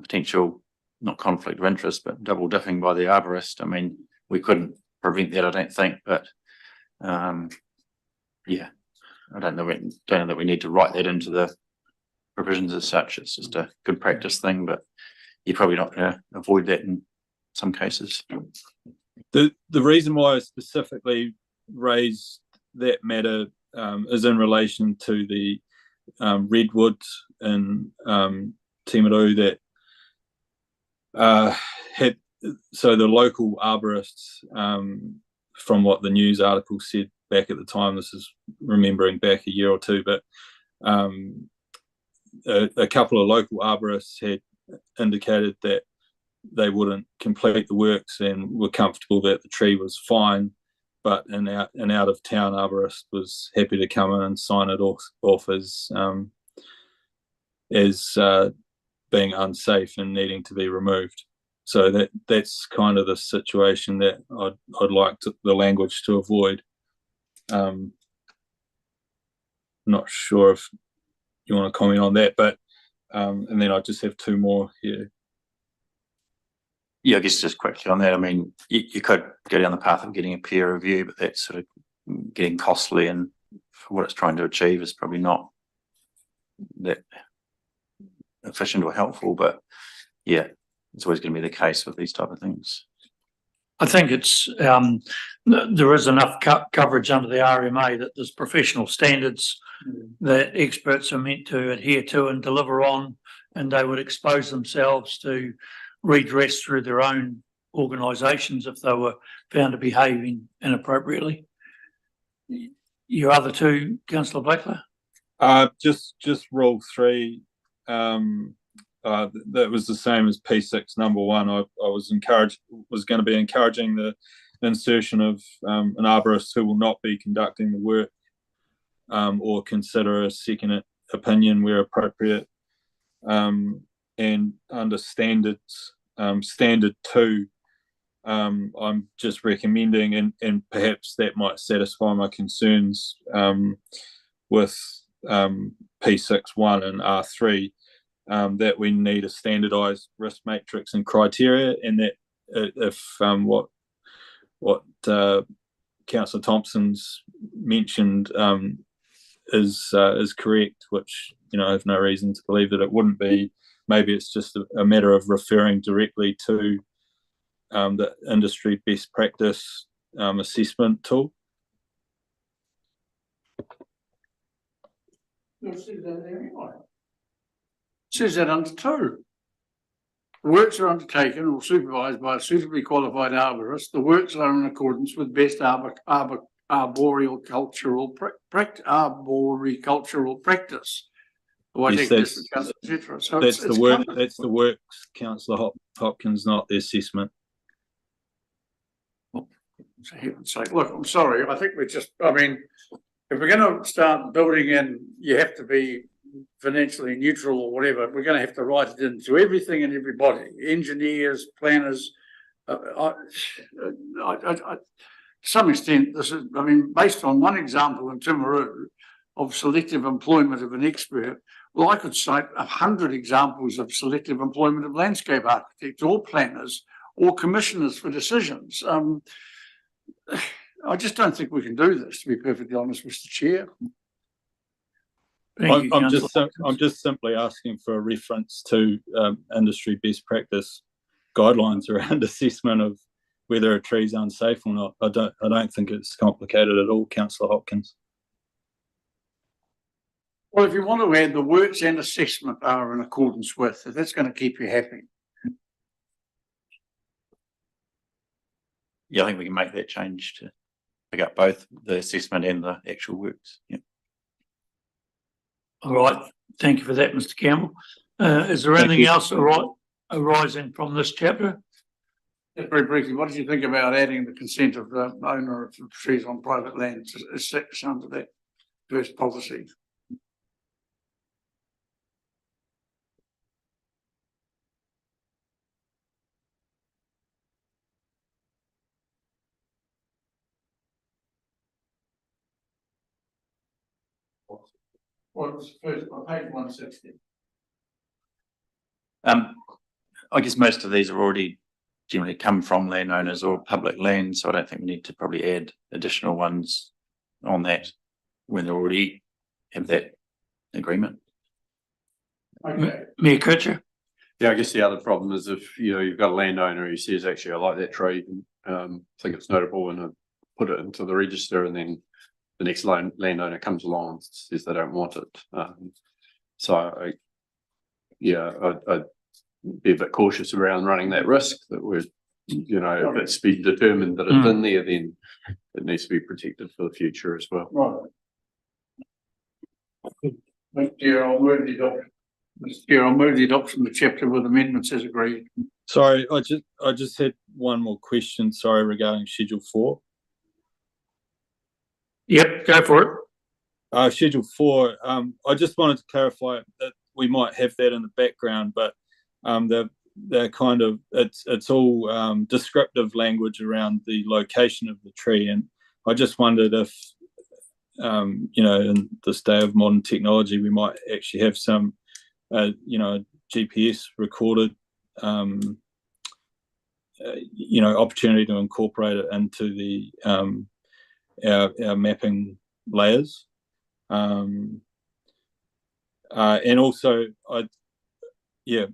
potential, not conflict of interest, but double dipping by the arborist. I mean, we couldn't prevent that, I don't think, but yeah, I don't know that we need to write that into the provisions as such. It's just a good practice thing, but you're probably not going to avoid that in some cases. The reason why I specifically raised that matter is in relation to the redwood in Timaru that had, so the local arborists, from what the news article said back at the time, this is remembering back a year or two, but a couple of local arborists had indicated that they wouldn't complete the works and were comfortable that the tree was fine, but an out of town arborist was happy to come in and sign it off as being unsafe and needing to be removed. So that's kind of the situation that I'd like the language to avoid. Not sure if you want to comment on that, but and then I just have two more here. Yeah, I guess just quickly on that. I mean, you could go down the path of getting a peer review, but that's sort of getting costly, and for what it's trying to achieve is probably not that efficient or helpful. But yeah, it's always going to be the case with these type of things. I think it's there is enough coverage under the RMA that there's professional standards that experts are meant to adhere to and deliver on, and they would expose themselves to redress through their own organisations if they were found to be behaving inappropriately. Your other two, Councillor Blackler? Just rule 3. That was the same as P6 number 1. I was going to be encouraging the insertion of an arborist who will not be conducting the work, or consider a second opinion where appropriate. And under standards, standard 2, I'm just recommending, and perhaps that might satisfy my concerns with P6.1 and R3, that we need a standardised risk matrix and criteria, and that if what Councillor Thompson's mentioned is correct, which I have no reason to believe that it wouldn't be. Maybe it's just a matter of referring directly to the industry best practice assessment tool. It says that there anyway. It says that under 2. The works are undertaken or supervised by a suitably qualified arborist. The works are in accordance with best arboricultural practice. Yes, that's the works, Councillor Hopkins, not the assessment. For heaven's sake, look, I'm sorry. I think if we're going to start building in, you have to be financially neutral or whatever, we're gonna have to write it into everything and everybody, engineers, planners. To some extent, this is, I mean, based on one example in Timaru of selective employment of an expert, well, I could cite 100 examples of selective employment of landscape architects or planners or commissioners for decisions. I just don't think we can do this, to be perfectly honest, Mr. Chair. Thank you, I'm councillor. just simply asking for a reference to industry best practice guidelines around assessment of whether a tree is unsafe or not. I don't think it's complicated at all, Councillor Hopkins. Well, if you want to add the works and assessment are in accordance with, if that's going to keep you happy. Yeah, I think we can make that change to pick up both the assessment and the actual works. Yeah. All right, thank you for that, Mr. Campbell. Is there Thank anything you. else arising from this chapter? Just very briefly, what did you think about adding the consent of the owner of the trees on private land as section under that first policy? Well, it was first on page 160. I guess most of these are already generally come from landowners or public land, so I don't think we need to probably add additional ones on that when they already have that agreement. Okay. Mayor Kircher? Yeah, I guess the other problem is if, you know, you've got a landowner who says, actually, I like that tree, and think it's notable, and put it into the register, and then the next landowner comes along and says they don't want it. I'd be a bit cautious around running that risk that we're, you know, if it's been determined that it's in there, then it needs to be protected for the future as well. Right. Mr. Chair, I'll move the adoption. Mr. Chair, I'll move the adoption of the chapter with amendments as agreed. Sorry, I just had one more question, sorry, regarding Schedule 4. Yep, go for it. Schedule 4, I just wanted to clarify that we might have that in the background, but they're kind of, it's all descriptive language around the location of the tree. And I just wondered if, you know, in this day of modern technology, we might actually have some, you know, GPS recorded, you know, opportunity to incorporate it into the our mapping layers. And also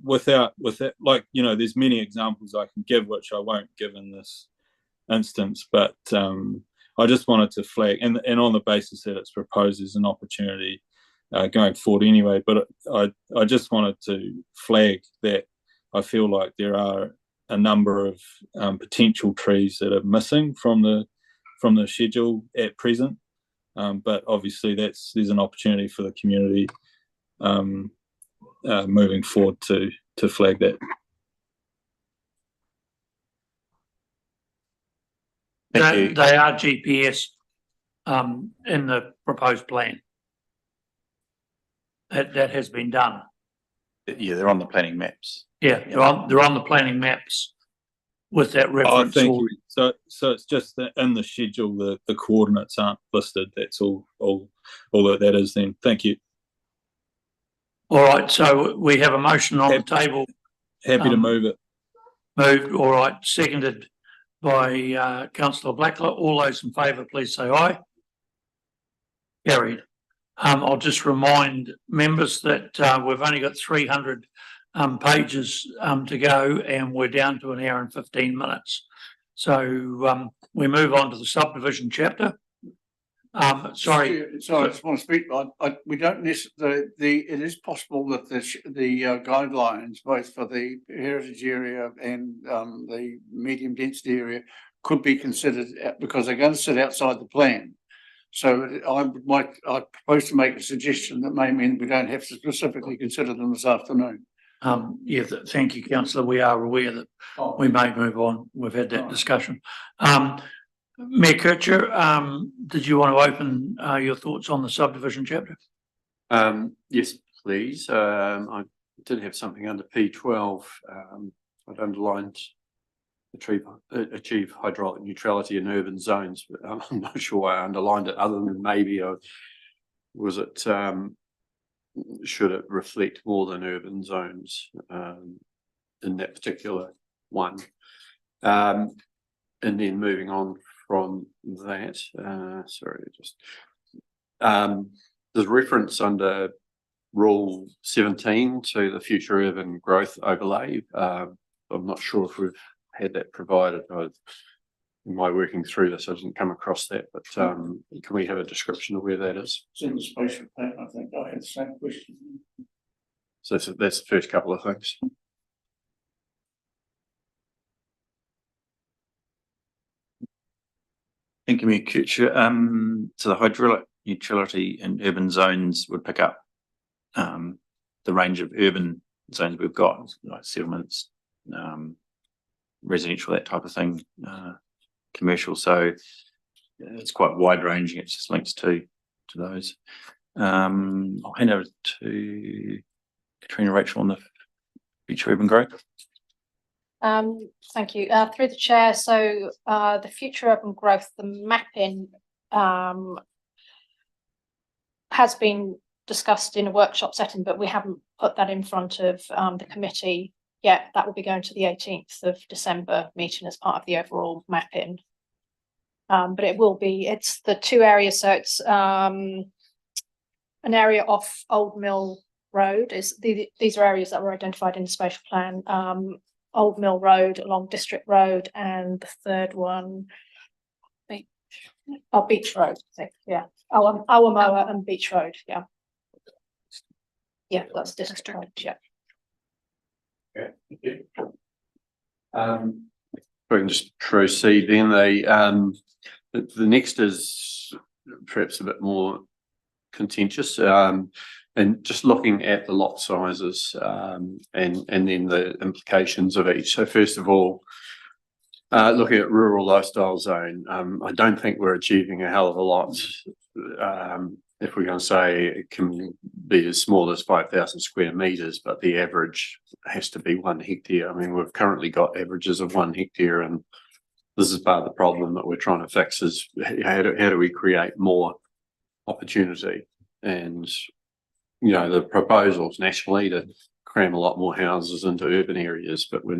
with that, like, you know, there's many examples I can give, which I won't give in this instance, but I just wanted to flag, and on the basis that it's proposed as an opportunity going forward anyway, but I just wanted to flag that I feel like there are a number of potential trees that are missing from the schedule at present, but obviously there's an opportunity for the community moving forward to flag that. They are GPS in the proposed plan. That has been done. Yeah, they're on the planning maps. Yeah, they're on the planning maps with that reference. Thank you. So it's just that in the schedule the coordinates aren't listed. That's all that is then. Thank you. All right, so we have a motion on the table. Happy to move it. Moved, all right, seconded by councillor Blackler. All those in favour, please say aye. Carried. I'll just remind members that we've only got 300 pages to go, and we're down to 1 hour and 15 minutes. So we move on to the subdivision chapter. Sorry, I just want to speak. We don't necessarily. It is possible that the guidelines, both for the heritage area and the medium density area, could be considered because they're going to sit outside the plan. So I propose to make a suggestion that may mean we don't have to specifically consider them this afternoon. Thank you, councillor. We are aware that we may move on. We've had that discussion. Mayor Kircher, did you want to open your thoughts on the subdivision chapter? Yes, please. I did have something under P12. I'd underlined achieve hydraulic neutrality in urban zones, but I'm not sure why I underlined it, other than maybe was it should it reflect more than urban zones in that particular one. And then moving on from that, there's reference under Rule 17 to the future urban growth overlay. I'm not sure if we've had that provided. In my working through this, I didn't come across that, but can we have a description of where that is? It's in the spatial plan. I think I had the same question. So that's the first couple of things. Thank you, Mayor Kircher. So the hydraulic neutrality in urban zones would pick up the range of urban zones we've got, like settlements, residential, that type of thing, commercial. So it's quite wide ranging. It's just links to those. I'll hand over to Katrina Rachel on the future urban growth. Thank you. Through the chair, so the future urban growth, the mapping has been discussed in a workshop setting, but we haven't put that in front of the committee yet. That will be going to the 18th of December meeting as part of the overall mapping. But it will be, it's the two areas, so it's an area off Old Mill Road. These are areas that were identified in the spatial plan. Old Mill Road along District Road, and the third one, Beach Road, I think, yeah. Awamoa and Beach Road, yeah. Yeah, that's District Road, yeah. Okay, thank you. We can just proceed then. The next is perhaps a bit more contentious, and just looking at the lot sizes and then the implications of each. So first of all, looking at rural lifestyle zone, I don't think we're achieving a hell of a lot. If we're going to say it can be as small as 5,000 square meters, but the average has to be 1 hectare. I mean, we've currently got averages of 1 hectare, and this is part of the problem that we're trying to fix, is how do we create more opportunity? And you know, the proposals nationally to cram a lot more houses into urban areas, but we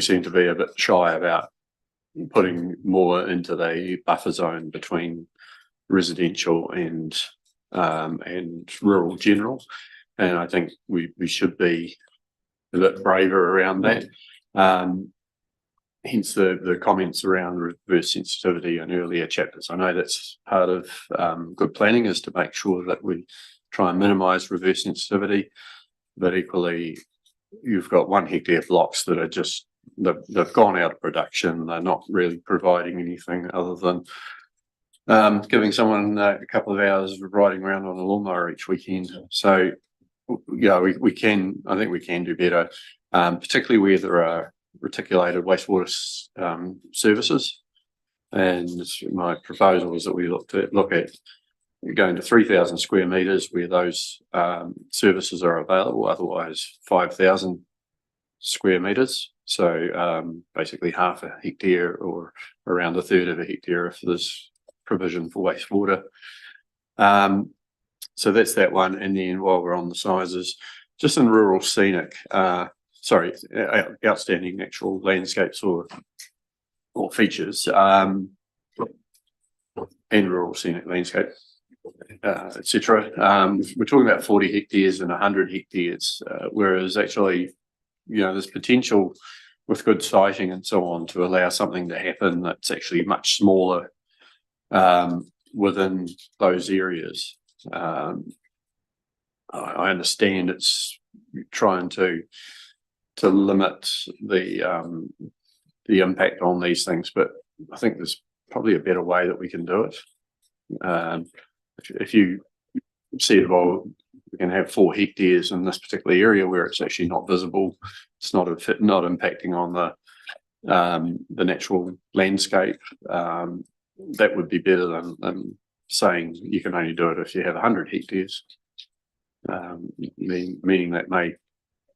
seem to be a bit shy about putting more into the buffer zone between residential and rural general. And I think we should be a bit braver around that. Hence the comments around reverse sensitivity in earlier chapters. I know that's part of good planning, is to make sure that we try and minimise reverse sensitivity, but equally you've got 1 hectare blocks that are just, they've gone out of production. They're not really providing anything other than giving someone a couple of hours of riding around on a lawnmower each weekend. So yeah, we can, I think we can do better, particularly where there are reticulated wastewater services. And my proposal is that we look at going to 3,000 square meters where those services are available, otherwise 5,000 square meters. So basically half a hectare or around a third of a hectare if there's provision for wastewater. So that's that one. And then while we're on the sizes, just in rural scenic, outstanding natural landscapes or features, and rural scenic landscape, etc. We're talking about 40 hectares and 100 hectares, whereas actually, you know, there's potential with good siting and so on to allow something to happen that's actually much smaller within those areas. I understand it's trying to limit the impact on these things, but I think there's probably a better way that we can do it. If you see it, well, we can have 4 hectares in this particular area where it's actually not visible. It's not impacting on the natural landscape. That would be better than saying you can only do it if you have 100 hectares. meaning that may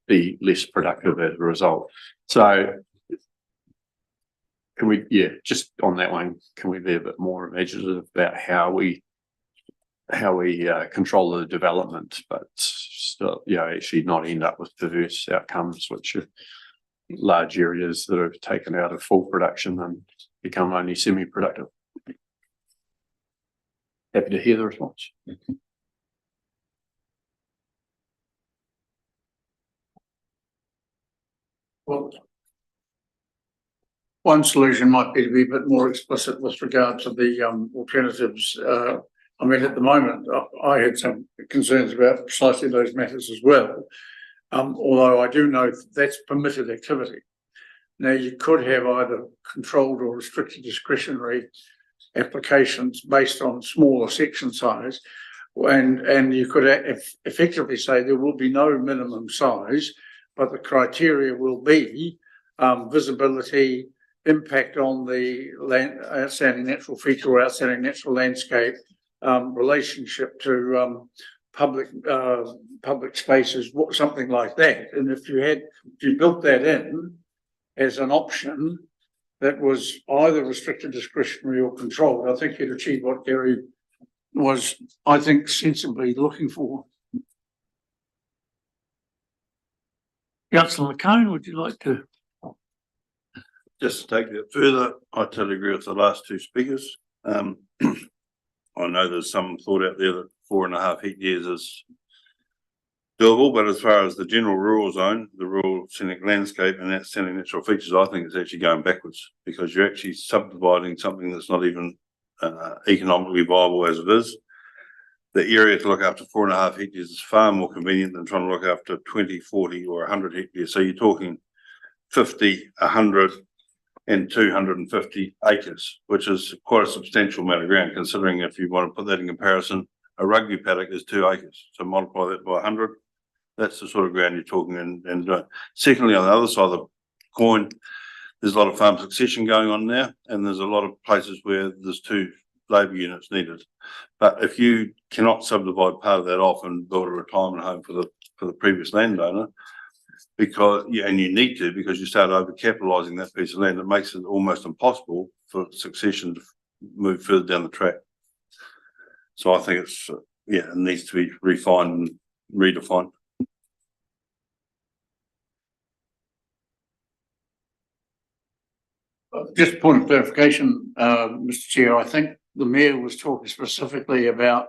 be less productive as a result. So can we, just on that one, can we be a bit more imaginative about how we control the development, but still, actually not end up with perverse outcomes, which are large areas that are taken out of full production and become only semi-productive. Happy to hear the response. Well, one solution might be to be a bit more explicit with regard to the alternatives. I mean, at the moment, I had some concerns about precisely those matters as well. Although I do know that's permitted activity. Now, you could have either controlled or restricted discretionary applications based on smaller section size, and you could effectively say there will be no minimum size, but the criteria will be visibility, impact on the outstanding natural feature or outstanding natural landscape, relationship to public spaces, something like that. And if you built that in as an option that was either restricted, discretionary or controlled, I think you'd achieve what Gary was, I think, sensibly looking for. Councillor McCone, would you like to? Just to take that further, I totally agree with the last two speakers. I know there's some thought out there that 4.5 hectares is doable, but as far as the general rural zone, the rural scenic landscape and outstanding natural features, I think it's actually going backwards, because you're actually subdividing something that's not even economically viable as it is. The area to look after 4.5 hectares is far more convenient than trying to look after 20, 40 or 100 hectares. So you're talking 50, 100 and 250 acres, which is quite a substantial amount of ground, considering, if you want to put that in comparison, a rugby paddock is 2 acres. So multiply that by 100. That's the sort of ground you're talking. And secondly, on the other side of the coin, there's a lot of farm succession going on now, and there's a lot of places where there's 2 labour units needed. But if you cannot subdivide part of that off and build a retirement home for the previous landowner, and you need to, because you start overcapitalising that piece of land, it makes it almost impossible for succession to move further down the track. So I think it's it needs to be refined and redefined. Just a point of clarification, Mr. Chair, I think the Mayor was talking specifically about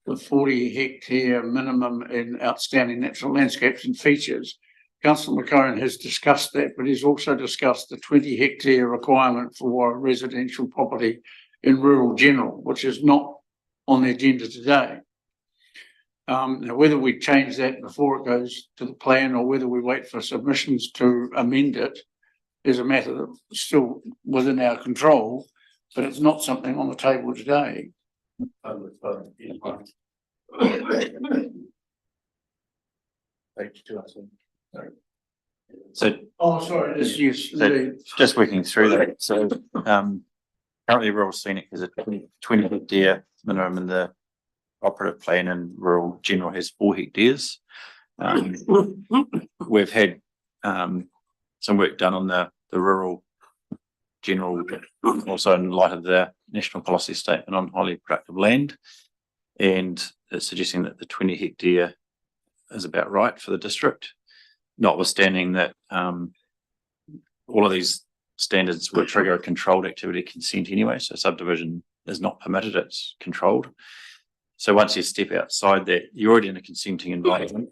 the 40 hectare minimum in outstanding natural landscapes and features. Councillor McCone has discussed that, but he's also discussed the 20 hectare requirement for residential property in rural general, which is not on the agenda today. Now, whether we change that before it goes to the plan or whether we wait for submissions to amend it is a matter that's still within our control, but it's not something on the table today. So, sorry, yes, so just working through that. So currently rural scenic is a 20 hectare minimum in the operative plan, and rural general has 4 hectares. We've had some work done on the rural general, also in light of the national policy statement on highly productive land, and it's suggesting that the 20 hectare is about right for the district, notwithstanding that all of these standards will trigger a controlled activity consent anyway. So subdivision is not permitted, it's controlled. So once you step outside that, you're already in a consenting environment.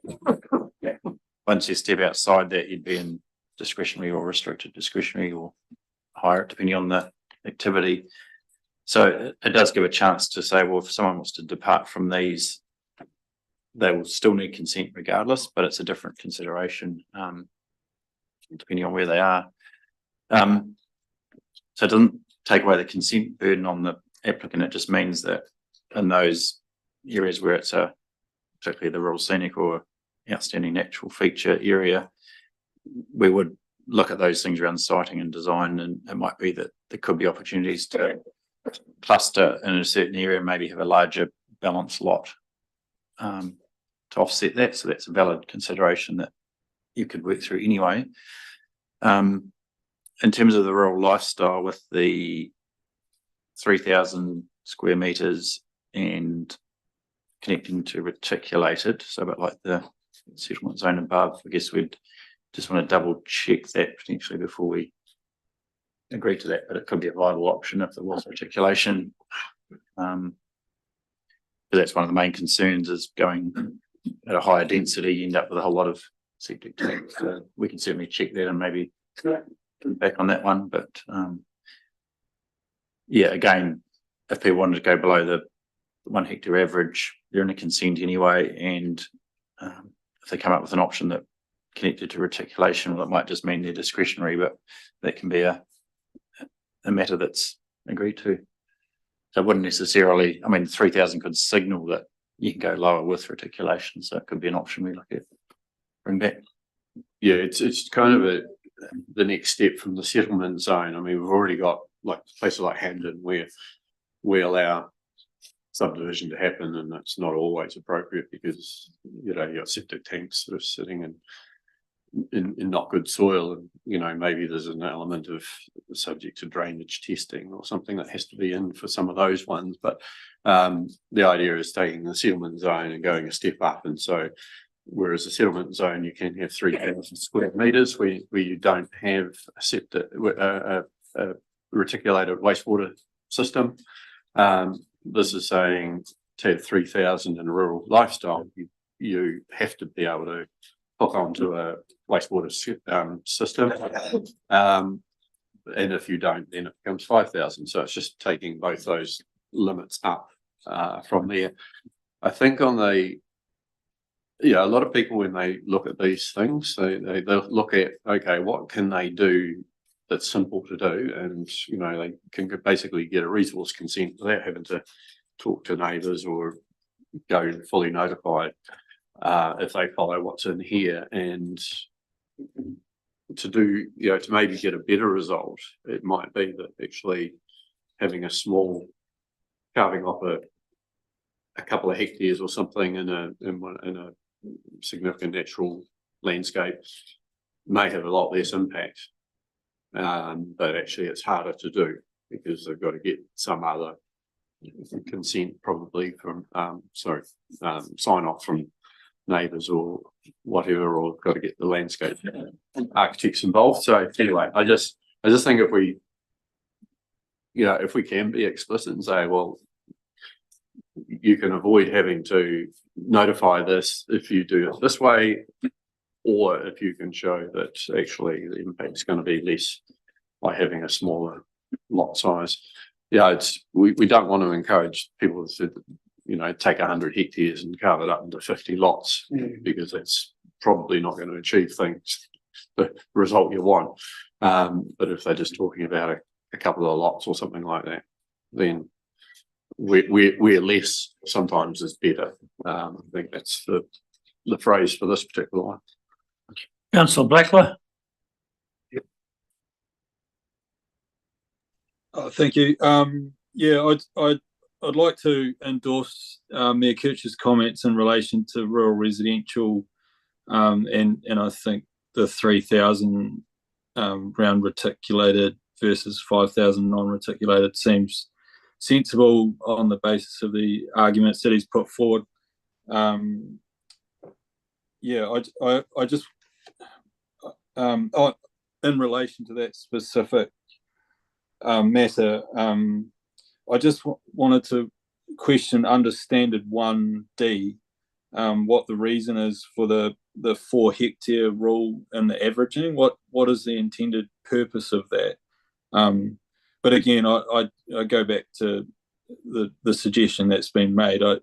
Once you step outside that, you'd be in discretionary or restricted discretionary or higher, depending on the activity. So it does give a chance to say, well, if someone wants to depart from these, they will still need consent regardless, but it's a different consideration depending on where they are. So it doesn't take away the consent burden on the applicant. It just means that in those areas where it's particularly the rural scenic or outstanding natural feature area, we would look at those things around siting and design, and it might be that there could be opportunities to cluster in a certain area, maybe have a larger balanced lot to offset that. So that's a valid consideration that you could work through anyway. In terms of the rural lifestyle with the 3,000 square metres and connecting to reticulated, so a bit like the settlement zone above, I guess we'd just want to double check that potentially before we agree to that, but it could be a viable option if there was reticulation. But that's one of the main concerns, is going at a higher density, you end up with a whole lot of septic tanks. So we can certainly check that and maybe come back on that one. But yeah, again, if people wanted to go below the 1 hectare average, they're in a consent anyway, and if they come up with an option that connected to reticulation, well, it might just mean they're discretionary, but that can be a matter that's agreed to. So it wouldn't necessarily, I mean, 3,000 could signal that you can go lower with reticulation, so it could be an option we look at, bring back. Yeah, it's kind of the next step from the settlement zone. I mean, we've already got like places like Hamden where we allow subdivision to happen, and that's not always appropriate because, you know, you've got septic tanks that are sitting in not good soil, and, you know, maybe there's an element of subject to drainage testing or something that has to be in for some of those ones. But the idea is taking the settlement zone and going a step up, and so whereas a settlement zone you can have 3,000 square metres where you don't have a septic a reticulated wastewater system. This is saying to have 3,000 in a rural lifestyle, you have to be able to hook onto a wastewater system. And if you don't, then it becomes 5,000. So it's just taking both those limits up from there. I think on the, a lot of people, when they look at these things, they'll look at, okay, what can they do that's simple to do? And, you know, they can basically get a resource consent without having to talk to neighbours or go fully notified if they follow what's in here. And to do, to maybe get a better result, it might be that actually having a small, carving off a couple of hectares or something in a significant natural landscape may have a lot less impact. But actually it's harder to do because they've got to get some other consent, probably from sign off from neighbours or whatever, or got to get the landscape architects involved. So anyway, I just think if we can be explicit and say, well, you can avoid having to notify this if you do it this way, or if you can show that actually the impact is going to be less by having a smaller lot size. We don't want to encourage people to, take 100 hectares and carve it up into 50 lots, because that's probably not going to achieve the result you want. But if they're just talking about a couple of lots or something like that, then we're less sometimes is better. I think that's the phrase for this particular one. Councillor Blackler. Thank you. I'd like to endorse Mayor Kirch's comments in relation to rural residential, and I think the 3,000 round reticulated versus 5,000 non-reticulated seems sensible on the basis of the arguments that he's put forward. In relation to that specific matter, I just wanted to question under standard 1D what the reason is for the 4 hectare rule and the averaging. What is the intended purpose of that? But again, I go back to the suggestion that's been made. I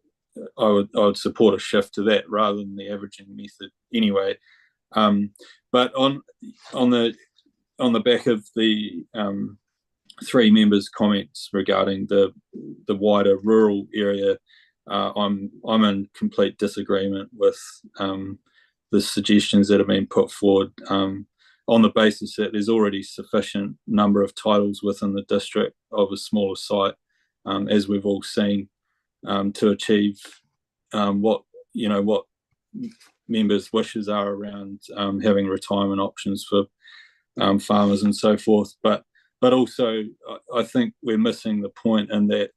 would support a shift to that rather than the averaging method anyway. But on the back of the 3 members' comments regarding the wider rural area, I'm in complete disagreement with the suggestions that have been put forward, on the basis that there's already sufficient number of titles within the district of a smaller site, as we've all seen, to achieve what members' wishes are around having retirement options for farmers and so forth. But also, I think we're missing the point in that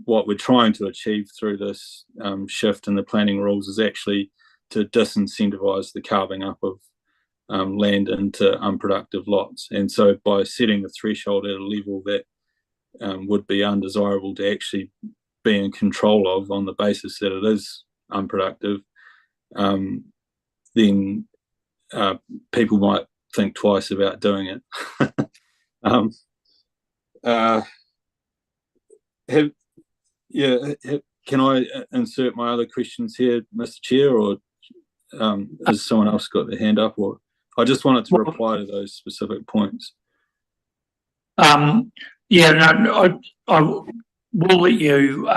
what we're trying to achieve through this shift in the planning rules is actually to disincentivize the carving up of land into unproductive lots. And so by setting the threshold at a level that would be undesirable to actually be in control of on the basis that it is unproductive, then people might think twice about doing it. Can I insert my other questions here, Mr. Chair, or has someone else got their hand up? Or I just wanted to reply to those specific points. I will let you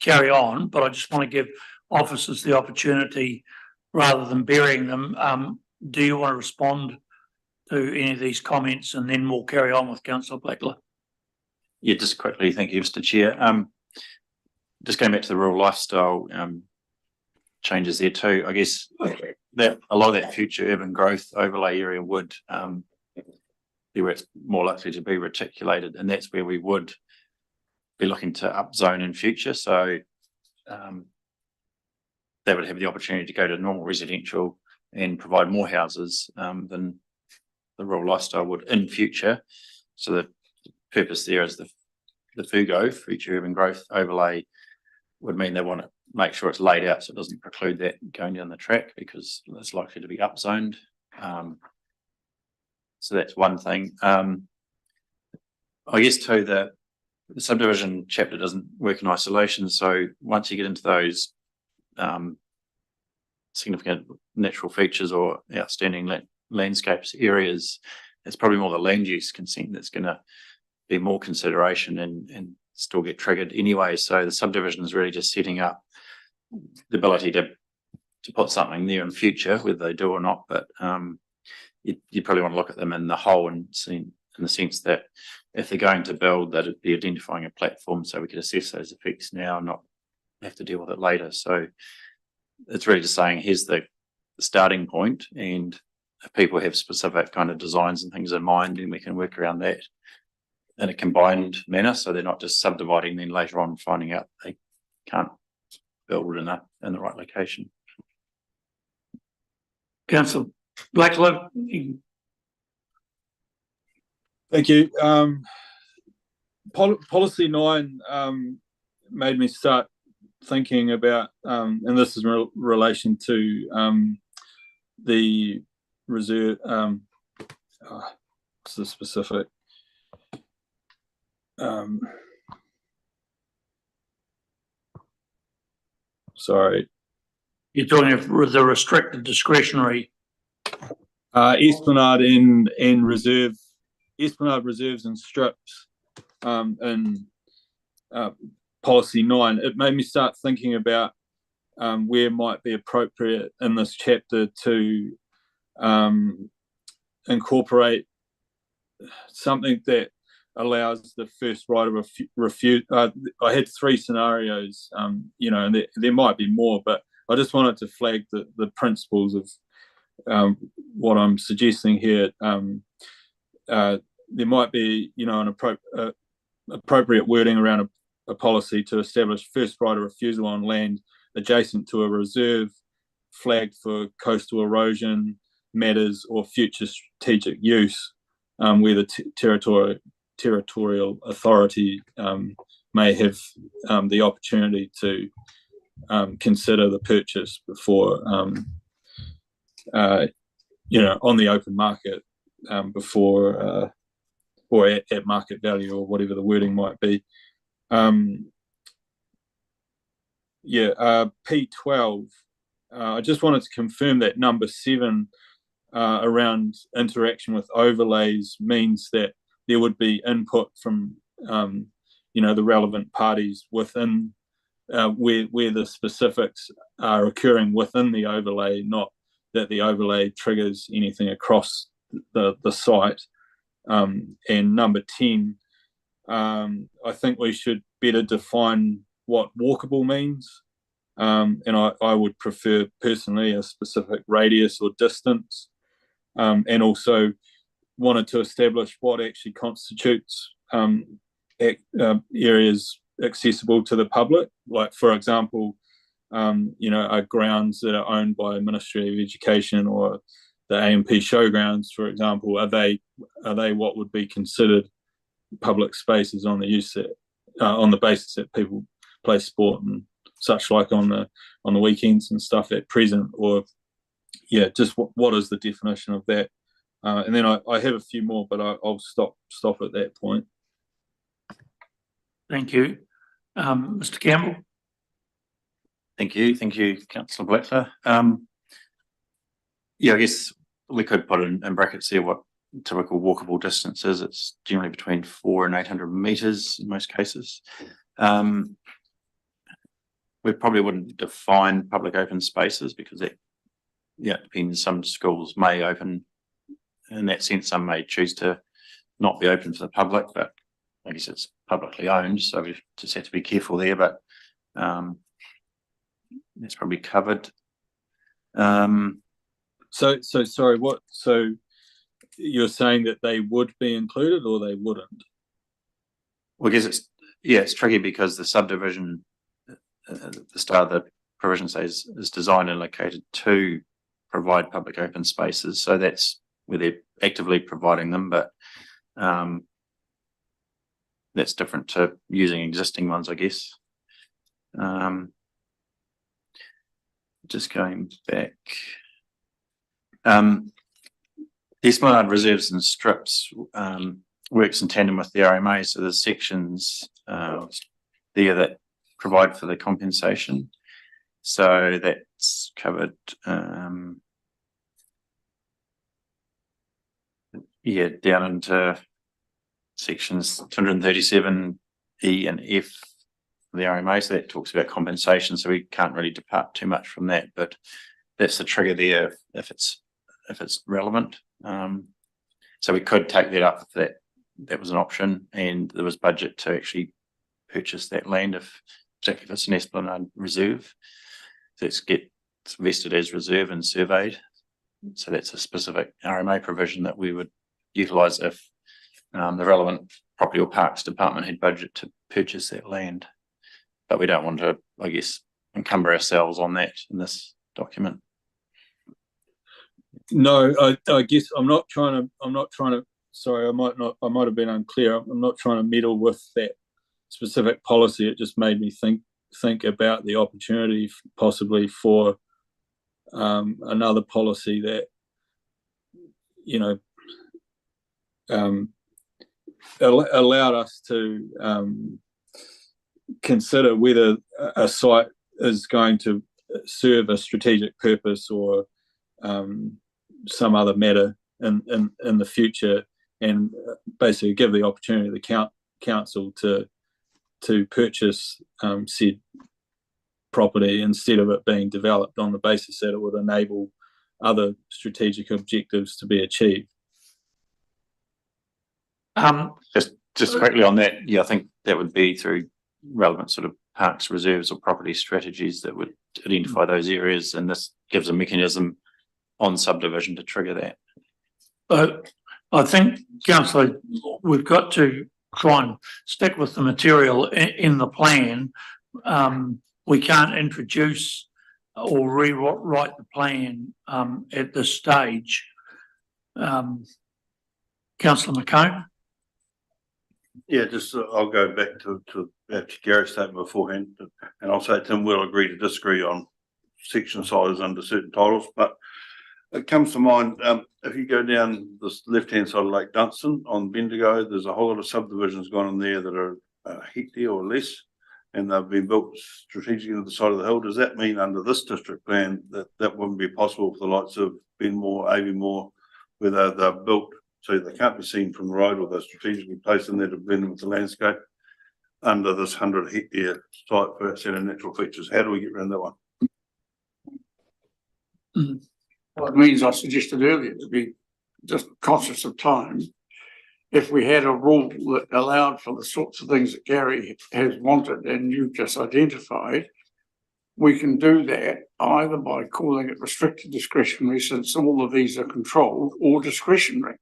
carry on, but I just want to give officers the opportunity rather than burying them. Do you want to respond to any of these comments, and then we'll carry on with Councillor Blackler? Yeah, just quickly, thank you, Mr. Chair. Just going back to the rural lifestyle changes there too, I guess that a lot of that future urban growth overlay area would be where it's more likely to be reticulated, and that's where we would be looking to upzone in future. So they would have the opportunity to go to normal residential and provide more houses than the rural lifestyle would in future. So the purpose there is the FUGO, future urban growth overlay, would mean they want to make sure it's laid out so it doesn't preclude that going down the track, because it's likely to be upzoned. So that's one thing. I guess too, the subdivision chapter doesn't work in isolation. So once you get into those significant natural features or outstanding landscapes areas, it's probably more the land use consent that's going to be more consideration and still get triggered anyway. So the subdivision is really just setting up the ability to put something there in future, whether they do or not. But you probably want to look at them in the whole and see, in the sense that if they're going to build, that it'd be identifying a platform so we could assess those effects now and not have to deal with it later. So it's really just saying, here's the starting point, and if people have specific kind of designs and things in mind, then we can work around that in a combined manner, so they're not just subdividing, then later on finding out they can't build in the right location. Councillor Blackler. Thank you. Policy 9 made me start thinking about, and this is in relation to the reserve. What's the specific? Sorry. You're talking of the restricted discretionary. Esplanade and reserve, Esplanade reserves and strips in policy 9. It made me start thinking about where it might be appropriate in this chapter to incorporate something that allows the first right of refusal. I had 3 scenarios, and there might be more, but I just wanted to flag the principles of what I'm suggesting here. There might be, an appropriate wording around a policy to establish first right of refusal on land adjacent to a reserve flagged for coastal erosion matters or future strategic use, where the territorial authority may have the opportunity to consider the purchase before, on the open market, before or at market value, or whatever the wording might be. P12. I just wanted to confirm that number 7 around interaction with overlays means that there would be input from the relevant parties within where the specifics are occurring within the overlay, not that the overlay triggers anything across the site. And number 10, I think we should better define what walkable means. And I would prefer personally a specific radius or distance, and also wanted to establish what actually constitutes areas accessible to the public. Like, for example, are grounds that are owned by Ministry of Education or the AMP showgrounds, for example, are they what would be considered public spaces on the basis that people play sport and such like on the weekends and stuff at present? Or just what is the definition of that? And then I have a few more, but I'll stop at that point. Thank you. Mr. Campbell? Thank you, councillor Blackler. I guess we could put in brackets there what typical walkable distance is. It's generally between 400 and 800 metres in most cases. We probably wouldn't define public open spaces because it depends. Some schools may open in that sense, some may choose to not be open for the public, but I guess it's publicly owned, so we just have to be careful there, but that's probably covered. So sorry, so you're saying that they would be included or they wouldn't? Well, I guess it's tricky because the subdivision at the start of the provision says is designed and located to provide public open spaces. So that's where they're actively providing them, but that's different to using existing ones, I guess. Just going back. The Esplanade reserves and strips works in tandem with the RMA, so there's sections there that provide for the compensation. So that's covered down into sections 237 E and F of the RMA, so that talks about compensation, so we can't really depart too much from that, but that's the trigger there if it's relevant. So we could take that up if that was an option and there was budget to actually purchase that land, particularly if it's an Esplanade reserve. So it's vested as reserve and surveyed. So that's a specific RMA provision that we would utilise if the relevant property or parks department had budget to purchase that land. But we don't want to, I guess, encumber ourselves on that in this document. No, I guess I'm not trying to, sorry, I might have been unclear. I'm not trying to meddle with that specific policy. It just made me think about the opportunity possibly for another policy that, allowed us to consider whether a site is going to serve a strategic purpose or some other matter in the future, and basically give the opportunity to the council to purchase said property instead of it being developed on the basis that it would enable other strategic objectives to be achieved. Just quickly on that, I think that would be through relevant sort of parks, reserves or property strategies that would identify those areas, and this gives a mechanism on subdivision to trigger that. I think, councillor, we've got to try and stick with the material in the plan. We can't introduce or rewrite the plan at this stage. Councillor McCone? Yeah, just I'll go back to Gary's statement beforehand, and I'll say Tim will agree to disagree on section size under certain titles, but it comes to mind, if you go down this left-hand side of Lake Dunstan on Bendigo, there's a whole lot of subdivisions gone in there that are a hectare or less, and they've been built strategically to the side of the hill. Does that mean under this district plan that wouldn't be possible for the likes of Benmore, Aviemore, where they're built so they can't be seen from the road, or they're strategically placed in there to blend with the landscape under this 100 hectare site for its natural features? How do we get around that one? Well, it means I suggested earlier to be just conscious of time. If we had a rule that allowed for the sorts of things that Gary has wanted and you've just identified, we can do that either by calling it restricted discretionary, since all of these are controlled, or discretionary.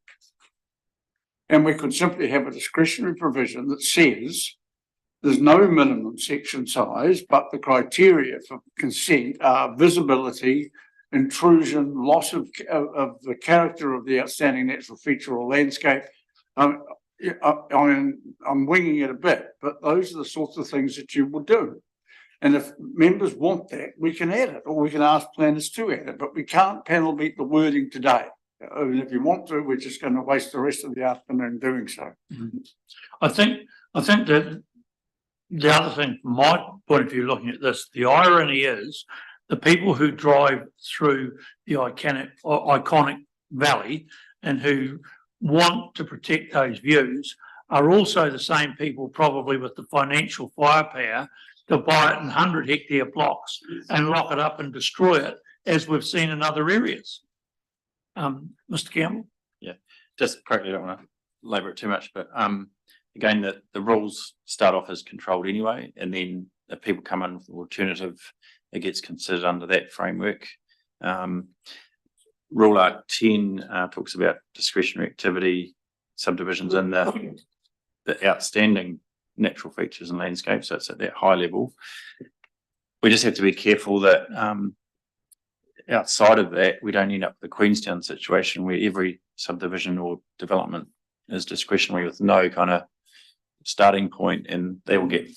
And we could simply have a discretionary provision that says there's no minimum section size, but the criteria for consent are visibility, intrusion, loss of the character of the outstanding natural feature or landscape. Yeah, I mean, I'm winging it a bit, but those are the sorts of things that you would do. And if members want that, we can add it, or we can ask planners to add it, but we can't panel beat the wording today. And if you want to, we're just going to waste the rest of the afternoon doing so. I think that the other thing, from my point of view, looking at this, the irony is the people who drive through the iconic valley and who want to protect those views are also the same people, probably with the financial firepower, to buy it in 100-hectare blocks and lock it up and destroy it, as we've seen in other areas. Mr. Campbell? Just quickly, I don't want to labour it too much, but again, the rules start off as controlled anyway, and then if people come in with an alternative, it gets considered under that framework. Rule Arc 10 talks about discretionary activity subdivisions in the outstanding natural features and landscapes, so it's at that high level. We just have to be careful that outside of that, we don't end up with the Queenstown situation where every subdivision or development is discretionary with no kind of starting point, and they will get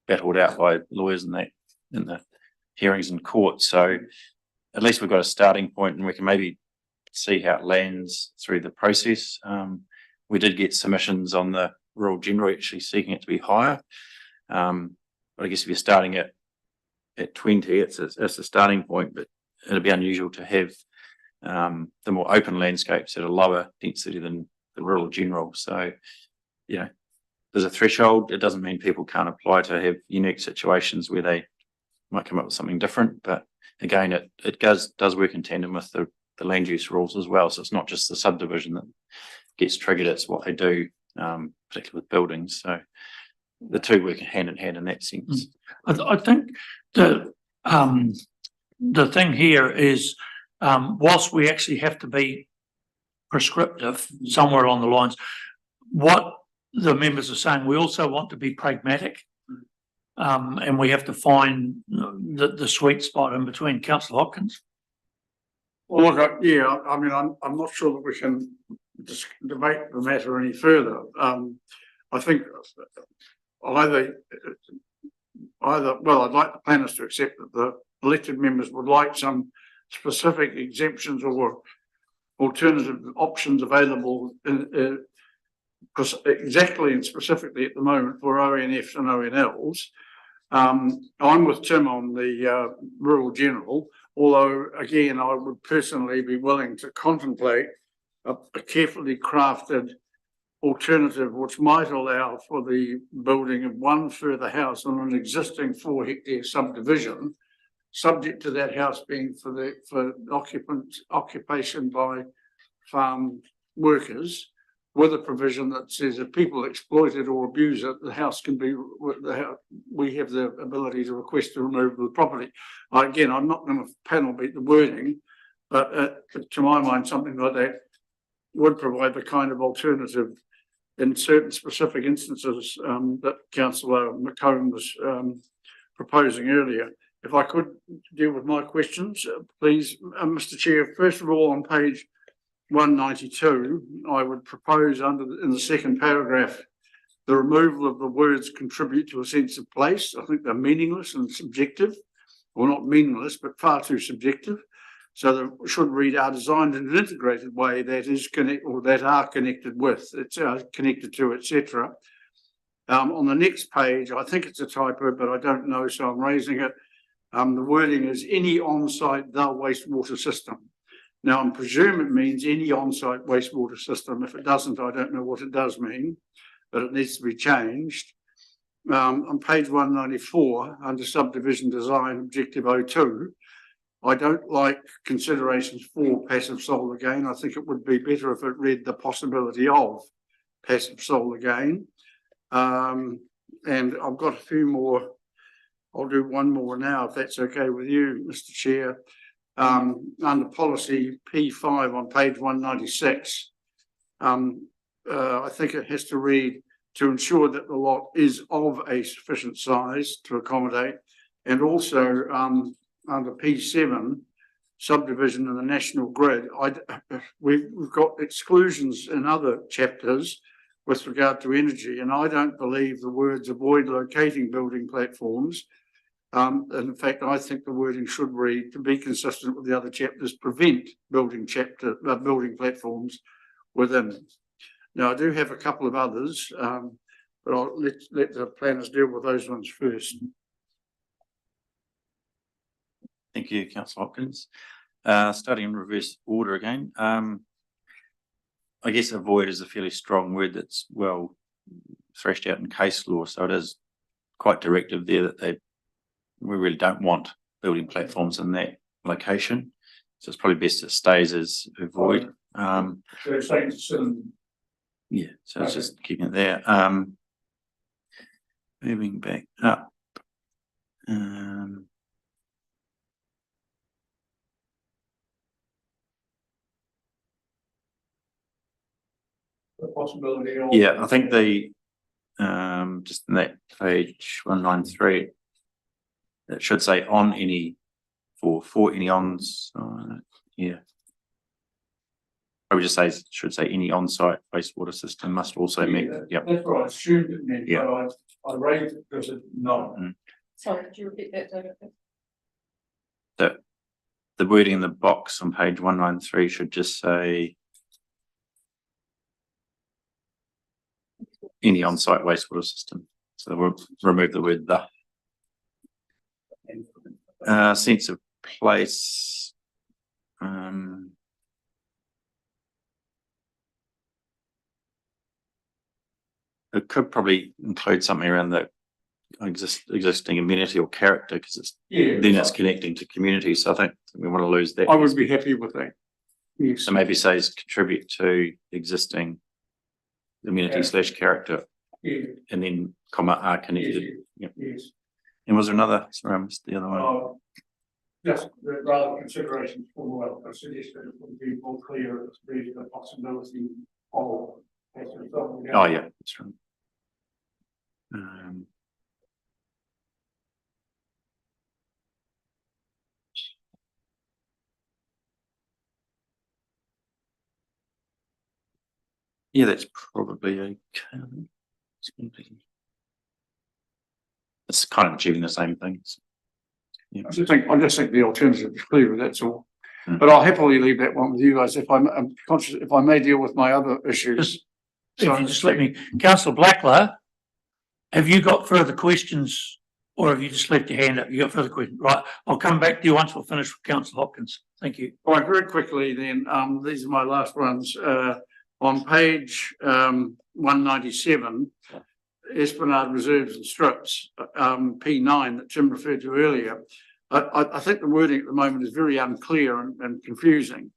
battled out by lawyers in the hearings in court. So at least we've got a starting point, and we can maybe see how it lands through the process. We did get submissions on the rural general actually seeking it to be higher. But I guess if you're starting at 20, it's a starting point, but it'd be unusual to have the more open landscapes at a lower density than the rural general. So, you know, there's a threshold. It doesn't mean people can't apply to have unique situations where they might come up with something different. But again, it does work in tandem with the land use rules as well. So it's not just the subdivision that gets triggered, it's what they do, particularly with buildings. So the two work hand in hand in that sense. I think the thing here is, whilst we actually have to be prescriptive somewhere along the lines, what the members are saying, we also want to be pragmatic, and we have to find the sweet spot in between. Councillor Hopkins? Well, look, yeah, I mean, I'm not sure that we can just debate the matter any further. I think either, well, I'd like the planners to accept that the elected members would like some specific exemptions or alternative options available exactly and specifically at the moment for ONFs and ONLs. I'm with Tim on the rural general, although again, I would personally be willing to contemplate a carefully crafted alternative which might allow for the building of one further house on an existing 4-hectare subdivision, subject to that house being for occupation by farm workers, with a provision that says if people exploit it or abuse it, the house can be, we have the ability to request the removal of the property. Again, I'm not going to panel beat the wording, but to my mind, something like that would provide the kind of alternative in certain specific instances that Councillor McComb was proposing earlier. If I could deal with my questions, please, Mr. Chair. First of all, on page 192, I would propose in the second paragraph, the removal of the words contribute to a sense of place. I think they're meaningless and subjective, or not meaningless, but far too subjective. So they should read are designed in an integrated way that is that are connected with, it's connected to, etc. On the next page, I think it's a typo, but I don't know, so I'm raising it. The wording is any on-site wastewater system. Now, I presume it means any on-site wastewater system. If it doesn't, I don't know what it does mean, but it needs to be changed. On page 194, under subdivision design, objective 02, I don't like considerations for passive solar gain. I think it would be better if it read the possibility of passive solar gain. And I've got a few more I'll do one more now, if that's okay with you, Mr. Chair. Under policy P5 on page 196, I think it has to read to ensure that the lot is of a sufficient size to accommodate, and also under P7 subdivision in the national grid. We've got exclusions in other chapters with regard to energy, and I don't believe the words avoid locating building platforms. In fact, I think the wording should read, to be consistent with the other chapters, prevent building platforms within. Now, I do have a couple of others, but I'll let the planners deal with those ones first. Thank you, Councillor Hopkins. Starting in reverse order again. I guess avoid is a fairly strong word that's well thrashed out in case law, so it is quite directive there that we really don't want building platforms in that location. So it's probably best it stays as avoid. So it's saying to send. Yeah, so it's just keeping it there. Moving back up. The possibility of. Yeah, I think just in that page 193, it should say on any for any ons. Yeah. I would just say should say any on-site wastewater system must also meet. Yep. That's what I assumed it meant, Yeah. but I raised it because it's not. Sorry, could you repeat that, David? The wording in the box on page 193 should just say any on-site wastewater system. So we'll remove the word the. Sense of place. It could probably include something around the existing amenity or character, because it's then it's connecting to community. So I think we want to lose that. I would be happy with that. Yes. So maybe says contribute to existing amenity / character, Yeah. and then comma are connected. Yep. Yes. And was there another? Sorry, I missed the other one. Just rather considerations for a suggestion would be more clear as to the possibility of. Oh yeah, that's right. Yeah, that's probably okay. It's kind of achieving the same things. Yeah. I just think the alternative is clearer, that's all. Hmm. But I'll happily leave that one with you guys if I'm conscious, if I may deal with my other issues. If you just let me, Councillor Blackler, have you got further questions, or have you just left your hand up? You got further questions? Right, I'll come back to you once we're finished with Councillor Hopkins. Thank you. All right, very quickly then, these are my last ones. On page 197, Esplanade Reserves and Strips, P9 that Jim referred to earlier. I think the wording at the moment is very unclear and confusing.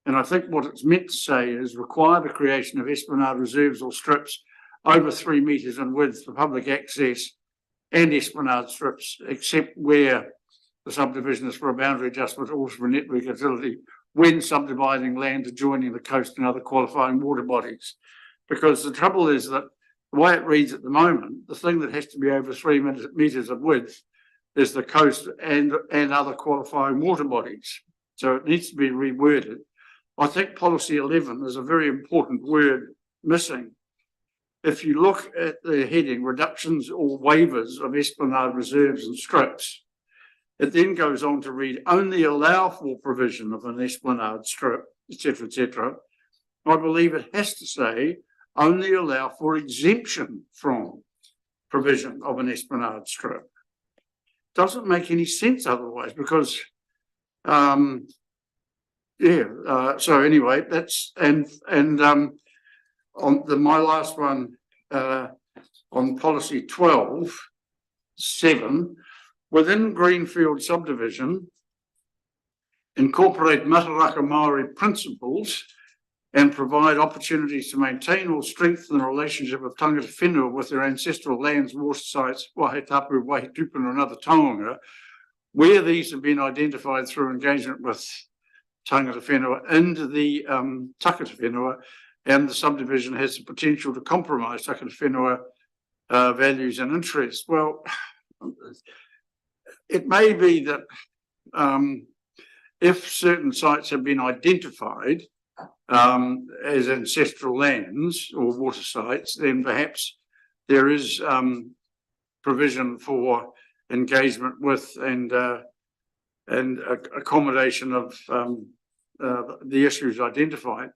And I think what it's meant to say is require the creation of Esplanade Reserves or strips over 3 metres in width for public access and Esplanade strips, except where the subdivision is for a boundary adjustment or for a network utility when subdividing land adjoining the coast and other qualifying water bodies. Because the trouble is that the way it reads at the moment, the thing that has to be over 3 metres of width is the coast and other qualifying water bodies. So it needs to be reworded. I think policy 11 is a very important word missing. If you look at the heading, reductions or waivers of Esplanade reserves and strips, it then goes on to read only allow for provision of an Esplanade strip, etc., etc. I believe it has to say only allow for exemption from provision of an Esplanade strip. Doesn't make any sense otherwise, because so anyway, that's and on my last one on policy 12.7, within Greenfield subdivision, incorporate Mataraka Maori principles and provide opportunities to maintain or strengthen the relationship of tangata whenua with their ancestral lands, water sites, Wahetapu, Wahitupuna and other taonga, where these have been identified through engagement with tangata whenua into the takata whenua, and the subdivision has the potential to compromise takata whenua values and interests. Well, it may be that if certain sites have been identified as ancestral lands or water sites, then perhaps there is provision for engagement with and accommodation of the issues identified.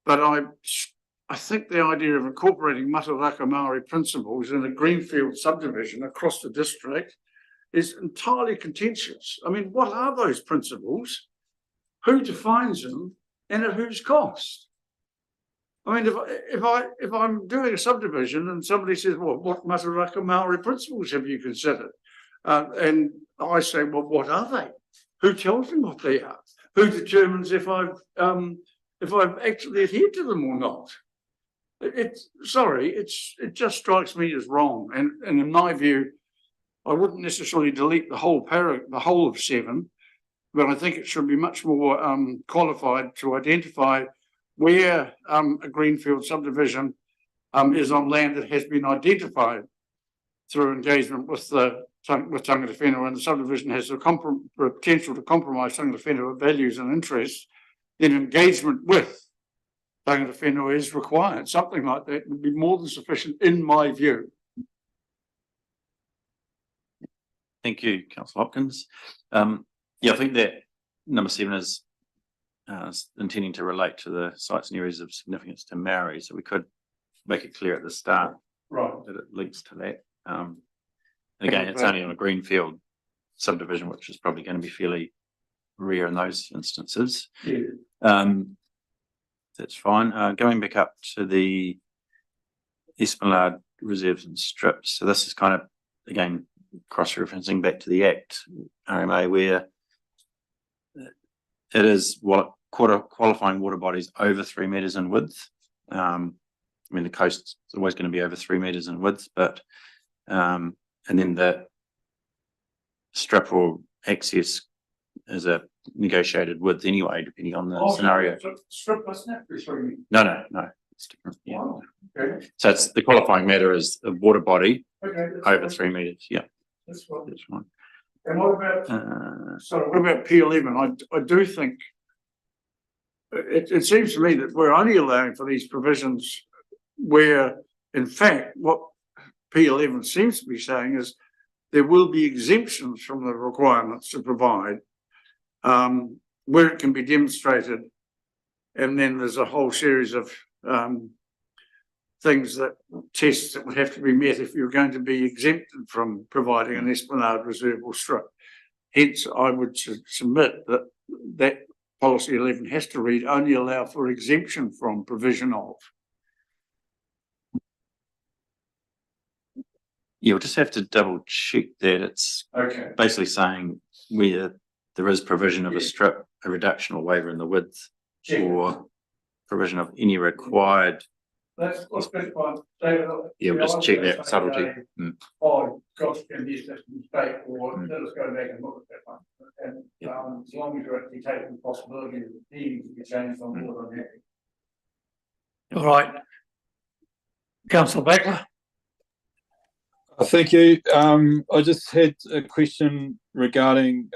But I think the idea of incorporating Mataraka Maori principles in a greenfield subdivision across the district is entirely contentious. I mean, what are those principles? Who defines them, and at whose cost? I mean, if I'm doing a subdivision and somebody says, "Well, what Mataraka Maori principles have you considered?" And I say, "Well, what are they? Who tells me what they are? Who determines if I've actually adhered to them or not?" It just strikes me as wrong. And in my view, I wouldn't necessarily delete the whole of 7, but I think it should be much more qualified to identify where a greenfield subdivision is on land that has been identified through engagement with tangata whenua, and the subdivision has the potential to compromise tangata whenua values and interests. Then engagement with tangata whenua is required. Something like that would be more than sufficient, in my view. Thank you, Councillor Hopkins. Yeah, I think that number 7 is intending to relate to the sites and areas of significance to Maori, so we could make it clear at the start that it links to that. And again, it's only on a greenfield subdivision, which is probably going to be fairly rare in those instances. Yeah. That's fine. Going back up to the Esplanade reserves and strips. So this is kind of, again, cross-referencing back to the Act, RMA, where it is qualifying water bodies over 3 metres in width. I mean, the coast is always going to be over 3 metres in width, but and then the strip or access is a negotiated width anyway, depending on the scenario. So strip doesn't have to be 3 metres. No, it's different. Yeah. Wow. Okay. So it's the qualifying matter is a water body Okay. over 3 metres. Yeah, That's fine. that's fine. And what about P11? I do think it seems to me that we're only allowing for these provisions where, in fact, what P11 seems to be saying is there will be exemptions from the requirements to provide where it can be demonstrated, and then there's a whole series of tests that would have to be met if you're going to be exempted from providing an Esplanade reserve or strip. Hence, I would submit that policy 11 has to read only allow for exemption from provision of. You'll just have to double check that. It's Okay. basically saying where there is provision of a strip, a reduction or waiver in the width, or provision of any required. Let's specify. Yeah, we'll just check that subtlety. Oh, gosh, can be a mistake, or let us go back and look at that one. And as long as you're actually taking the possibility of needing to be changed on board on that. All right. Councillor Backler. Thank you. I just had a question regarding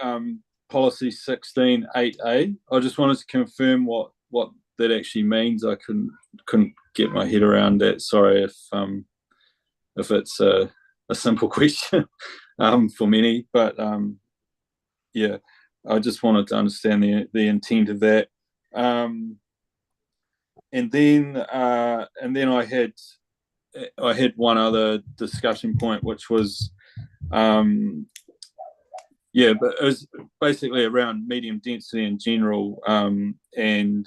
policy 16.8a. I just wanted to confirm what that actually means. I couldn't get my head around that. Sorry if it's a simple question for many, but yeah, I just wanted to understand the intent of that. And then I had one other discussion point, which was but it was basically around medium density in general, and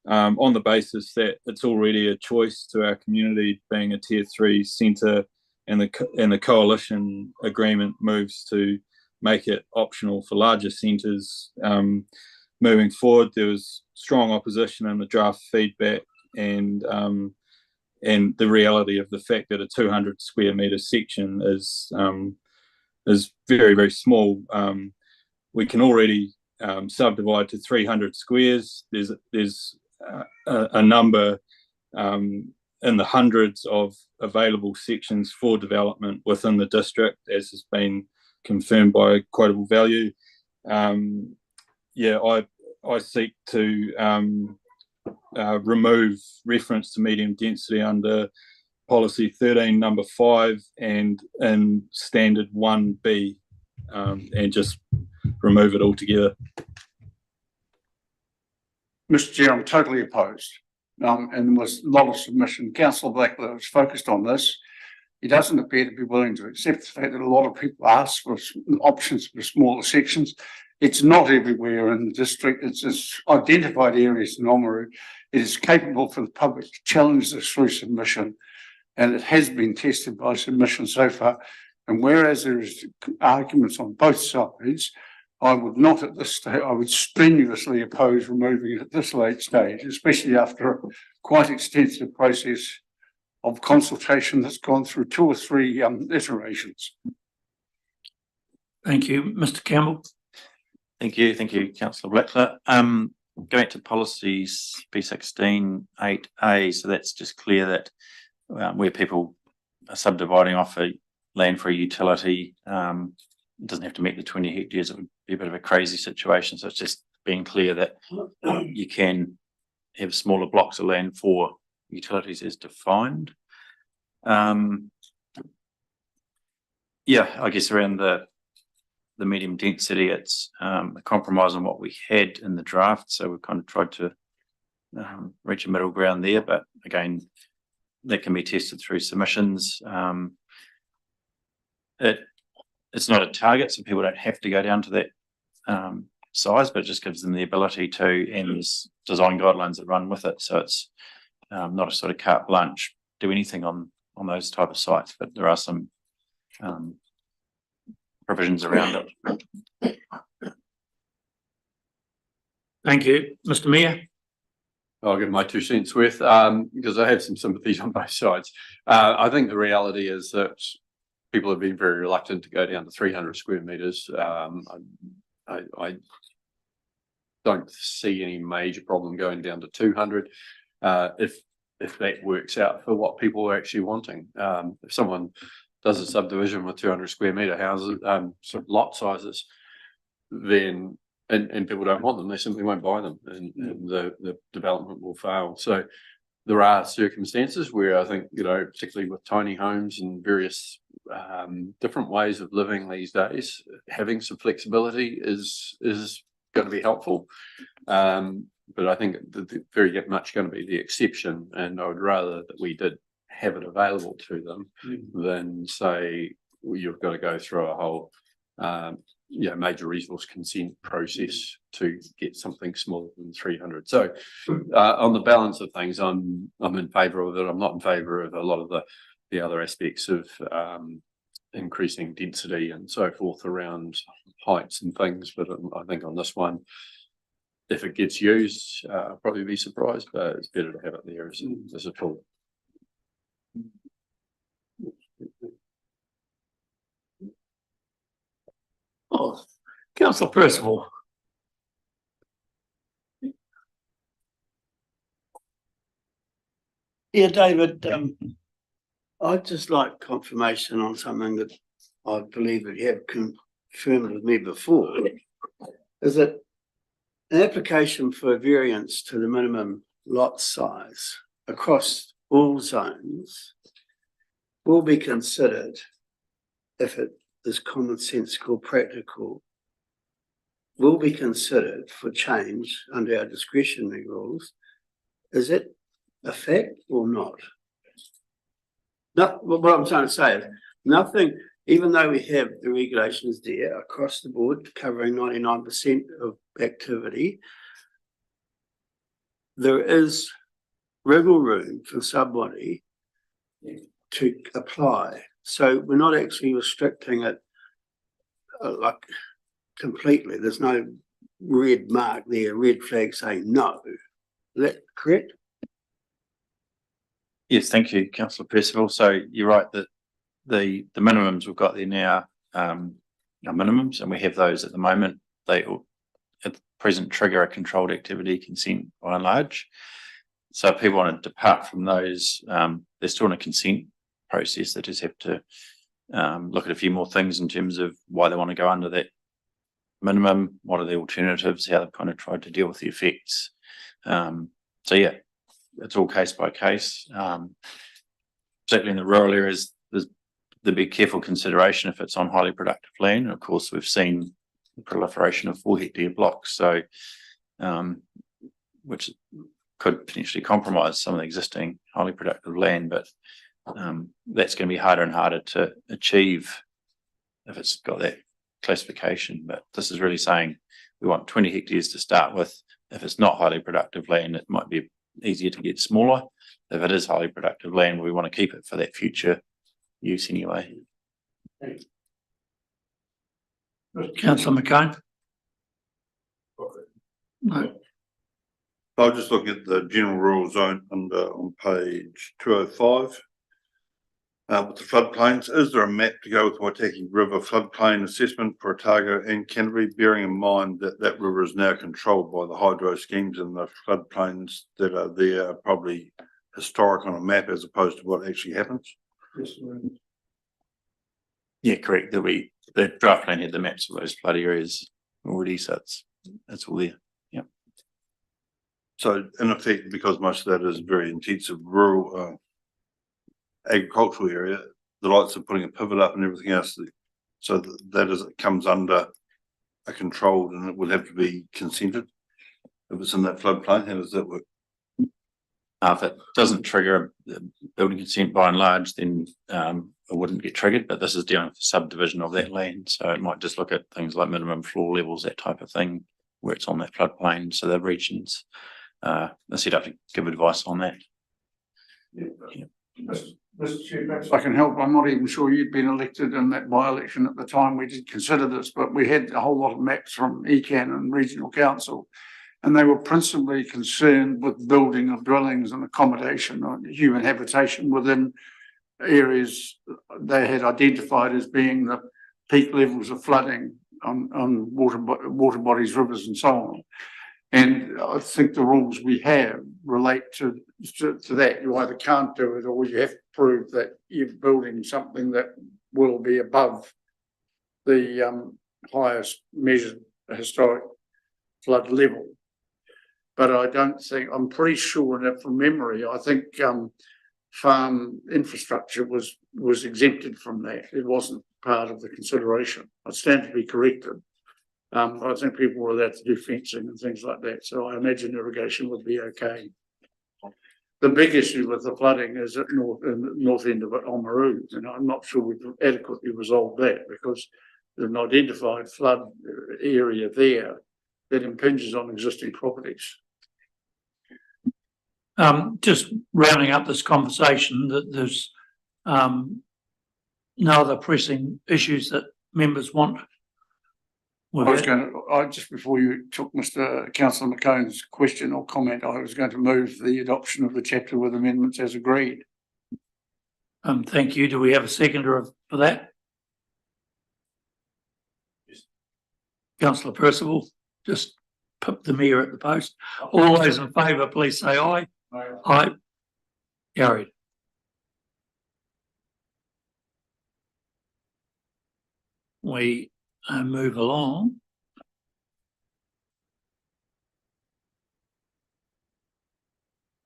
on the basis that it's already a choice to our community being a tier 3 centre, and the coalition agreement moves to make it optional for larger centres. moving forward. There was strong opposition in the draft feedback, and the reality of the fact that a 200 square metre section is very, very small. We can already subdivide to 300 squares. There's a number in the hundreds of available sections for development within the district, as has been confirmed by Quotable Value. I seek to remove reference to medium density under policy 13 number 5 and in standard 1B, and just remove it altogether. Mr. Chair, I'm totally opposed. And there was a lot of submission. Councillor Blackler was focused on this. He doesn't appear to be willing to accept the fact that a lot of people ask for options for smaller sections. It's not everywhere in the district. It's identified areas in Oamaru. It is capable for the public to challenge this through submission, and it has been tested by submission so far. And whereas there is arguments on both sides, I would not at this stage, I would strenuously oppose removing it at this late stage, especially after a quite extensive process of consultation that's gone through 2 or 3 iterations. Thank you. Mr. Campbell. Thank you, Councillor Blackler. Going to policies P16 8A, so that's just clear that where people are subdividing off a land for a utility, it doesn't have to meet the 20 hectares. It would be a bit of a crazy situation. So it's just being clear that you can have smaller blocks of land for utilities as defined. I guess around the medium density, it's a compromise on what we had in the draft. So we've kind of tried to reach a middle ground there, but again, that can be tested through submissions. It's not a target, so people don't have to go down to that size, but it just gives them the ability to, and there's design guidelines that run with it. So it's not a sort of carte blanche, do anything on those type of sites, but there are some provisions around it. Thank you. Mr. Mayor. I'll give my 2 cents worth because I have some sympathies on both sides. I think the reality is that people have been very reluctant to go down to 300 square metres. I don't see any major problem going down to 200 if that works out for what people are actually wanting. If someone does a subdivision with 200 square metre houses, sort of lot sizes, then and people don't want them, they simply won't buy them, and the development will fail. So there are circumstances where I think, particularly with tiny homes and various different ways of living these days, having some flexibility is going to be helpful. But I think very much going to be the exception, and I would rather that we did have it available to them than say you've got to go through a whole major resource consent process to get something smaller than 300. So on the balance of things, I'm in favour of it. I'm not in favour of a lot of the other aspects of increasing density and so forth around heights and things, but I think on this one, if it gets used, I'll probably be surprised, but it's better to have it there as a tool. Oh, Councillor Percival. Yeah, David, I'd just like confirmation on something that I believe that you have confirmed with me before. Is that an application for variance to the minimum lot size across all zones will be considered, if it is commonsensical, practical, will be considered for change under our discretionary rules. Is it a fact or not? No, what I'm trying to say is nothing, even though we have the regulations there across the board covering 99% of activity, there is wriggle room for somebody to apply. So we're not actually restricting it like completely. There's no red mark there, red flag saying no. Is that correct? Yes, thank you, councillor Percival. So you're right that the minimums we've got there now are minimums, and we have those at the moment. They all at present trigger a controlled activity consent by and large. So if people want to depart from those, they're still in a consent process. They just have to look at a few more things in terms of why they want to go under that minimum, what are the alternatives, how they've kind of tried to deal with the effects. So yeah, it's all case by case. Particularly in the rural areas, there'd be careful consideration if it's on highly productive land. And of course, we've seen the proliferation of 4 hectare blocks, so which could potentially compromise some of the existing highly productive land, but that's going to be harder and harder to achieve if it's got that classification. But this is really saying we want 20 hectares to start with. If it's not highly productive land, it might be easier to get smaller. If it is highly productive land, we want to keep it for that future use anyway. Councillor McCone? No. I'll just look at the general rural zone under on page 205. With the floodplains, is there a map to go with Waitaki River floodplain assessment for Otago and Canterbury, bearing in mind that that river is now controlled by the hydro schemes, and the floodplains that are there are probably historic on a map as opposed to what actually happens? Yeah, correct. The draft plan had the maps of those flood areas already, so it's all there. Yeah. So in effect, because most of that is very intensive rural agricultural area, the lights are putting a pivot up and everything else, so that is, it comes under a controlled, and it would have to be consented if it's in that floodplain. How does that work? If it doesn't trigger a building consent by and large, then it wouldn't get triggered, but this is dealing with the subdivision of that land, so it might just look at things like minimum floor levels, that type of thing, where it's on that floodplain. So the regions are set up to give advice on that. Mr. Chair, perhaps I can help. I'm not even sure you'd been elected in that by-election at the time we did consider this, but we had a whole lot of maps from ECAN and Regional Council, and they were principally concerned with building of dwellings and accommodation or human habitation within areas they had identified as being the peak levels of flooding on water bodies, rivers and so on. And I think the rules we have relate to that. You either can't do it, or you have to prove that you're building something that will be above the highest measured historic flood level. But I don't think, I'm pretty sure that from memory, I think farm infrastructure was exempted from that. It wasn't part of the consideration. I stand to be corrected. I think people were allowed to do fencing and things like that, so I imagine irrigation would be okay. The big issue with the flooding is at north end of it, Oamaru, and I'm not sure we've adequately resolved that, because there's an identified flood area there that impinges on existing properties. Just rounding up this conversation, that there's no other pressing issues that members want. Just before you took Mr. Councillor McCone's question or comment, I was going to move the adoption of the chapter with amendments as agreed. Thank you. Do we have a seconder for that? Yes. Councillor Percival, just put the mayor at the post. All those in favour, please say aye. Aye. Aye. Carried. We move along.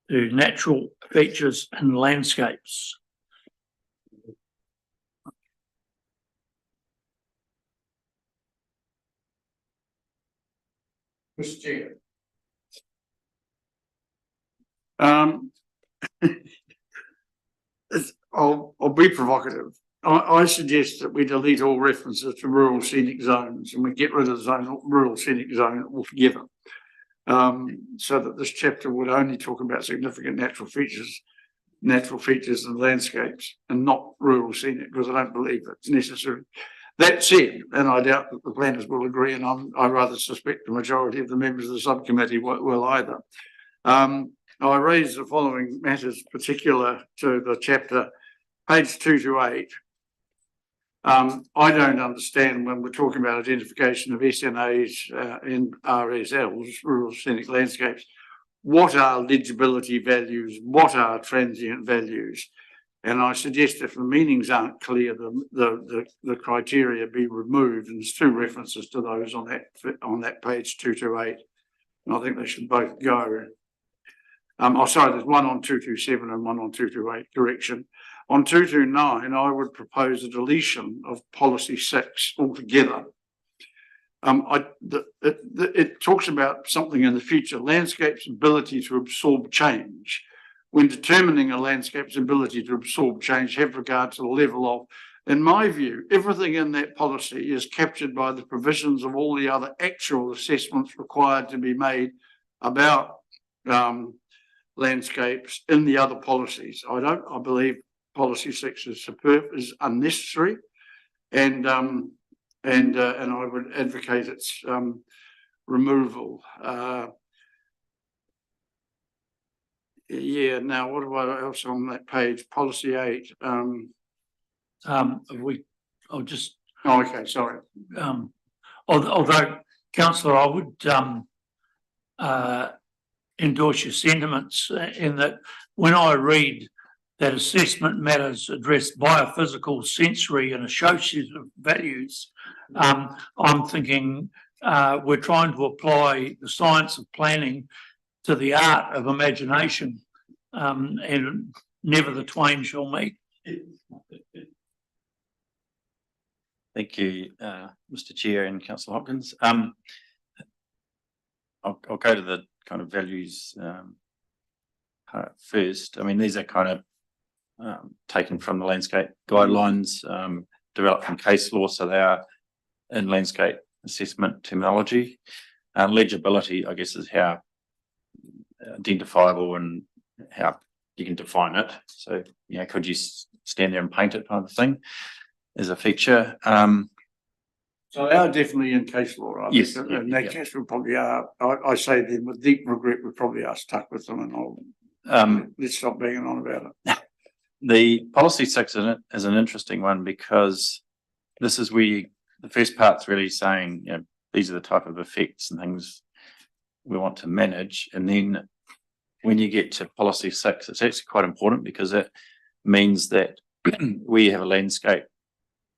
To natural features and landscapes. Mr. Chair. I'll be provocative. I suggest that we delete all references to rural scenic zones and we get rid of the rural scenic zone altogether. So that this chapter would only talk about significant natural features and landscapes, and not rural scenic, because I don't believe it's necessary. That said, and I doubt that the planners will agree, and I rather suspect the majority of the members of the subcommittee will either. I raise the following matters particular to the chapter, page 2 to 8. I don't understand when we're talking about identification of SNAs in RSLs, rural scenic landscapes, what are legibility values, what are transient values? And I suggest if the meanings aren't clear, the criteria be removed. And there's 2 references to those on that page 2 to 8. And I think they should both go. Sorry, there's one on 227 and one on 228, correction. On 229, I would propose a deletion of policy 6 altogether. It talks about something in the future, landscape's ability to absorb change. When determining a landscape's ability to absorb change, have regard to the level of, in my view, everything in that policy is captured by the provisions of all the other actual assessments required to be made about landscapes in the other policies. I believe policy 6 is unnecessary, and I would advocate its removal. Yeah, now what about else on that page? Policy 8. I'll just, Oh, okay, sorry. although, councillor, I would endorse your sentiments in that when I read that assessment matters address biophysical, sensory and associative values, I'm thinking we're trying to apply the science of planning to the art of imagination, and never the twain shall meet. Thank you, Mr. Chair and Councillor Hopkins. I'll go to the kind of values part first. I mean, these are kind of taken from the landscape guidelines, developed from case law, so they are in landscape assessment terminology. Legibility, I guess, is how identifiable and how you can define it. So, you know, could you stand there and paint it kind of thing as a feature? So they are definitely in case law, right? Yes. In that case, we probably are. I say them with deep regret, we probably are stuck with them, and let's stop banging on about it. The policy 6 in it is an interesting one because this is where the first part's really saying, you know, these are the type of effects and things we want to manage. And then when you get to policy 6, it's actually quite important because it means that we have a landscape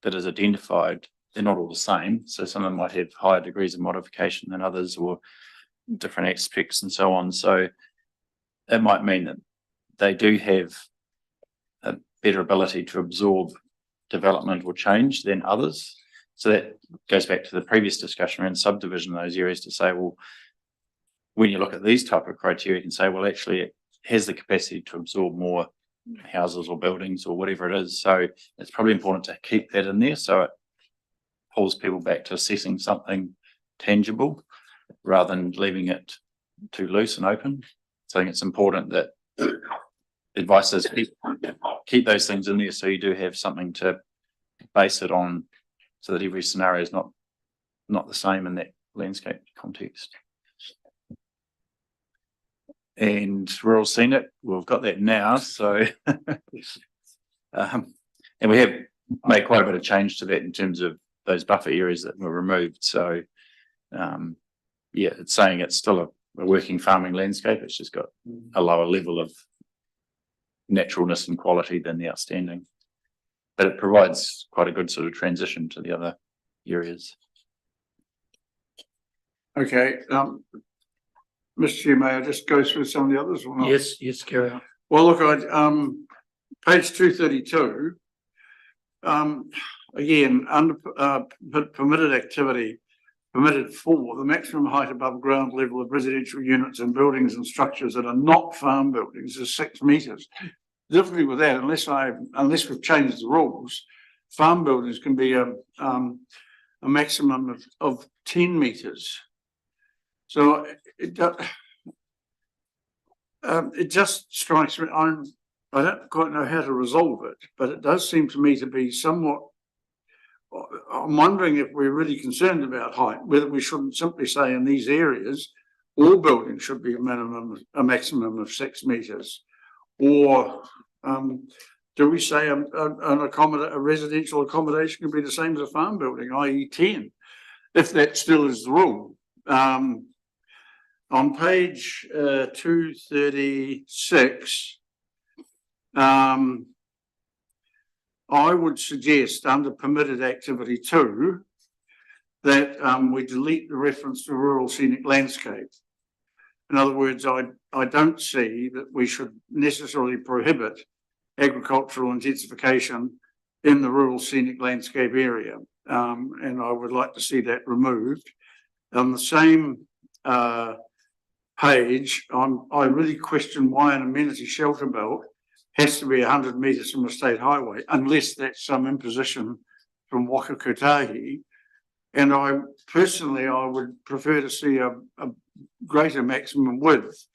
that is identified. They're not all the same. So some of them might have higher degrees of modification than others or different aspects and so on. So it might mean that they do have a better ability to absorb development or change than others. So that goes back to the previous discussion around subdivision in those areas to say, well, when you look at these type of criteria, you can say, well, actually it has the capacity to absorb more houses or buildings or whatever it is. So it's probably important to keep that in there. So it pulls people back to assessing something tangible rather than leaving it too loose and open. So I think it's important that advice is keep those things in there so you do have something to base it on so that every scenario is not the same in that landscape context. And rural scenic, we've got that now. So and we have made quite a bit of change to that in terms of those buffer areas that were removed. So yeah, it's saying it's still a working farming landscape. It's just got a lower level of naturalness and quality than the outstanding, but it provides quite a good sort of transition to the other areas. Okay, Mr. Chair, may I just go through some of the others or not? Yes, carry on. Well, look, page 232, again, under permitted activity, permitted for the maximum height above ground level of residential units and buildings and structures that are not farm buildings is 6 metres. Difficulty with that, unless we've changed the rules, farm buildings can be a maximum of 10 metres. So it just strikes me. I don't quite know how to resolve it, but it does seem to me to be somewhat I'm wondering if we're really concerned about height, whether we shouldn't simply say in these areas, all buildings should be a maximum of 6 metres. Or, do we say a residential accommodation can be the same as a farm building, i.e. 10, if that still is the rule? On page 236, I would suggest under permitted activity 2 that we delete the reference to rural scenic landscape. In other words, I don't see that we should necessarily prohibit agricultural intensification in the rural scenic landscape area. And I would like to see that removed. On the same page, I really question why an amenity shelter belt has to be 100 metres from a state highway, unless that's some imposition from Waka Kotahi. And I would prefer to see a greater maximum width,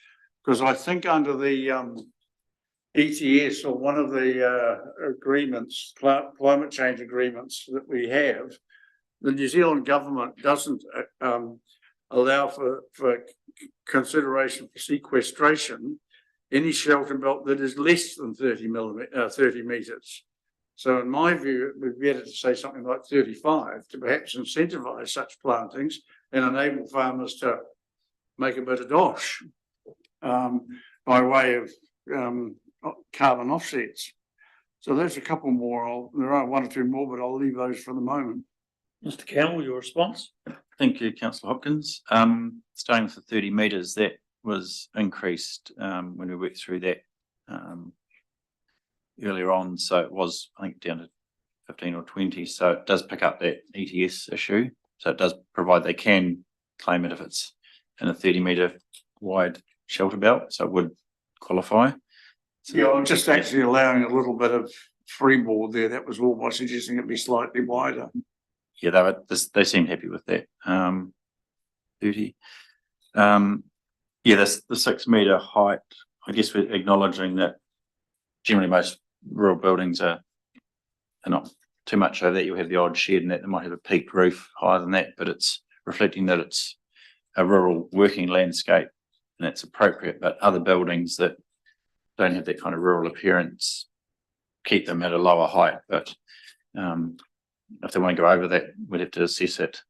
because I think under the ETS or one of the agreements, climate change agreements that we have, the New Zealand government doesn't allow for consideration for sequestration any shelter belt that is less than 30 metres. So in my view, it would be better to say something like 35 to perhaps incentivise such plantings and enable farmers to make a bit of dosh by way of carbon offsets. So there's a couple more. There are 1 or 2 more, but I'll leave those for the moment. Mr. Campbell, your response? Thank you, Councillor Hopkins. Starting with the 30 metres, that was increased when we worked through that earlier on. So it was, I think, down to 15 or 20. So it does pick up that ETS issue. So it does provide they can claim it if it's in a 30-metre wide shelter belt. So it would qualify. So, Yeah, I'm just actually allowing a little bit of freeboard there. That was all by suggesting it be slightly wider. Yeah, they seemed happy with that. 30. Yeah, that's the 6 metre height. I guess we're acknowledging that generally most rural buildings are not too much over that. You'll have the odd shed and that they might have a peaked roof higher than that, but it's reflecting that it's a rural working landscape and that's appropriate. But other buildings that don't have that kind of rural appearance keep them at a lower height. But if they want to go over that, we'd have to assess it,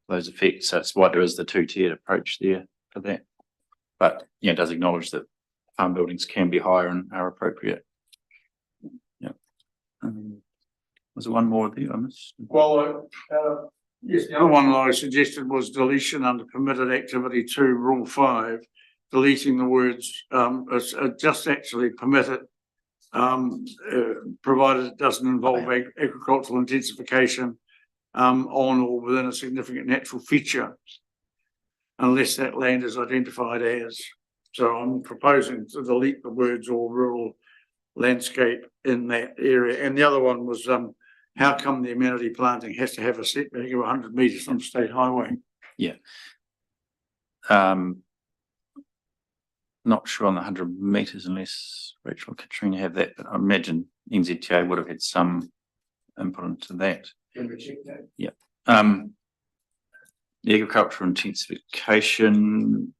those effects. So that's why there is the 2-tiered approach there for that. But yeah, it does acknowledge that farm buildings can be higher and are appropriate. Yeah. Was there one more there I missed? Well, yes, the other one that I suggested was deletion under permitted activity 2, rule 5, deleting the words, just actually permitted, provided it doesn't involve agricultural intensification on or within a significant natural feature, unless that land is identified as. So I'm proposing to delete the words or rural landscape in that area. And the other one was, how come the amenity planting has to have a setback of 100 metres from state highway? Yeah. Not sure on the 100 metres unless Rachel or Katrina have that, but I imagine NZTA would have had some input into that. Yeah. The agricultural intensification,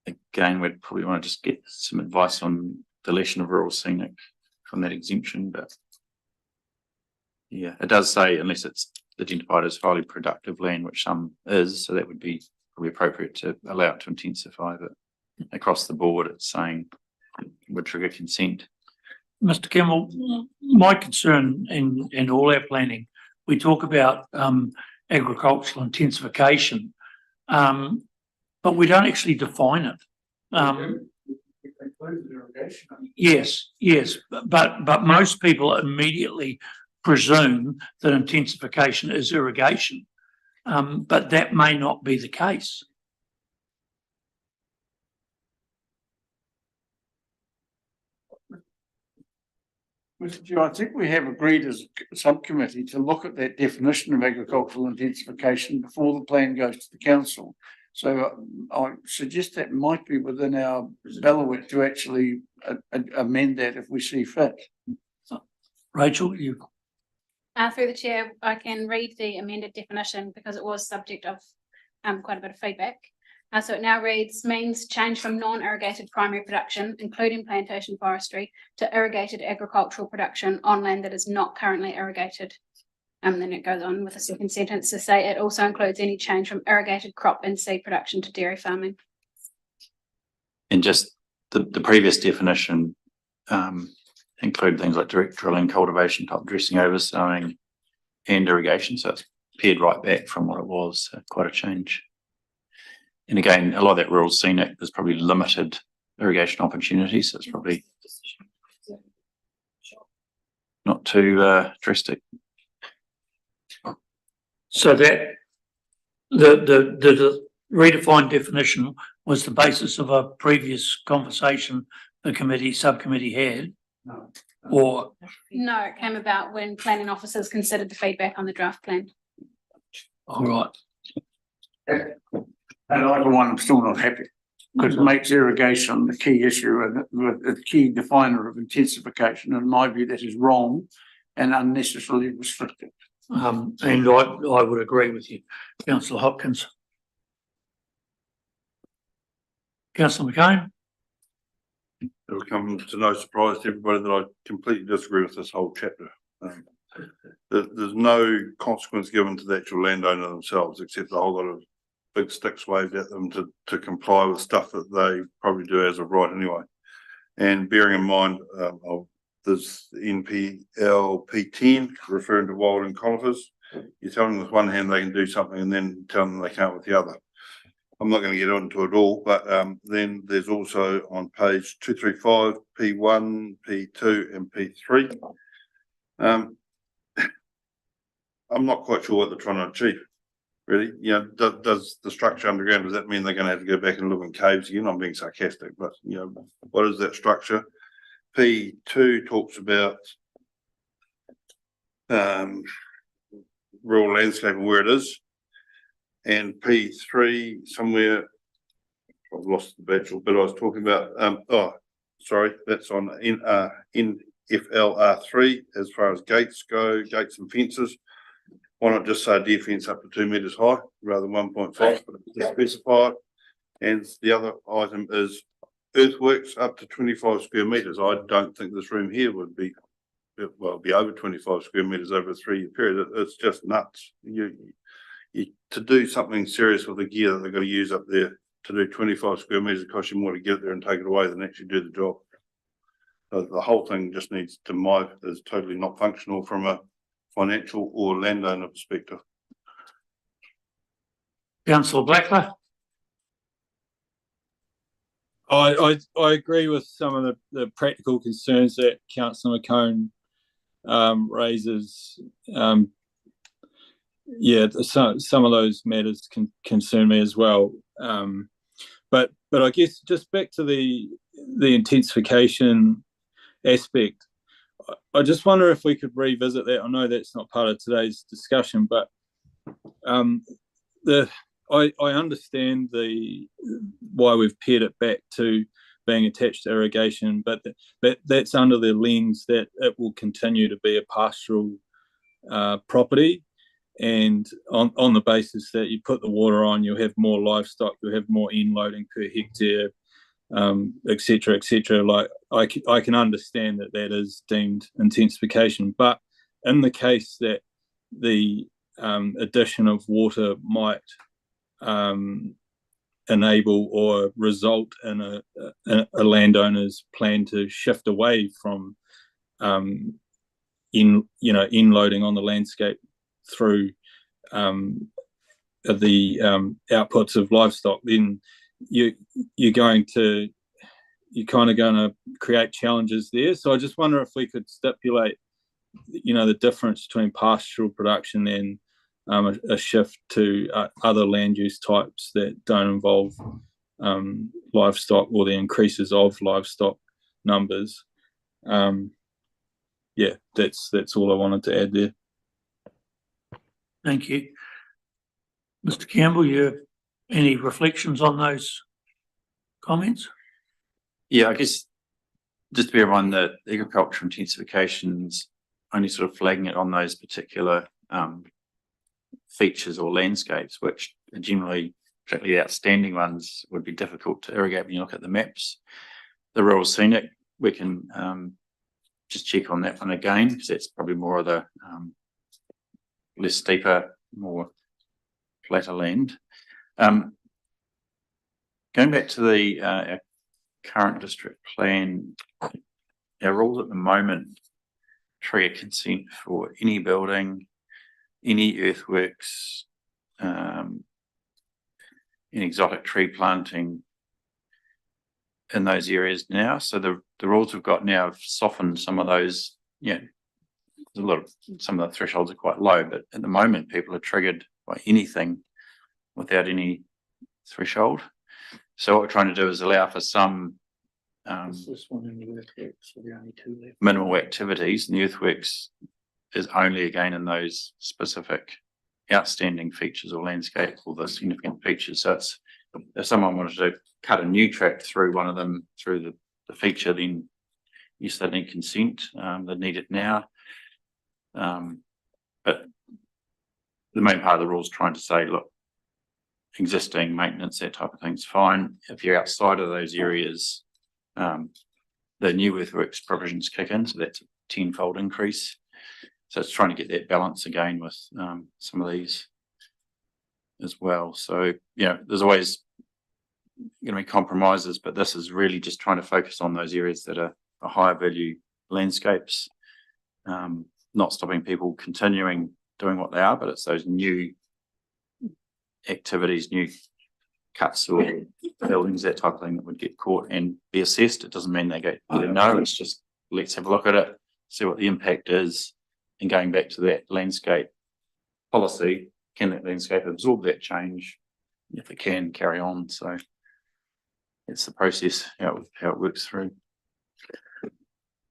again, we'd probably want to just get some advice on deletion of rural scenic from that exemption, but yeah, it does say unless it's identified as highly productive land, which some is, so that would be probably appropriate to allow it to intensify, but across the board it's saying it would trigger consent. Mr. Campbell, my concern in all our planning, we talk about agricultural intensification, but we don't actually define it. Yes, but most people immediately presume that intensification is irrigation, but that may not be the case. Mr. Chair, I think we have agreed as a subcommittee to look at that definition of agricultural intensification before the plan goes to the council. So I suggest that might be within our bailiwick to actually amend that if we see fit. Rachel, you. Through the chair, I can read the amended definition because it was subject of quite a bit of feedback. So it now reads, means change from non-irrigated primary production, including plantation forestry, to irrigated agricultural production on land that is not currently irrigated. Then it goes on with a second sentence to say it also includes any change from irrigated crop and seed production to dairy farming. And just the previous definition include things like direct drilling, cultivation, top dressing, oversowing, and irrigation. So it's pared right back from what it was. Quite a change. And again, a lot of that rural scenic, there's probably limited irrigation opportunities. So it's probably not too drastic. So that the redefined definition was the basis of a previous conversation the subcommittee had? No. Or, No, it came about when planning officers considered the feedback on the draft plan. all right, And I, for one, I'm still not happy because it makes irrigation the key issue and the key definer of intensification. In my view, that is wrong and unnecessarily restrictive. and I would agree with you, Councillor Hopkins. Councillor McCain? It will come to no surprise to everybody that I completely disagree with this whole chapter. There's no consequence given to the actual landowner themselves, except a whole lot of big sticks waved at them to comply with stuff that they probably do as of right anyway. And bearing in mind, there's NPLP 10 referring to wild and conifers. You're telling them with one hand they can do something and then telling them they can't with the other. I'm not going to get into it all, but then there's also on page 235, P1, P2 and P3. I'm not quite sure what they're trying to achieve, really. You know, does the structure underground, does that mean they're going to have to go back and live in caves again? I'm being sarcastic, but you know, what is that structure? P2 talks about rural landscape and where it is. And P3 somewhere, I've lost the actual bit I was talking about. That's on NFLR3 as far as gates go, gates and fences. Why not just say a deer fence up to 2 metres high rather than 1.5, but to specify it. And the other item is earthworks up to 25 square metres. I don't think this room here would be, well, be over 25 square metres over a 3-year period. It's just nuts. To do something serious with the gear that they've got to use up there to do 25 square metres, it costs you more to get there and take it away than actually do the job. So the whole thing just needs to is totally not functional from a financial or landowner perspective. Councillor Blackler? I agree with some of the practical concerns that Councillor McCone raises. Some of those matters can concern me as well. But I guess just back to the intensification aspect, I just wonder if we could revisit that. I know that's not part of today's discussion, but I understand why we've pared it back to being attached to irrigation, but that's under the lens that it will continue to be a pastoral property. And on the basis that you put the water on, you'll have more livestock, you'll have more inloading per hectare, et cetera. Like I can understand that is deemed intensification, but in the case that the addition of water might enable or result in a landowner's plan to shift away from inloading on the landscape through the outputs of livestock, then you're kind of going to create challenges there. So I just wonder if we could stipulate, the difference between pastoral production and a shift to other land use types that don't involve livestock or the increases of livestock numbers. That's all I wanted to add there. Thank you. Mr. Campbell, you have any reflections on those comments? Yeah, I guess just to bear in mind that agriculture intensifications only sort of flagging it on those particular features or landscapes, which are generally, particularly the outstanding ones, would be difficult to irrigate when you look at the maps. The rural scenic, we can just check on that one again, because that's probably more of the less steeper, more flatter land. Going back to the our current district plan, our rules at the moment trigger consent for any building, any earthworks, any exotic tree planting in those areas now. So the rules we've got now have softened some of those. Yeah, some of the thresholds are quite low, but at the moment people are triggered by anything without any threshold. So what we're trying to do is allow for some This one in the earthworks, so the only two left. minimal activities, and the earthworks is only again in those specific outstanding features or landscape or the significant features. So it's, if someone wanted to cut a new track through one of them, through the feature, then yes, they need consent. They need it now. But the main part of the rule is trying to say, look, existing maintenance, that type of thing's fine. If you're outside of those areas, the new earthworks provisions kick in, so that's a 10-fold increase. So it's trying to get that balance again with some of these as well. So, you know, there's always going to be compromises, but this is really just trying to focus on those areas that are higher value landscapes, not stopping people continuing doing what they are, but it's those new activities, new cuts or buildings, that type of thing that would get caught and be assessed. It doesn't mean they go, no, it's just let's have a look at it, see what the impact is, and going back to that landscape policy, can that landscape absorb that change? If it can, carry on. So it's the process, how it works through.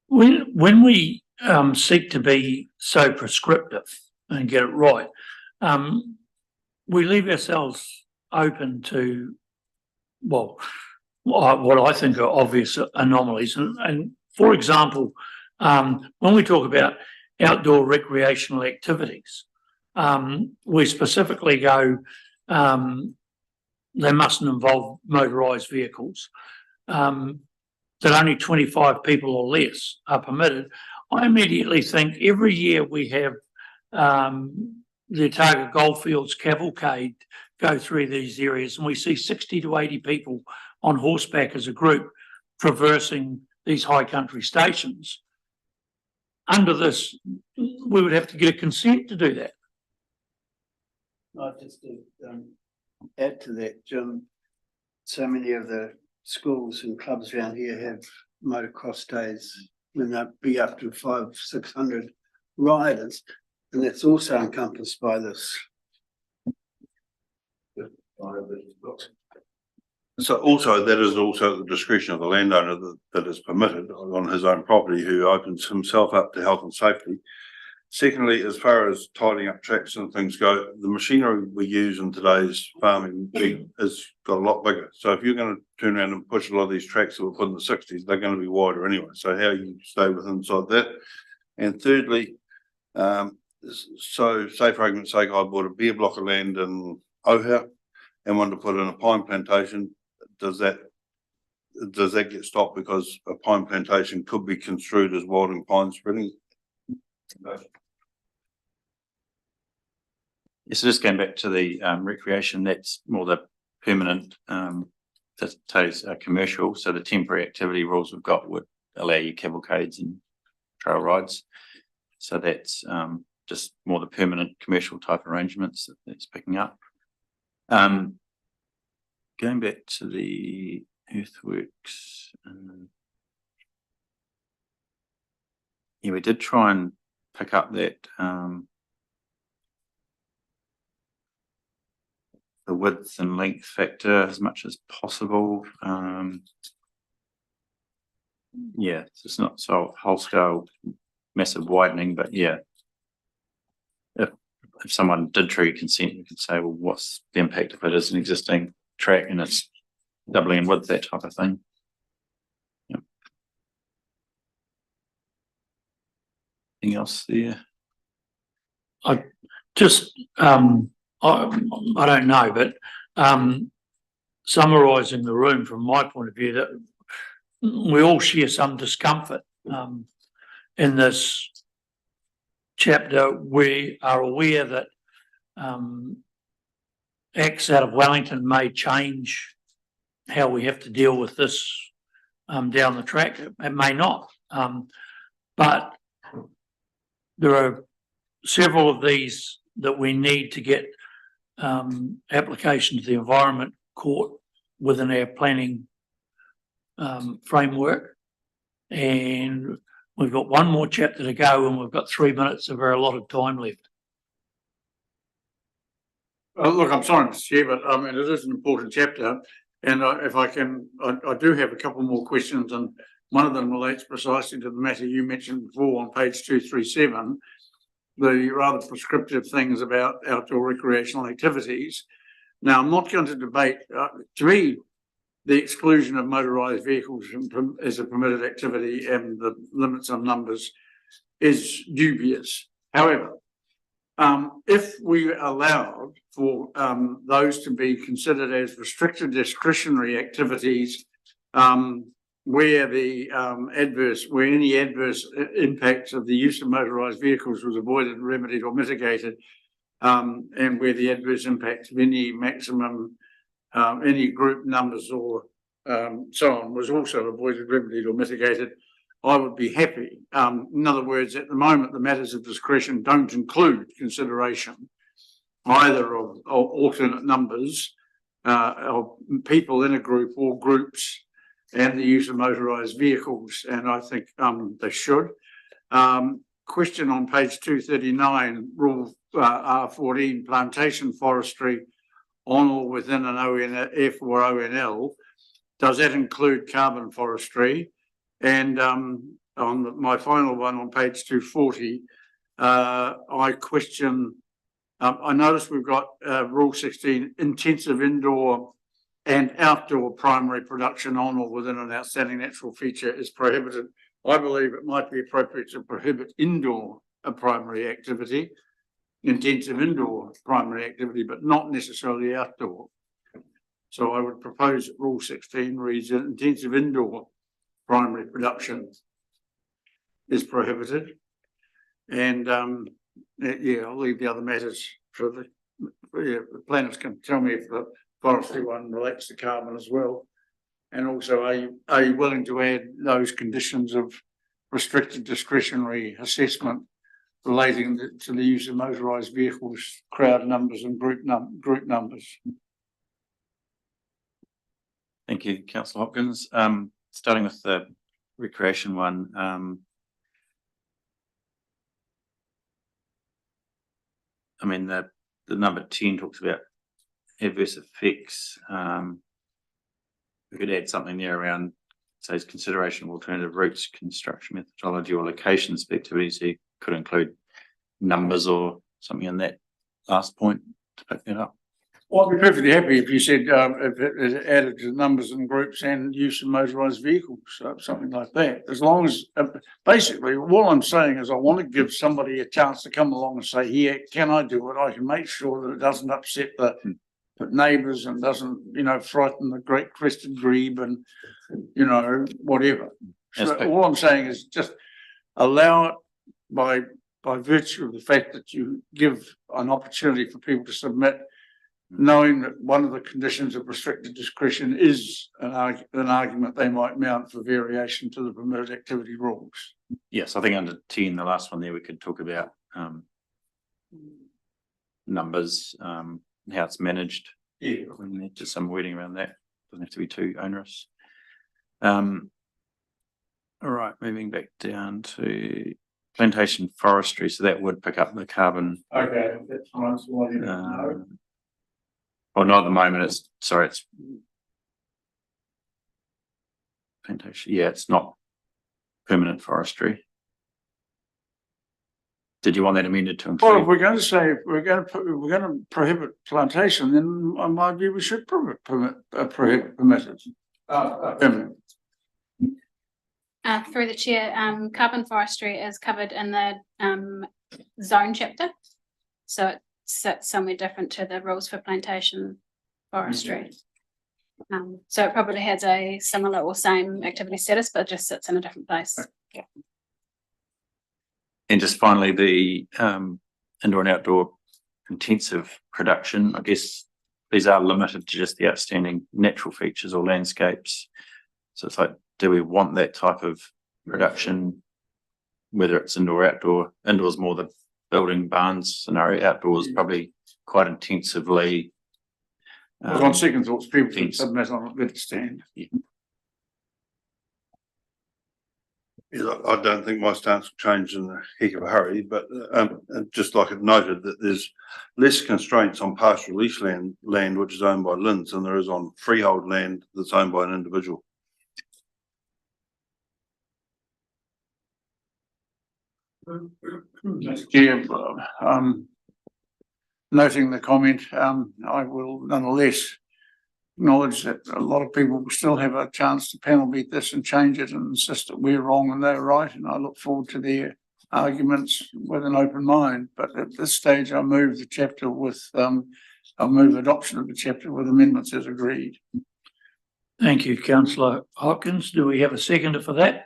When we seek to be so prescriptive and get it right, we leave ourselves open to, well, what I think are obvious anomalies. And for example, when we talk about outdoor recreational activities, we specifically go, they mustn't involve motorised vehicles, that only 25 people or less are permitted. I immediately think every year we have the Otago Goldfields Cavalcade go through these areas, and we see 60 to 80 people on horseback as a group traversing these high country stations. Under this, we would have to get a consent to do that. I'd just to add to that, Jim, so many of the schools and clubs around here have motocross days when they'll be up to 500-600 riders, and that's also encompassed by this. So also, that is also the discretion of the landowner that is permitted on his own property, who opens himself up to health and safety. Secondly, as far as tidying up tracks and things go, the machinery we use in today's farming has got a lot bigger. So if you're going to turn around and push a lot of these tracks that were put in the 60s, they're going to be wider anyway. So how you stay within inside that. And thirdly, so say for argument's sake, I bought a bare block of land in Ohau and wanted to put in a pine plantation. Does that get stopped because a pine plantation could be construed as wilding pine spreading? Yeah, so just going back to the recreation, that's more the permanent, that's commercial. So the temporary activity rules we've got would allow you cavalcades and trail rides. So that's just more the permanent commercial type arrangements that's picking up. Going back to the earthworks, yeah, we did try and pick up that the width and length factor as much as possible. Yeah, it's not so whole scale massive widening, but yeah, if someone did trigger consent, you could say, well, what's the impact if it is an existing track and it's doubling in width, that type of thing. Yeah. Anything else there? Just, I don't know, but, summarising the room from my point of view, that we all share some discomfort, in this chapter. We are aware that, acts out of Wellington may change how we have to deal with this, down the track. It may not, but there are several of these that we need to get application to the Environment Court within our planning framework. And we've got one more chapter to go, and we've got 3 minutes of our allotted time left. Look, I'm sorry, Mr. Chair, but I mean, it is an important chapter. And if I can, I do have a couple more questions, and one of them relates precisely to the matter you mentioned before on page 237, the rather prescriptive things about outdoor recreational activities. Now, I'm not going to debate, to me, the exclusion of motorised vehicles as a permitted activity and the limits on numbers is dubious. However, if we allowed for those to be considered as restricted discretionary activities, where the where any adverse impacts of the use of motorised vehicles was avoided, remedied or mitigated, and where the adverse impact of any maximum, any group numbers or so on was also avoided, remedied or mitigated, I would be happy. In other words, at the moment, the matters of discretion don't include consideration either of alternate numbers of people in a group or groups and the use of motorised vehicles, and I think they should. Question on page 239, rule R14, plantation forestry on or within an ONF or ONL. Does that include carbon forestry? And on my final one on page 240, I question, I notice we've got rule 16, intensive indoor and outdoor primary production on or within an outstanding natural feature is prohibited. I believe it might be appropriate to prohibit indoor primary activity, intensive indoor primary activity, but not necessarily outdoor. So I would propose that rule 16 reads intensive indoor primary production is prohibited. And yeah, I'll leave the other matters for the planners can tell me if the forestry one relates to carbon as well. And also, are you willing to add those conditions of restricted discretionary assessment relating to the use of motorised vehicles, crowd numbers and group numbers? Thank you, Councillor Hopkins. Starting with the recreation one, I mean, the number 10 talks about adverse effects. We could add something there around, says consideration of alternative routes, construction methodology or location activities. So you could include numbers or something in that last point to pick that up. Well, I'd be perfectly happy if you said if it added to numbers and groups and use of motorised vehicles, something like that. As long as basically all I'm saying is I want to give somebody a chance to come along and say, here, can I do it? I can make sure that it doesn't upset the neighbours and doesn't, you know, frighten the great crested grebe and, you know, whatever. So all I'm saying is just allow it by virtue of the fact that you give an opportunity for people to submit, knowing that one of the conditions of restricted discretion is an argument they might mount for variation to the permitted activity rules. Yes, I think under 10, the last one there, we could talk about numbers, how it's managed. Yeah. We need just some wording around that. Doesn't have to be too onerous. All right, moving back down to plantation forestry. So that would pick up the carbon. Okay, that's fine. So what do you know? Well, not at the moment. It's plantation. Yeah, it's not permanent forestry. Did you want that amended to include? Well, if we're going to say we're going to prohibit plantation, then in my view we should permit it. Through the chair, carbon forestry is covered in the zone chapter. So it sits somewhere different to the rules for plantation forestry. So it probably has a similar or same activity status, but it just sits in a different place. And just finally, the indoor and outdoor intensive production, I guess these are limited to just the outstanding natural features or landscapes. So it's like, do we want that type of production, whether it's indoor or outdoor? Indoors more the building barns scenario, outdoors probably quite intensively. On second thoughts, people Fence. should submit on a bit stand. Yeah, I don't think my stance will change in a heck of a hurry, but just like it noted that there's less constraints on partial lease land which is owned by LINZ than there is on freehold land that's owned by an individual. Yeah, noting the comment, I will nonetheless acknowledge that a lot of people still have a chance to panel beat this and change it and insist that we're wrong and they're right, and I look forward to their arguments with an open mind. But at this stage, I move the chapter with, I'll move adoption of the chapter with amendments as agreed. Thank you, councillor Hopkins. Do we have a seconder for that?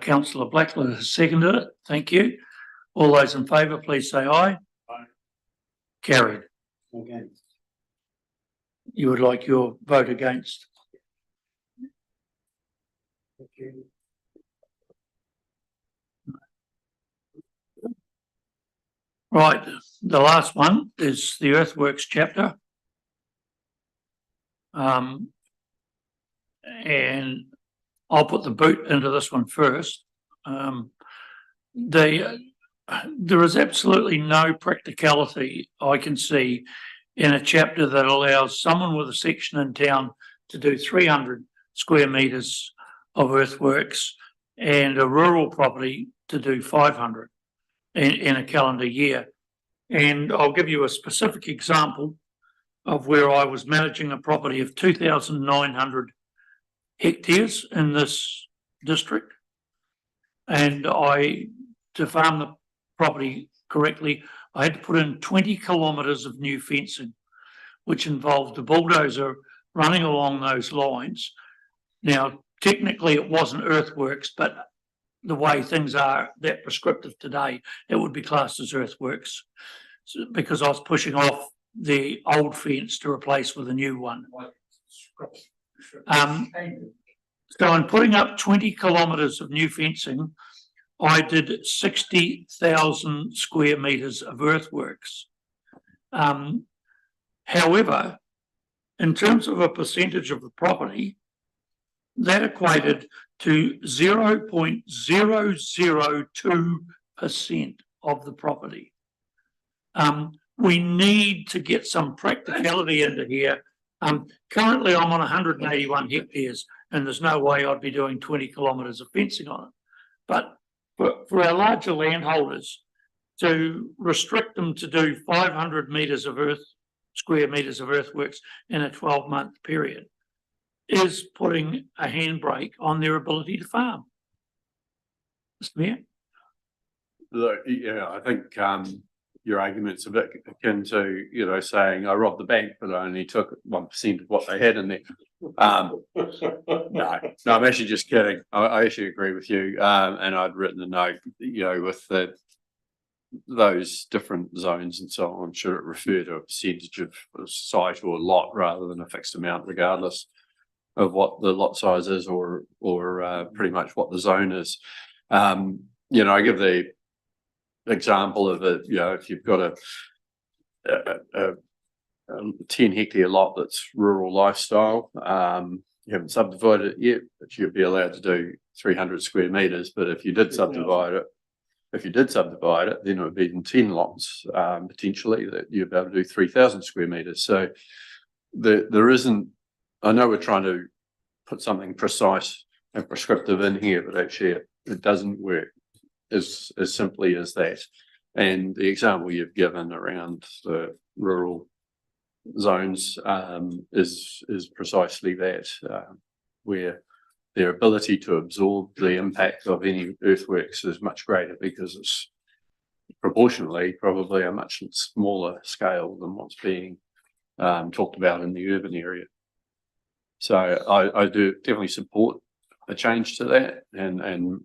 Councillor Blackler has seconded it. Thank you. All those in favour, please say aye. Aye. Carried. Okay. You would like your vote against? Right, the last one is the earthworks chapter. And I'll put the boot into this one first. There is absolutely no practicality I can see in a chapter that allows someone with a section in town to do 300 square metres of earthworks and a rural property to do 500 in a calendar year. And I'll give you a specific example of where I was managing a property of 2,900 hectares in this district. And to farm the property correctly, I had to put in 20 kilometres of new fencing, which involved a bulldozer running along those lines. Now, technically it wasn't earthworks, but the way things are that prescriptive today, it would be classed as earthworks, because I was pushing off the old fence to replace with a new one. So in putting up 20 kilometres of new fencing, I did 60,000 square metres of earthworks. However, in terms of a percentage of the property, that equated to 0.002% of the property. We need to get some practicality into here. Currently I'm on 181 hectares and there's no way I'd be doing 20 kilometres of fencing on it. But for our larger landholders, to restrict them to do 500 metres of square metres of earthworks in a 12-month period is putting a handbrake on their ability to farm. Mr. Mayor? Look, yeah, I think your argument's a bit akin to, saying I robbed the bank, but I only took 1% of what they had in there. No, I'm actually just kidding. I actually agree with you. And I'd written a note, with those different zones and so on, should it refer to a percentage of a site or lot rather than a fixed amount, regardless of what the lot size is or pretty much what the zone is. I give the example of it, if you've got a 10 hectare lot that's rural lifestyle, you haven't subdivided it yet, but you'd be allowed to do 300 square metres. But if you did subdivide it, then it would be in 10 lots, potentially, that you'd be able to do 3,000 square metres. So there isn't, I know we're trying to put something precise and prescriptive in here, but actually it doesn't work as simply as that. And the example you've given around the rural zones is precisely that, where their ability to absorb the impact of any earthworks is much greater because it's proportionally probably a much smaller scale than what's being talked about in the urban area. So I do definitely support a change to that, and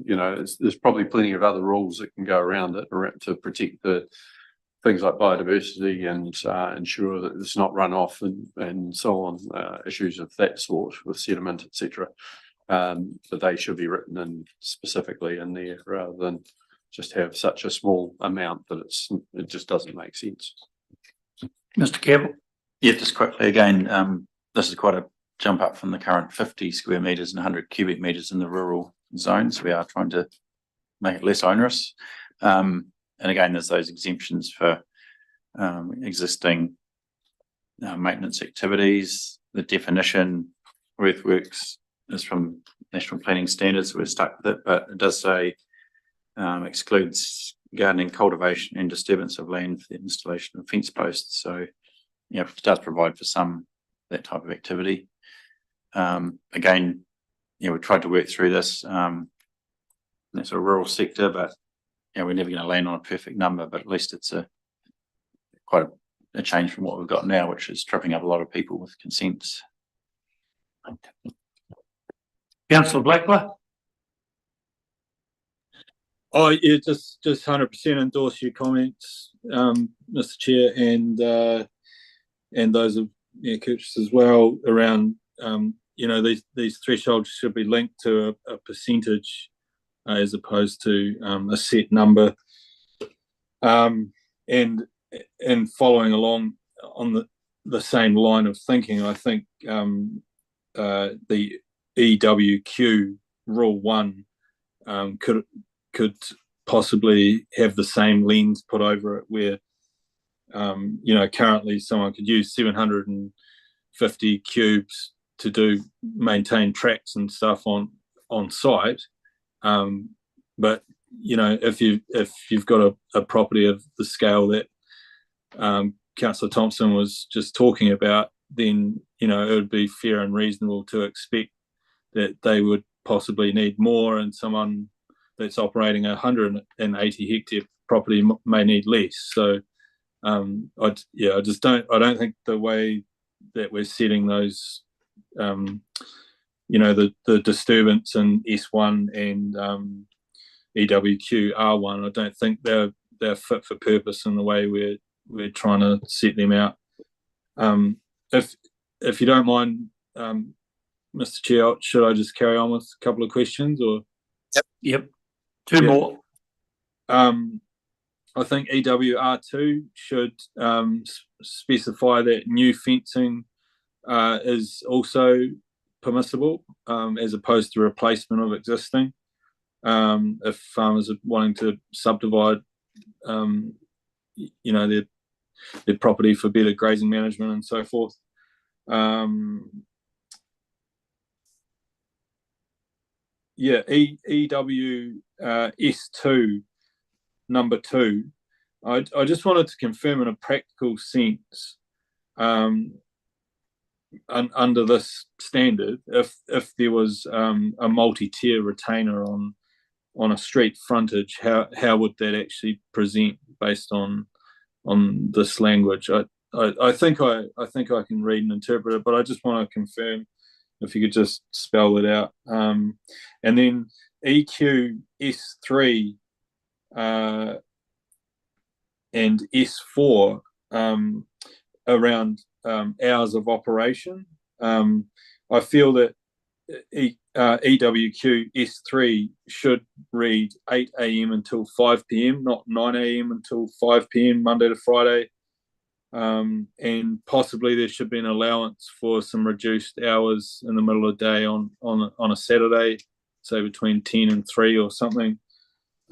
you know, there's probably plenty of other rules that can go around it to protect the things like biodiversity and ensure that it's not runoff and so on, issues of that sort with sediment, etc. But they should be written in specifically in there rather than just have such a small amount that it just doesn't make sense. Mr. Campbell? Yeah, just quickly again, this is quite a jump up from the current 50 square metres and 100 cubic metres in the rural zones. We are trying to make it less onerous. And again, there's those exemptions for existing maintenance activities. The definition earthworks is from National Planning Standards. We're stuck with it, but it does say excludes gardening, cultivation and disturbance of land for the installation of fence posts. So, you know, it does provide for some that type of activity. Again, you know, we tried to work through this. That's a rural sector, but you know, we're never going to land on a perfect number, but at least it's quite a change from what we've got now, which is tripping up a lot of people with consents. Councillor Blackler? Oh, yeah, just 100% endorse your comments, Mr. Chair, and those of Curtis as well around, you know, these thresholds should be linked to a percentage as opposed to a set number. And following along on the same line of thinking, I think the EWQ Rule 1 could possibly have the same lens put over it where, you know, currently someone could use 750 cubes to maintain tracks and stuff on site. But you know, if you've got a property of the scale that Councillor Thompson was just talking about, then you know it would be fair and reasonable to expect that they would possibly need more, and someone that's operating a 180 hectare property may need less. So I don't think the way that we're setting those, you know, the disturbance in S1 and EWQ R1, I don't think they're fit for purpose in the way we're trying to set them out. If you don't mind, Mr. Chair, should I just carry on with a couple of questions or? Yep. Two more. I think EWR2 should specify that new fencing is also permissible as opposed to replacement of existing. If farmers are wanting to subdivide, you know, their property for better grazing management and so forth. Yeah, EW S2 number 2. I just wanted to confirm in a practical sense, under this standard, if there was a multi-tier retainer on a street frontage, how would that actually present based on this language? I think I can read and interpret it, but I just want to confirm if you could just spell it out. And then EQ S3 and S4 around hours of operation. I feel that EWQ S3 should read 8 a.m. until 5 p.m., not 9 a.m. until 5 p.m. Monday to Friday. And possibly there should be an allowance for some reduced hours in the middle of the day on a Saturday, say between 10 and 3 or something.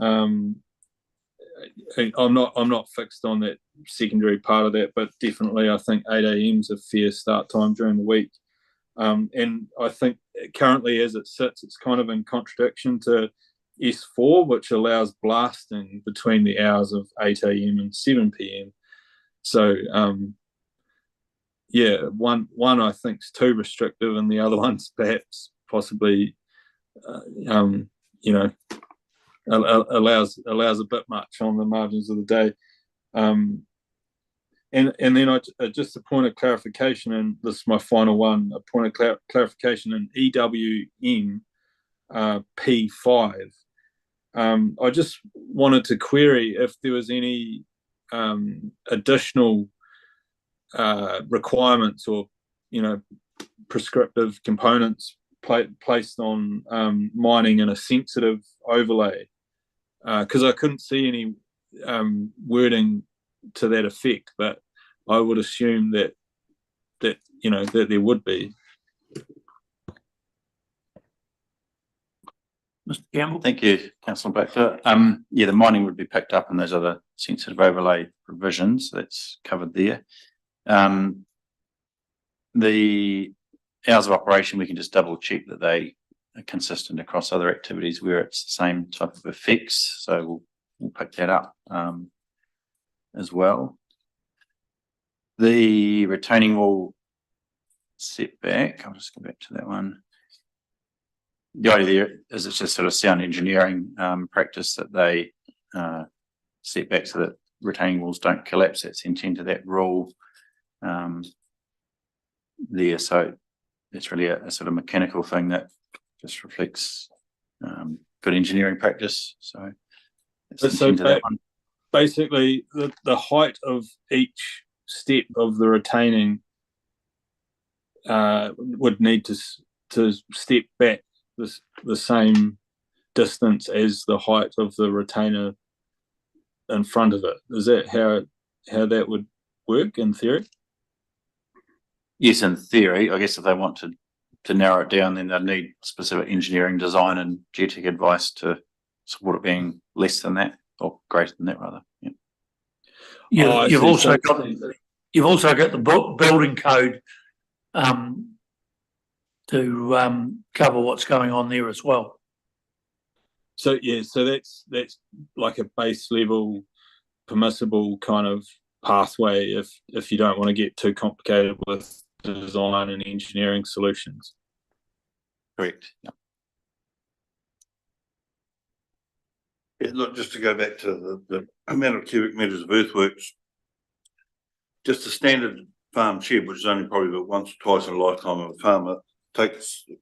I'm not fixed on that secondary part of that, but definitely I think 8 a.m. is a fair start time during the week. And I think currently as it sits, it's kind of in contradiction to S4, which allows blasting between the hours of 8 a.m. and 7 p.m. So yeah, one I think is too restrictive, and the other one's perhaps possibly you know, allows a bit much on the margins of the day. And then just a point of clarification, and this is my final one, a point of clarification in EWM P5. I just wanted to query if there was any additional requirements or, prescriptive components placed on mining in a sensitive overlay, because I couldn't see any wording to that effect, but I would assume that there would be. Mr. Campbell? Thank you, Councillor Baxter. Yeah, the mining would be picked up in those other sensitive overlay provisions that's covered there. The hours of operation, we can just double check that they are consistent across other activities where it's the same type of effects. So we'll pick that up as well. The retaining wall setback, I'll just go back to that one. The idea there is it's just sort of sound engineering practice that they set back so that retaining walls don't collapse. That's the intent of that rule there. So it's really a sort of mechanical thing that just reflects good engineering practice. So that's the intent of that one. Basically, the height of each step of the retaining would need to step back the same distance as the height of the retainer in front of it. Is that how that would work in theory? Yes, in theory. I guess if they want to narrow it down, then they'd need specific engineering design and geotech advice to support it being less than that or greater than that, rather. Yeah. You've also got the building code to cover what's going on there as well. So yeah, so that's like a base level permissible kind of pathway if you don't want to get too complicated with design and engineering solutions. Correct. Yeah. Yeah, look, just to go back to the amount of cubic meters of earthworks, just a standard farm shed, which is only probably about once or twice in a lifetime of a farmer,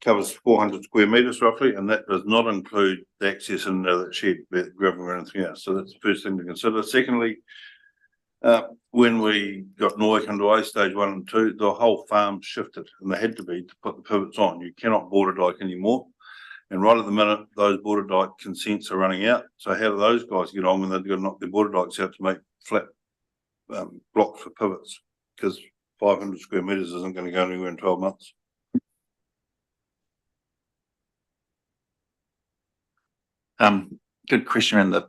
covers 400 square meters roughly, and that does not include the access into that shed, gravel or anything else. So that's the first thing to consider. Secondly, when we got Norwick into stage 1 and 2, the whole farm shifted, and they had to put the pivots on. You cannot border dike anymore. And right at the minute, those border dike consents are running out. So how do those guys get on when they've got to knock their border dikes out to make flat blocks for pivots? Because 500 square meters isn't going to go anywhere in 12 months. Good question around the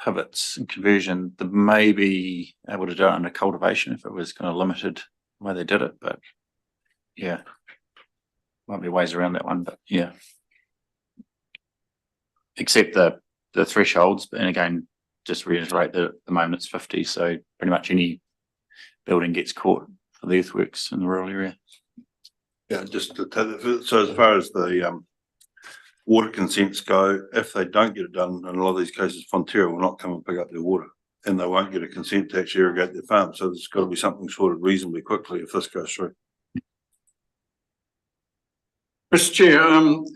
pivots and conversion. They may be able to do it under cultivation if it was kind of limited the way they did it, but yeah, might be ways around that one, but yeah. Except the thresholds, and again, just reiterate that at the moment it's 50, so pretty much any building gets caught for the earthworks in the rural area. Yeah, just to tell you, so as far as the water consents go, if they don't get it done, in a lot of these cases, Fonterra will not come and pick up their water, and they won't get a consent to actually irrigate their farm. So there's got to be something sorted reasonably quickly if this goes through. Mr. Chair,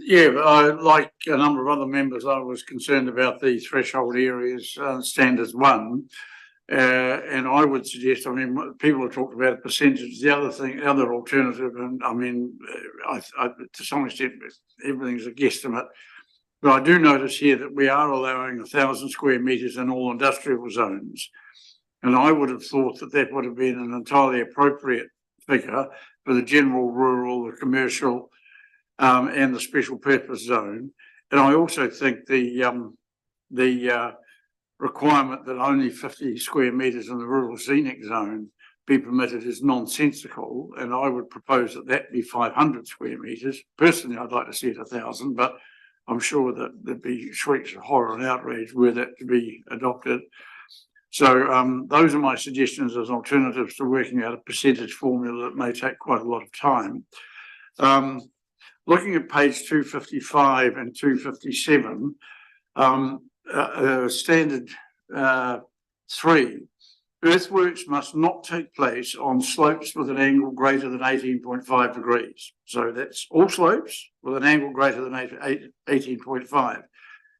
yeah, I, like a number of other members, I was concerned about the threshold areas standards 1. And I would suggest, I mean, people have talked about a percentage. The other alternative, and I mean, I to some extent, everything's a guesstimate. But I do notice here that we are allowing 1,000 square metres in all industrial zones. And I would have thought that would have been an entirely appropriate figure for the general rural, the commercial, and the special purpose zone. And I also think the requirement that only 50 square metres in the rural scenic zone be permitted is nonsensical, and I would propose that be 500 square metres. Personally, I'd like to see it 1,000, but I'm sure that there'd be shrieks of horror and outrage were that to be adopted. So those are my suggestions as alternatives to working out a percentage formula that may take quite a lot of time. Looking at page 255 and 257, standard 3, earthworks must not take place on slopes with an angle greater than 18.5 degrees. So that's all slopes with an angle greater than 18.5.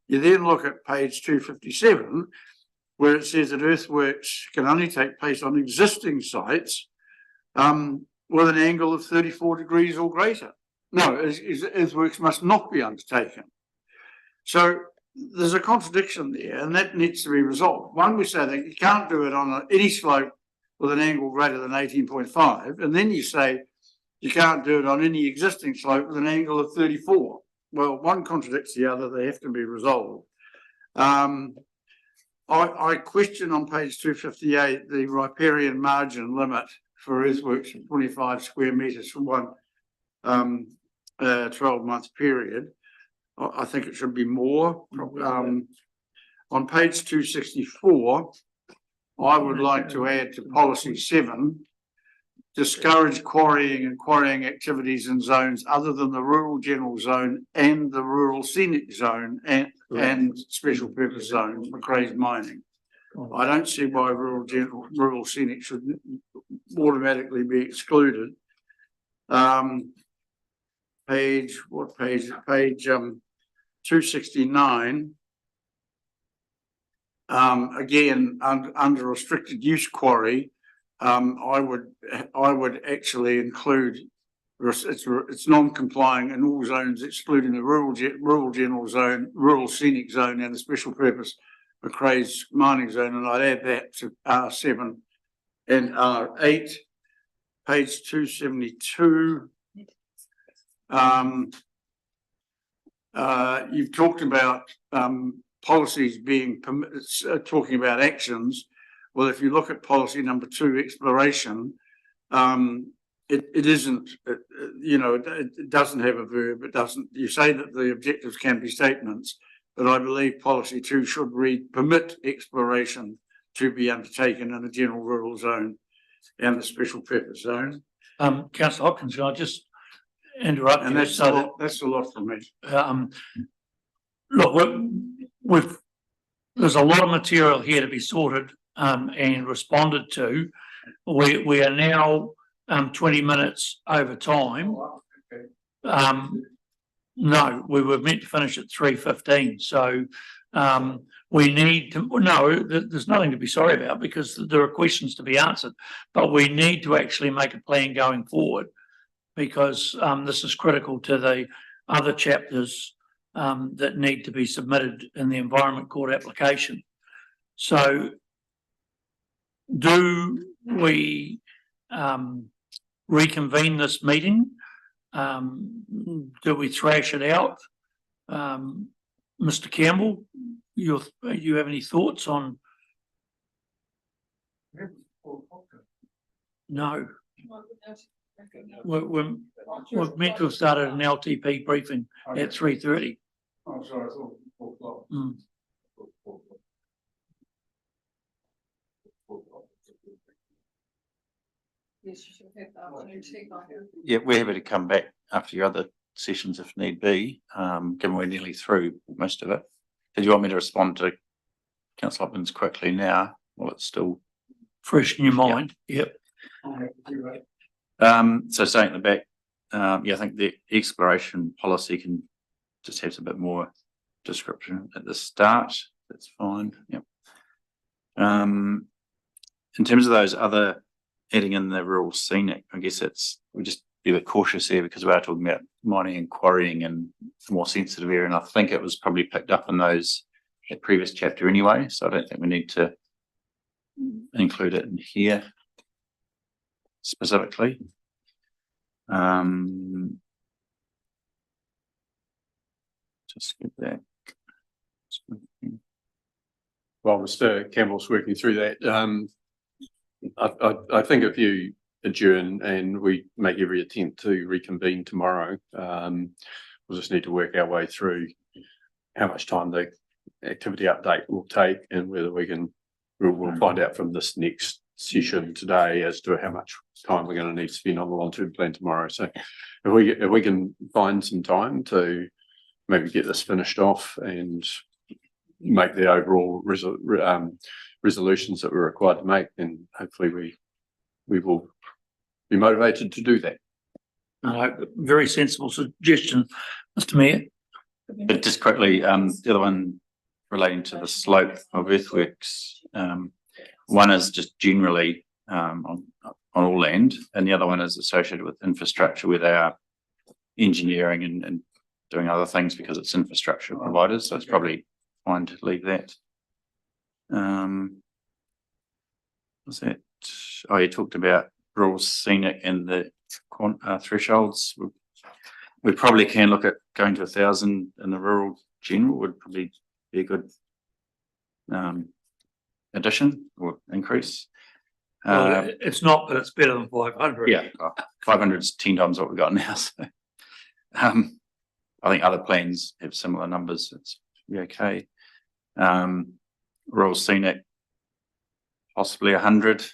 You then look at page 257, where it says that earthworks can only take place on existing sites with an angle of 34 degrees or greater. No, earthworks must not be undertaken. So there's a contradiction there, and that needs to be resolved. One, we say that you can't do it on any slope with an angle greater than 18.5, and then you say you can't do it on any existing slope with an angle of 34. Well, one contradicts the other. They have to be resolved. I question on page 258 the riparian margin limit for earthworks of 25 square metres for one 12-month period. I think it should be more. On page 264, I would like to add to policy 7, discourage quarrying and quarrying activities in zones other than the rural general zone and the rural scenic zone and special purpose zones for grazed mining. I don't see why rural scenic should automatically be excluded. Page 269. Again, under restricted use quarry, I would actually include it's non-complying in all zones excluding the rural general zone, rural scenic zone, and the special purpose Macrae's mining zone, and I'd add that to R7 and R8. Page 272. You've talked about policies being talking about actions. Well, if you look at policy number 2, exploration, it isn't, it doesn't have a verb. It doesn't. You say that the objectives can be statements, but I believe policy 2 should read permit exploration to be undertaken in the general rural zone and the special purpose zone. Councillor Hopkins, can I just interrupt? And that's a lot for me. Look, there's a lot of material here to be sorted and responded to. We are now 20 minutes over time. No, we were meant to finish at 3:15. So we need to, no, there's nothing to be sorry about because there are questions to be answered, but we need to actually make a plan going forward because this is critical to the other chapters that need to be submitted in the Environment Court application. So do we reconvene this meeting? Do we thrash it out? Mr. Campbell, you have any thoughts on? No. We're meant to have started an LTP briefing at 3:30. Oh, sorry, I thought 4 o'clock. Yes, you should have the afternoon tea by now. Yeah, we're happy to come back after your other sessions if need be, given we're nearly through most of it. Did you want me to respond to Councillor Hopkins quickly now while it's still Fresh in your mind? Yep. So saying at the back, I think the exploration policy can just have a bit more description at the start. That's fine. Yep. In terms of those other adding in the rural scenic, I guess we just be a bit cautious there because we are talking about mining and quarrying and a more sensitive area. And I think it was probably picked up in that previous chapter anyway. So I don't think we need to include it in here specifically. Just get that. While Mr. Campbell's working through that, I think if you adjourn and we make every attempt to reconvene tomorrow, we'll just need to work our way through how much time the activity update will take and whether we can we'll find out from this next session today as to how much time we're going to need to spend on the long-term plan tomorrow. So if we can find some time to maybe get this finished off and make the overall resolutions that we're required to make, then hopefully we will be motivated to do that. Very sensible suggestion, Mr. Mayor. But just quickly, the other one relating to the slope of earthworks, one is just generally on all land, and the other one is associated with infrastructure where they are engineering and doing other things because it's infrastructure providers, so it's probably fine to leave that. Was that? Oh, you talked about rural scenic and the thresholds. We probably can look at going to 1,000 in the rural general would probably be a good addition or increase. Well, it's not, but it's better than 500. Yeah, 500 is 10 times what we've got now. So, I think other plans have similar numbers. It's okay. Rural scenic, possibly 100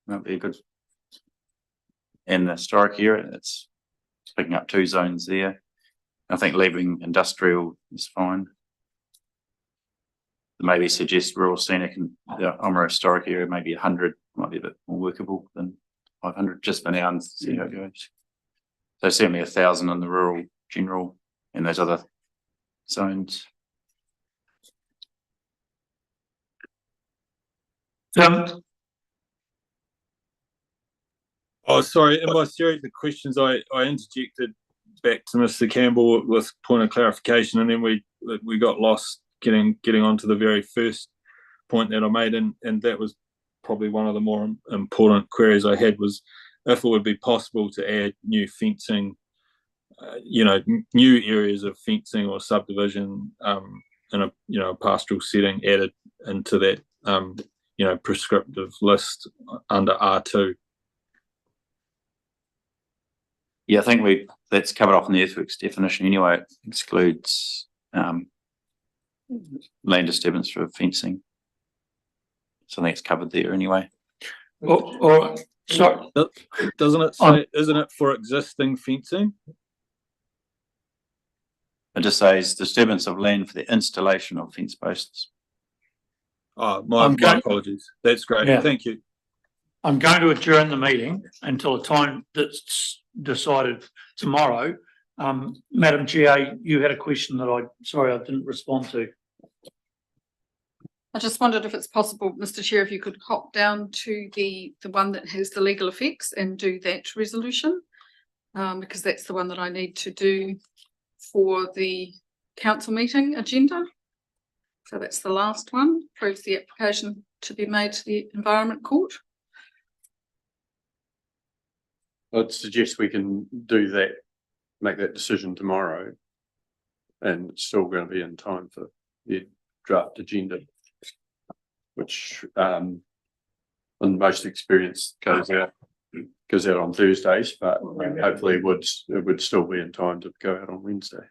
might be a good. In the historic area, it's picking up 2 zones there. I think leaving industrial is fine. Maybe suggest rural scenic and the Omara historic area, maybe 100 might be a bit more workable than 500 just for now and see how it goes. So certainly 1,000 in the rural general and those other zones. Oh, sorry, in my series of questions, I interjected back to Mr. Campbell with point of clarification, and then we got lost getting onto the very first point that I made, and that was probably one of the more important queries I had, was if it would be possible to add new fencing, new areas of fencing or subdivision in a pastoral setting added into that prescriptive list under R2. Yeah, I think that's covered off in the earthworks definition anyway. It excludes land disturbance for fencing. So I think it's covered there anyway. Or sorry, Doesn't it say, isn't it for existing fencing? It just says disturbance of land for the installation of fence posts. Oh, my apologies. That's great. Yeah. Thank you. I'm going to adjourn the meeting until a time that's decided tomorrow. Madam Chair, you had a question that I didn't respond to. I just wondered if it's possible, Mr. Chair, if you could hop down to the one that has the legal effects and do that resolution. Because that's the one that I need to do for the council meeting agenda. So that's the last one, proves the application to be made to the Environment Court. I'd suggest we can do that, make that decision tomorrow. And it's still going to be in time for the draft agenda, which on most experience goes out on Thursdays, but hopefully it would still be in time to go out on Wednesday.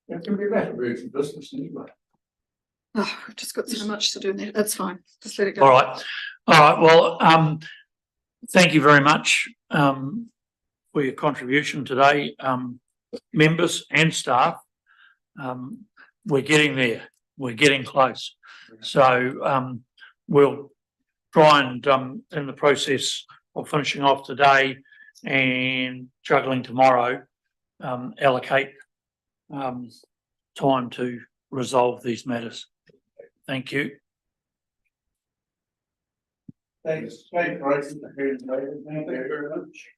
It can be better urgent business anyway. Oh, I've just got so much to do in there. That's fine. Just let it go. All right. Well, thank you very much for your contribution today, members and staff. We're getting there. We're getting close. So we'll try and in the process of finishing off today and juggling tomorrow, allocate time to resolve these matters. Thank you. Thanks. Thank you very much.